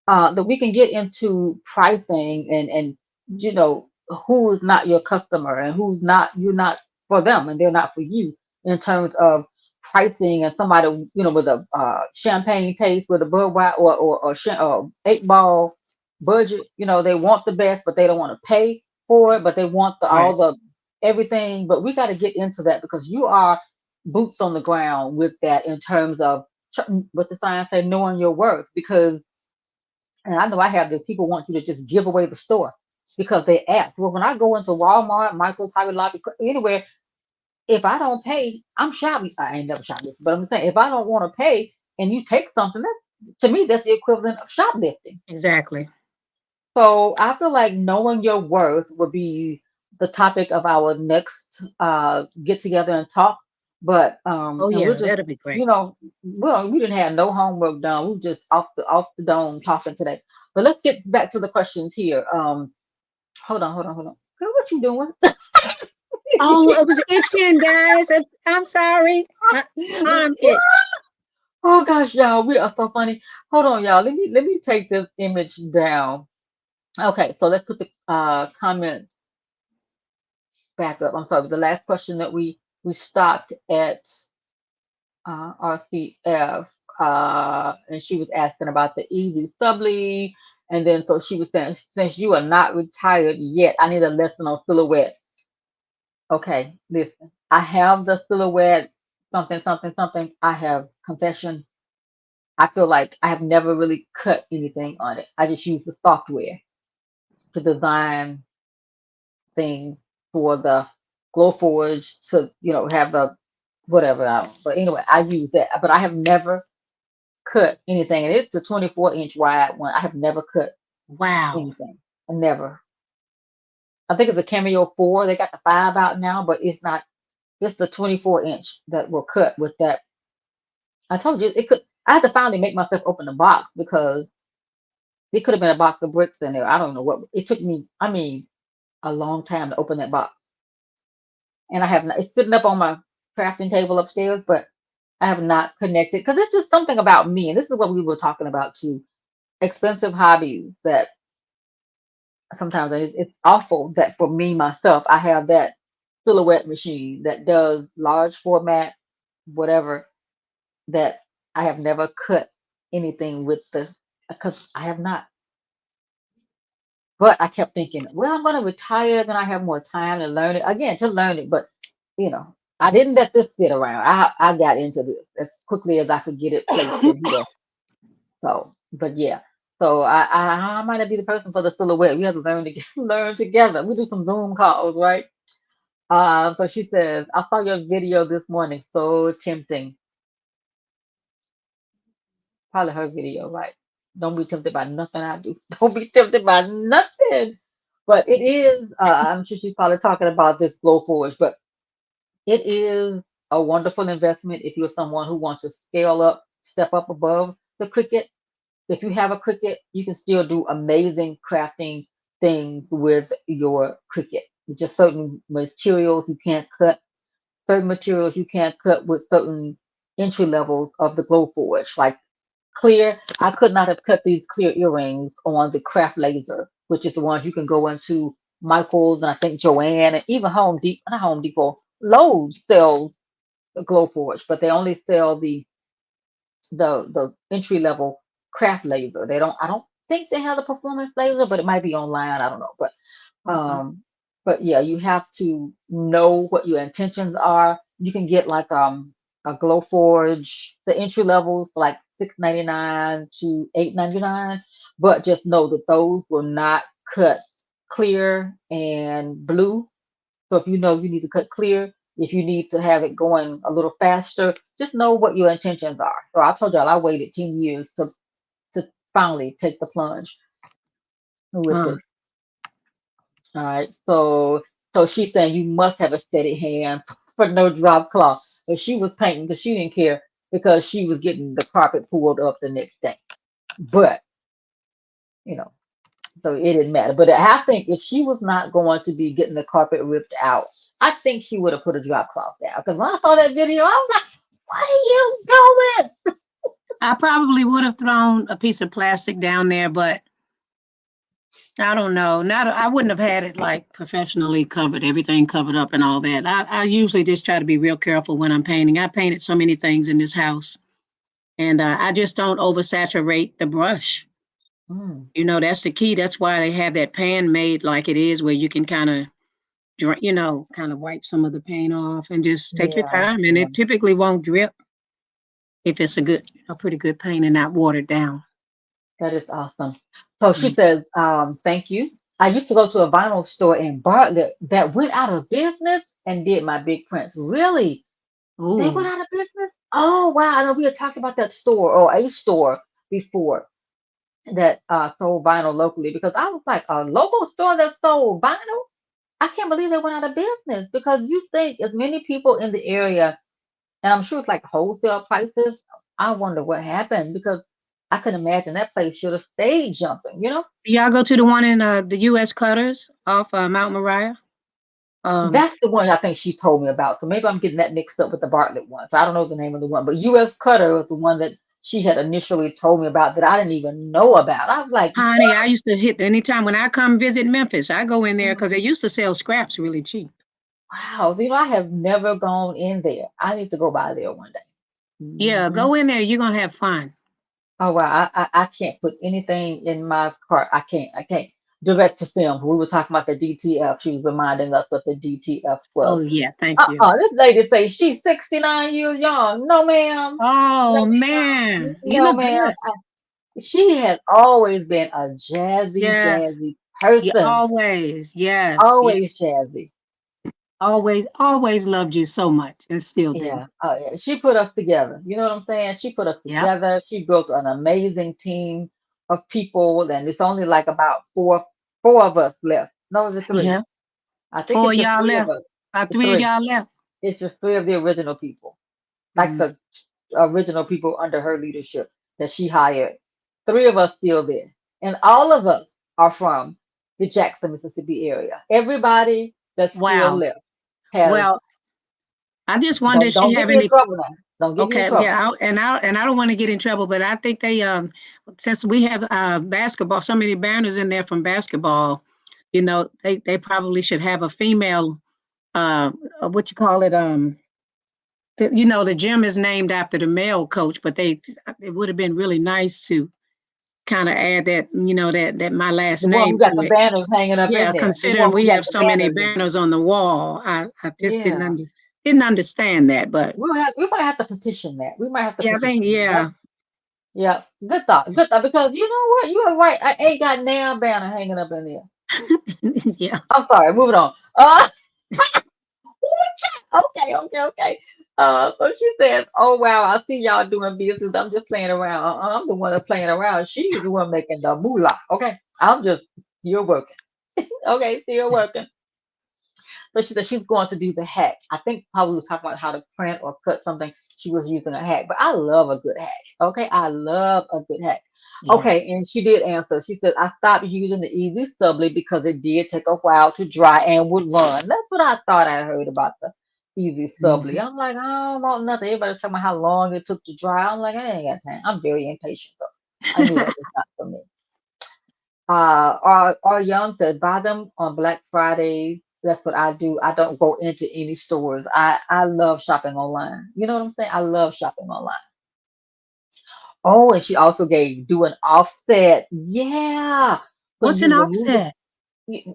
that we can get into pricing and you know who's not your customer and who's not you're not for them and they're not for you in terms of pricing and somebody with a champagne taste with a Budweiser or 8 ball budget, they want the best but they don't want to pay for it, but they want Right. all the everything. But we got to get into that because you are boots on the ground with that in terms of what the science say, knowing your worth. Because, and I know I have this, people want you to just give away the store because they ask. Well, when I go into Walmart, Michael's, Hobby Lobby, anywhere, if I don't pay, I'm shopping. I ain't never shoplifting, but I'm saying if I don't want to pay and you take something, that's to me that's the equivalent of shoplifting. Exactly. So I feel like knowing your worth would be the topic of our next get together and talk. But Oh and we're yeah, just that'll be great. we didn't have no homework done. We were just off the dome talking today. But let's get back to the questions here. Hold on. Girl, what you doing? Oh, it was itching, guys. I'm sorry. I'm it. Oh gosh, y'all, we are so funny. Hold on, y'all. Let me take this image down. Okay, so let's put the comments back up. I'm sorry, the last question that we stopped at RCF, and she was asking about the easy subly, and then so she was saying, since you are not retired yet, I need a lesson on silhouette. Okay, listen, I have the silhouette something something something. I have confession. I feel like I have never really cut anything on it. I just use the software to design things for the Glowforge to, have the whatever. But anyway, I use that. But I have never cut anything. And it's a 24-inch wide one. I have never cut Wow. anything. Never. I think it's a Cameo 4. They got the 5 out now, but it's not. It's the 24-inch that will cut with that. I told you it could. I had to finally make myself open the box because it could have been a box of bricks in there. I don't know what. It took me, I mean, a long time to open that box. And I have not, it's sitting up on my crafting table upstairs, but I have not connected because it's just something about me. And this is what we were talking about too. Expensive hobbies that sometimes it's awful that for me myself, I have that silhouette machine that does large format, whatever, that I have never cut anything with the because I have not. But I kept thinking, well, I'm going to retire, then I have more time to learn it again, to learn it. But I didn't let this sit around. I got into this as quickly as I could get it placed in here. So, but yeah. So I might not be the person for the silhouette. We have to learn to learn together. We do some Zoom calls, right? So she says, I saw your video this morning. So tempting. Probably her video, right? Don't be tempted by nothing I do. Don't be tempted by nothing. But it is, I'm sure she's probably talking about this Glowforge, but it is a wonderful investment if you're someone who wants to scale up, step up above the Cricut. If you have a Cricut, you can still do amazing crafting things with your Cricut. Just certain materials you can't cut, certain materials you can't cut with certain entry levels of the Glowforge. Like clear, I could not have cut these clear earrings on the craft laser, which is the ones you can go into Michael's and I think Joanne and even Home Depot, not Home Depot, Lowe's sells the Glowforge, but they only sell the entry level craft laser. They don't. I don't think they have the performance laser, but it might be online. I don't know. Okay. Um, but yeah, you have to know what your intentions are. You can get like a Glowforge, the entry levels like $6.99 to $8.99, but just know that those will not cut clear and blue. So if you know you need to cut clear, if you need to have it going a little faster, just know what your intentions are. So I told y'all I waited 10 years to finally take the plunge with Uh, it. All right. So she's saying you must have a steady hand for no drop cloth. But she was painting because she didn't care because she was getting the carpet pulled up the next day. But you know, so it didn't matter. But I think if she was not going to be getting the carpet ripped out, I think she would have put a drop cloth down. Because when I saw that video, I was like, what are you doing? I probably would have thrown a piece of plastic down there, but I don't know. Not I wouldn't have had it like professionally covered, everything covered up and all that. I usually just try to be real careful when I'm painting. I painted so many things in this house, and I just don't oversaturate the brush. Mm, You know, that's the key. That's why they have that pan made like it is, where you can kind of, kind of wipe some of the paint off and just take your yeah, time. And yeah, it typically won't drip if it's a pretty good paint and not watered down. that is awesome. So she Mm. says, thank you. I used to go to a vinyl store in Bartlett that went out of business and did my big prints. Really? They went Ooh, out of business? Oh, wow. I know we had talked about that store or a store before that sold vinyl locally because I was like, a local store that sold vinyl? I can't believe they went out of business because you think as many people in the area, and I'm sure it's like wholesale prices. I wonder what happened because I could imagine that place should have stayed jumping, you know? do y'all go to the one in the U.S. Cutters off Mount Moriah? Um, That's the one I think she told me about. So maybe I'm getting that mixed up with the Bartlett one. So I don't know the name of the one, but US Cutter was the one that she had initially told me about that I didn't even know about. I was like, Honey, I used to hit anytime when I come visit Memphis, I go in there "Mm, because they used to sell scraps really cheap. wow, you know, I have never gone in there. I need to go by there one day. Yeah, Hmm. go in there. You're gonna have fun. Oh wow, I can't put anything in my cart. I can't. Direct to film. We were talking about the DTF. She was reminding us what the DTF was. Oh yeah, thank you. This lady says she's 69 years young. No, ma'am. No, Oh ma'am. man, you No, look ma'am. good. She has always been a jazzy, Yes, jazzy you person. always, yes, yeah, Always jazzy. always loved you so much and still do. Yeah. Oh, yeah. She put us together. You know what I'm saying? She put us Yep. together. She built an amazing team of people, and it's only like about four of us left. No, it's three. Yeah. I think Four it's of just y'all three of left. us. Three of Three. y'all left. It's just three of the original people, like Mm. the original people under her leadership that she hired. Three of us still there, and all of us are from the Jackson, Mississippi area. Everybody that's still Wow. left has. Well, I just wonder if she Don't get have me in any. trouble now. Don't get me in Okay, trouble. yeah, I don't want to get in trouble, but I think they since we have basketball, so many banners in there from basketball, they probably should have a female what you call it the gym is named after the male coach, but it would have been really nice to kind of add that that my last The one name who got to the it. banners hanging up in Yeah, there. The one considering who we got have the so many banners in banners on the wall, I there. just Yeah. didn't understand that, but We might have to petition that. We might have to yeah, I think petition that. yeah. Yeah. Good thought. Good thought. Because you know what? You are right. I ain't got now banner hanging up in there. Yeah. I'm sorry. Moving on. Okay. So she says, "Oh wow, I see y'all doing business. I'm just playing around. I'm the one that's playing around. She's the one making the moolah. Okay, I'm just you're working. Okay, still working." So she said she's going to do the hack. I think probably was talking about how to print or cut something. She was using a hack, but I love a good hack. Okay, I love a good hack. Yeah. Okay, and she did answer. She said, I stopped using the easy subly because it did take a while to dry and would run. That's what I thought I heard about the easy subly. Mhm. I'm like, I don't want nothing. Everybody's talking about how long it took to dry. I'm like, I ain't got time. I'm very impatient. So I knew that was not for me. Our young said buy them on Black Friday. That's what I do. I don't go into any stores. I love shopping online. You know what I'm saying? I love shopping online. Oh, and she also gave do an offset. Yeah, when What's you an remove the, offset?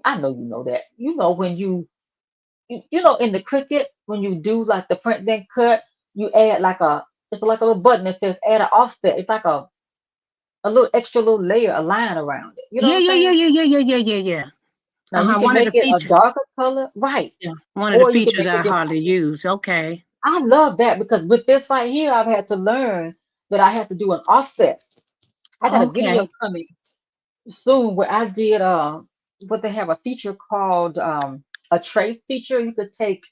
I know you know that. You know when you know in the Cricut when you do like the print then cut, you add like it's like a little button that says add an offset. It's like a little extra little layer, a line around it. You know Yeah, what I'm yeah, yeah, saying? yeah, yeah, yeah, yeah, yeah, yeah. Now you can One of the make it a features. darker color, right? Yeah, one of the Or you can features make I it just. hardly use. Okay. I love that because with this right here, I've had to learn that I have to do an offset. I got a video Okay. coming soon where I did what they have a feature called a trace feature. You could take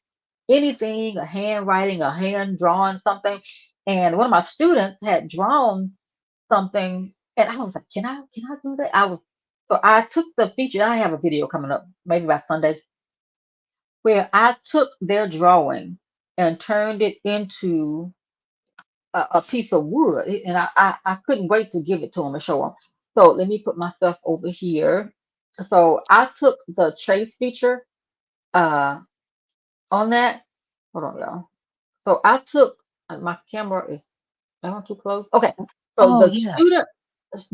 anything, a handwriting, a hand drawn something, and one of my students had drawn something, and I was like, can I do that? So I took the feature. I have a video coming up maybe by Sunday where I took their drawing and turned it into a piece of wood, and I couldn't wait to give it to him and show him. So let me put my stuff over here. So I took the trace feature uh on that. Hold on, y'all. So I took my camera is am I too close? Okay. So Oh the yeah. student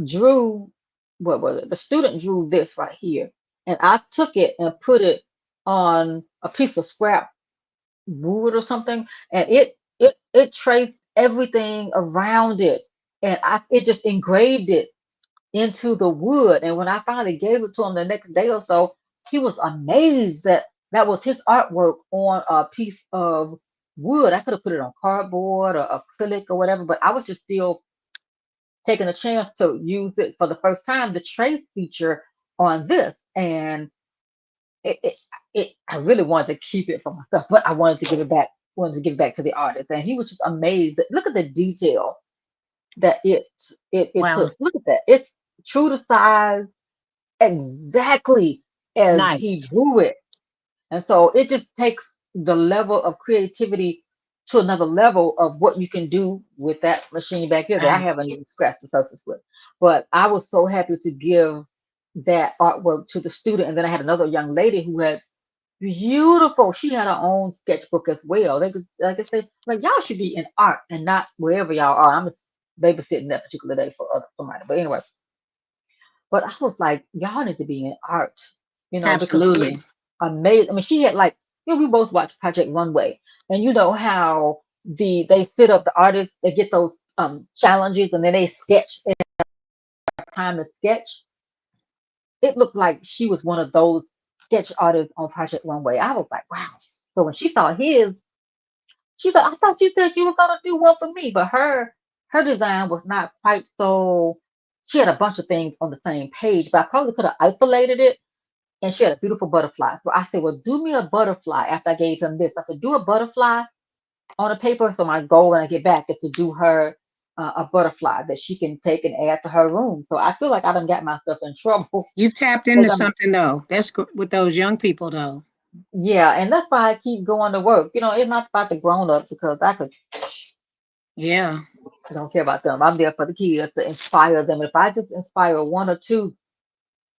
drew what was it? The student drew this right here, and I took it and put it on a piece of scrap wood or something, and it traced everything around it, and I it just engraved it into the wood. And when I finally gave it to him the next day or so, he was amazed that that was his artwork on a piece of wood. I could have put it on cardboard or acrylic or whatever, but I was just still taking a chance to use it for the first time, the trace feature on this. And it, it, I really wanted to keep it for myself, but I wanted to give it back to the artist. And he was just amazed. Look at the detail that it Wow. took. Look at that. It's true to size, exactly as he Nice. drew it. And so it just takes the level of creativity to another level of what you can do with that machine back here that I Right. haven't even scratched the surface with. But I was so happy to give that artwork to the student. And then I had another young lady who had beautiful, she had her own sketchbook as well. They could, like I said, like y'all should be in art and not wherever y'all are. I'm babysitting that particular day for somebody. But anyway, but I was like, y'all need to be in art, because it was Absolutely. amazing. I mean, she had like, we both watched Project Runway, and you know how they sit up the artists, they get those challenges, and then they sketch. They have time to sketch. It looked like she was one of those sketch artists on Project Runway. I was like, wow. So when she saw his, she said, I thought you said you were gonna do one for me, but her design was not quite so. She had a bunch of things on the same page, but I probably could have isolated it. And she had a beautiful butterfly. So I said, well, do me a butterfly after I gave him this. I said, do a butterfly on a paper. So my goal when I get back is to do her a butterfly that she can take and add to her room. So I feel like I done got myself in trouble. You've tapped Because into I'm, something though. That's with those young people though. yeah, and that's why I keep going to work. It's not about the grown ups because Yeah. I don't care about them. I'm there for the kids to inspire them. If I just inspire one or two,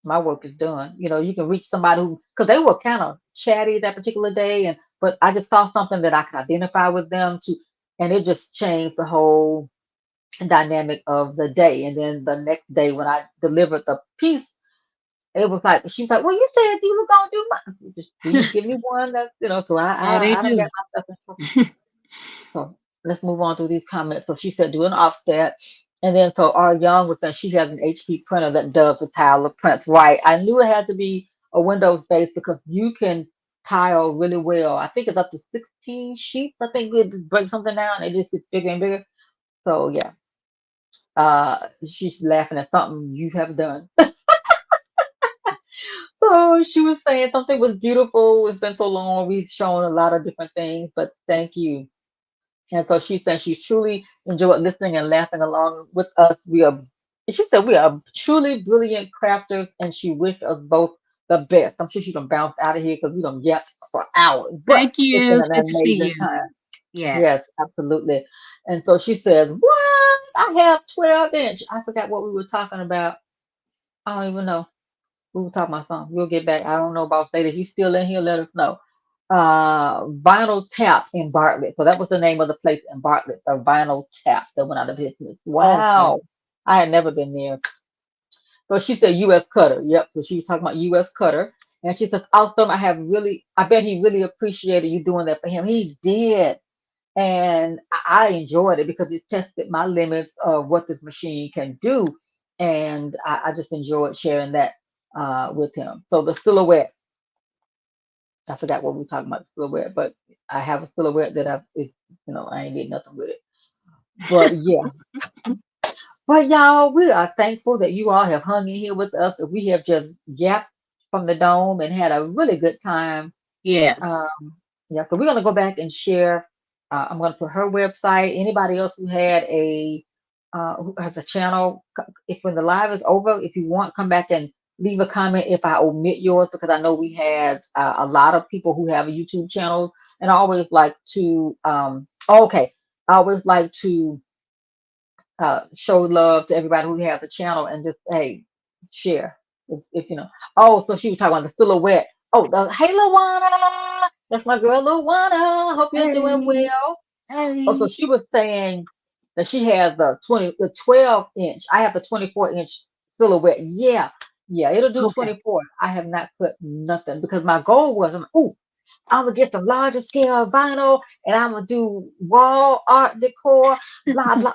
my work is done. You can reach somebody who, because they were kind of chatty that particular day, but I just saw something that I could identify with them to, and it just changed the whole dynamic of the day. And then the next day when I delivered the piece, it was like she's like, "Well, you said you were gonna do mine. Just please give me one." So That's how they I don't do. get myself in trouble. So let's move on through these comments. So she said, do an offset. And then so our young was that she has an HP printer that does the tile of prints. Right. I knew it had to be a Windows based because you can tile really well. I think it's up to 16 sheets. I think we just break something down and it just gets bigger and bigger. So yeah. She's laughing at something you have done. So she was saying something was beautiful. It's been so long. We've shown a lot of different things, but thank you. And so she said she truly enjoyed listening and laughing along with us. She said we are truly brilliant crafters, and she wished us both the best. I'm sure she done bounced out of here because we done yapped for hours, but Thank it's you. been It's an good to see amazing you. time. Yes, Yes. absolutely. And so she says, "What? I have 12-inch." I forgot what we were talking about. I don't even know. We were talking about something. We'll get back. I don't know about later. If he's still in here, let us know. Vinyl Tap in Bartlett. So that was the name of the place in Bartlett, the Vinyl Tap that went out of business. Okay. Wow. I had never been there. So she said US Cutter. Yep. So she was talking about US Cutter. And she says, awesome. I bet he really appreciated you doing that for him. He did. And I enjoyed it because it tested my limits of what this machine can do. And I just enjoyed sharing that with him. So the silhouette, I forgot what we were talking about, the silhouette, but I have a silhouette that I ain't did nothing with it. But yeah, but y'all, we are thankful that you all have hung in here with us. That we have just yapped from the dome and had a really good time. Yes. Um, yeah, so we're gonna go back and share. I'm gonna put her website. Anybody else who has a channel, if when the live is over, if you want, come back and leave a comment if I omit yours because I know we had a lot of people who have a YouTube channel, and I always like to. Okay, I always like to show love to everybody who has the channel and just hey share if you know. Oh, so she was talking about the silhouette. Oh, hey Luana, that's my girl Luana. Hope you're doing Hey, well. Oh, so hey. she was saying that she has the 12-inch. I have the 24-inch silhouette. Yeah, yeah, it'll do Okay. 24. I have not put nothing because my goal was, I'm gonna get some larger scale vinyl and I'm gonna do wall art decor, blah blah.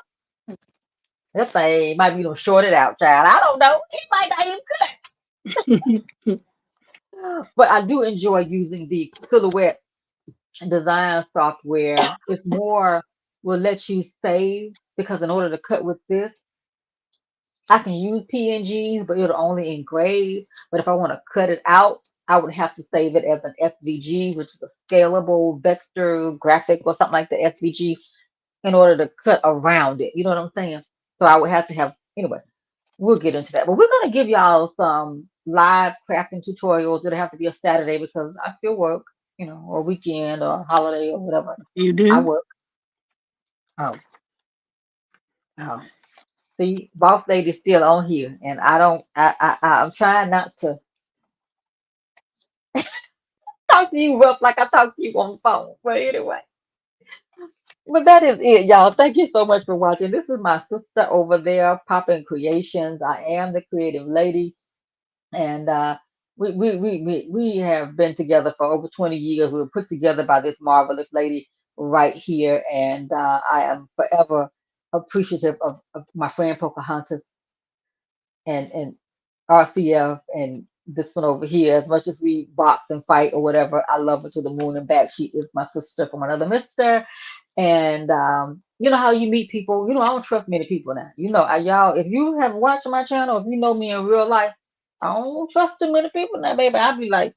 That thing might be shorted out, child. I don't know. It might not even cut. But I do enjoy using the silhouette design software. It's more will let you save because in order to cut with this, I can use PNGs, but it'll only engrave. But if I want to cut it out, I would have to save it as an SVG, which is a scalable vector graphic or something like the SVG, in order to cut around it. You know what I'm saying? So I would have to have anyway. We'll get into that. But we're gonna give y'all some live crafting tutorials. It'll have to be a Saturday because I still work, or weekend or holiday or whatever. You I do? work. Oh, Oh, see, boss lady's still on here, and I don't. I'm trying not to talk to you rough like I talk to you on the phone. But anyway, but that is it, y'all. Thank you so much for watching. This is my sister over there, Poppin Creations. I am the creative lady. And we have been together for over 20 years. We were put together by this marvelous lady right here, and I am forever appreciative of my friend Pocahontas and RCF and this one over here. As much as we box and fight or whatever, I love her to the moon and back. She is my sister from another mister. And you know how you meet people. I don't trust many people now. Y'all, if you have watched my channel, if you know me in real life, I don't trust too many people now, baby. I'll be like,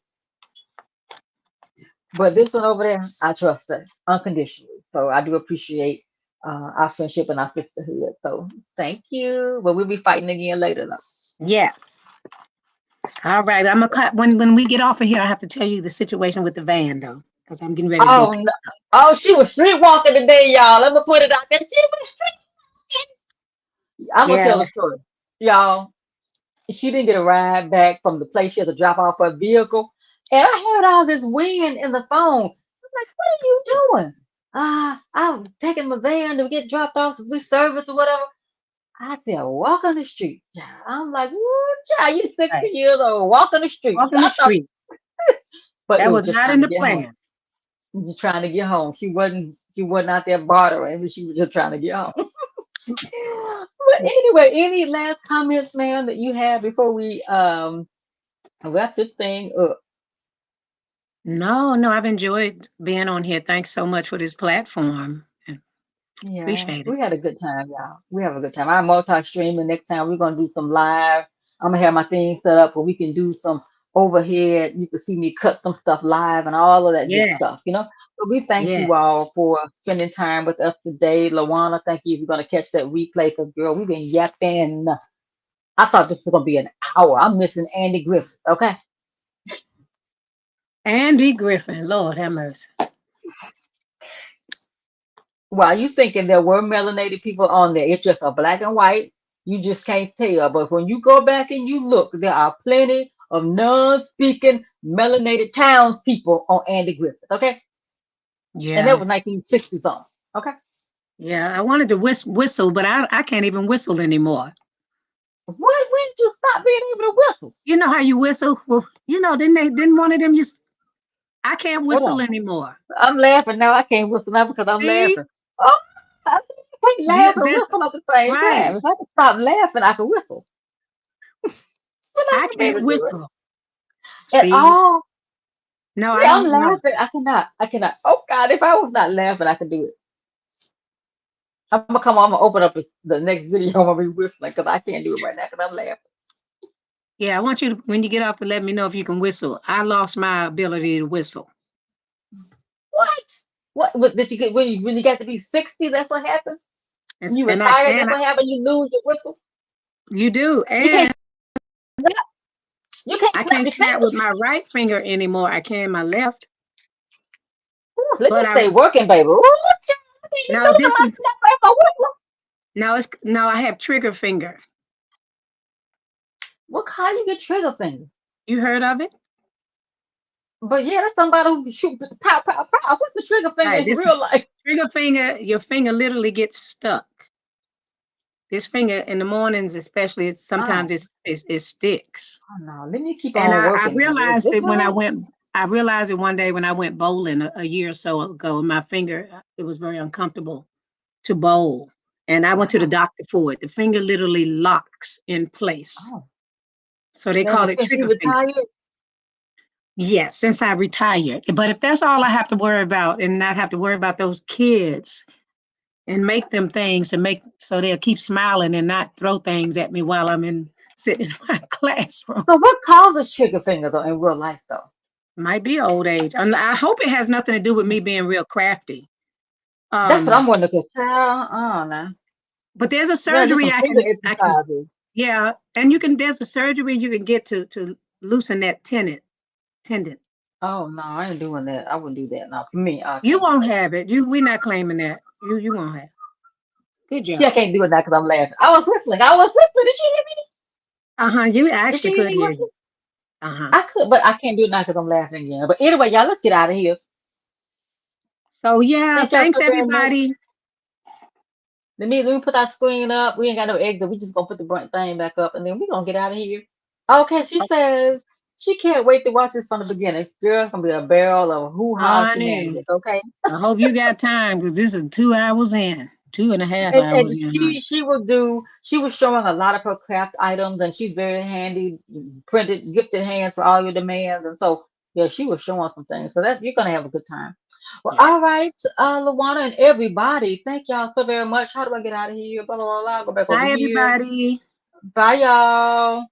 but this one over there, I trust her unconditionally. So I do appreciate our friendship and our sisterhood. So thank you. But we'll be fighting again later, though. yes. All right. I'm gonna when we get off of here, I have to tell you the situation with the van though, because I'm getting ready to go. Oh, no. Oh, she was streetwalking today, y'all. Let me put it out there. She was I'm gonna Yeah. tell the story, y'all. She didn't get a ride back from the place she had to drop off her vehicle, and I heard all this wind in the phone. I'm like, "What are you doing?" I'm taking my van to get dropped off to be service or whatever. I said, "Walk on the street." I'm like, "What? Child, you 60 Right. years old? Walk on the street?" Walking the street. But it That was was just not in trying to the get home. plan. Just trying to get home. She wasn't out there bartering. She was just trying to get home. But anyway, any last comments, ma'am, that you have before we wrap this thing up? No, no, I've enjoyed being on here. Thanks so much for this platform. Yeah, Appreciate it. we had a good time, y'all. We have a good time. I'm multi-streaming next time. We're gonna do some live. I'm gonna have my thing set up where we can do some overhead. You can see me cut some stuff live and all of that good Yeah, stuff. So we thank yeah. you all for spending time with us today. Lawana, thank you if you're gonna catch that replay, because girl, we've been yapping. I thought this was gonna be an hour. I'm missing Andy Griffith. Okay. Andy Griffin, Lord have mercy. While you thinking there were melanated people on there, it's just a black and white. You just can't tell. But when you go back and you look, there are plenty of non-speaking melanated townspeople on Andy Griffith. Okay, and that Yeah, was 1960 something. Okay, yeah. I wanted to whistle, but I can't even whistle anymore. why wouldn't you stop being able to whistle? You know how you whistle? Well, didn't one of them I can't Hold whistle on, anymore. I'm laughing now. I can't whistle now because I'm See? laughing. Oh, I think you can't laugh and This whistle at the same right. time. If I could stop laughing, I could whistle. But I I wouldn't be able can't to do it whistle. at See? all. No, I Yeah, I'm don't know. laughing. I cannot. I cannot. Oh God, if I was not laughing, I could do it. I'm gonna come on. I'm gonna open up the next video. I'm gonna be whistling because I can't do it right now because I'm laughing. Yeah, I want you to, when you get off, to let me know if you can whistle. I lost my ability to whistle. What? What did you get when you got to be 60? That's what happened. And When you and I retire, that's and I, what happened. You lose your whistle. you do. You can't. And Snap. You can't I snap can't your snap with fingers. my right finger anymore. I can my left. Ooh, let me But I stay working, baby. Ooh, child, I can't do no, nothing this my is snap my whistle. No, I have trigger finger. How you get trigger finger? You heard of it? But yeah, that's somebody who shoot pow pow pow. What's the trigger finger Right. in This real life? trigger finger, your finger literally gets stuck. This finger in the mornings, especially, sometimes Oh, it sticks. oh no, let me keep And on I working. Is realized this it when right? I realized it one day when I went bowling a year or so ago. My finger, it was very uncomfortable to bowl. And I went to the Wow. doctor for it. The finger literally locks in place. Oh, So they call ever it since you trigger finger. retired? Yes, since I retired. But if that's all I have to worry about and not have to worry about those kids and make them things and make so they'll keep smiling and not throw things at me while I'm sitting in my classroom. So what causes trigger finger though in real life though? Might be old age. I hope it has nothing to do with me being real crafty. That's what Um, I'm wondering. Cause oh no, but there's a you gotta do surgery some finger I can exercises. yeah, and there's a surgery you can get to loosen that tendon. Oh no, I ain't doing that. I wouldn't do that. No, for me, I You can't do won't that. have it. We're not claiming that. You won't have it. Good See, I job. can't do it now because I'm laughing. I was whistling. I was whistling. Did you hear me? Uh-huh. You Did actually you hear could me hear whistling? you. Uh-huh. I could, but I can't do it now because I'm laughing again. But anyway, y'all, let's get out of here. So yeah, Thank y'all thanks so very much. everybody. Let me put our screen up. We ain't got no exit. We just gonna put the burnt thing back up, and then we gonna get out of here. Okay, she says she can't wait to watch this from the beginning. Girl's gonna be a barrel of hoo-ha Honey, shenanigans. Okay, I hope you got time because this is 2 hours in, 2.5 and hours in, honey. she will do. She was showing a lot of her craft items, and she's very handy, printed, gifted hands for all your demands, and so yeah, she was showing some things. So that you're gonna have a good time. Well, Yes. all right, Luana and everybody, thank y'all so very much. How do I get out of here? Blah blah blah. Go back over Bye here. everybody. Bye, y'all.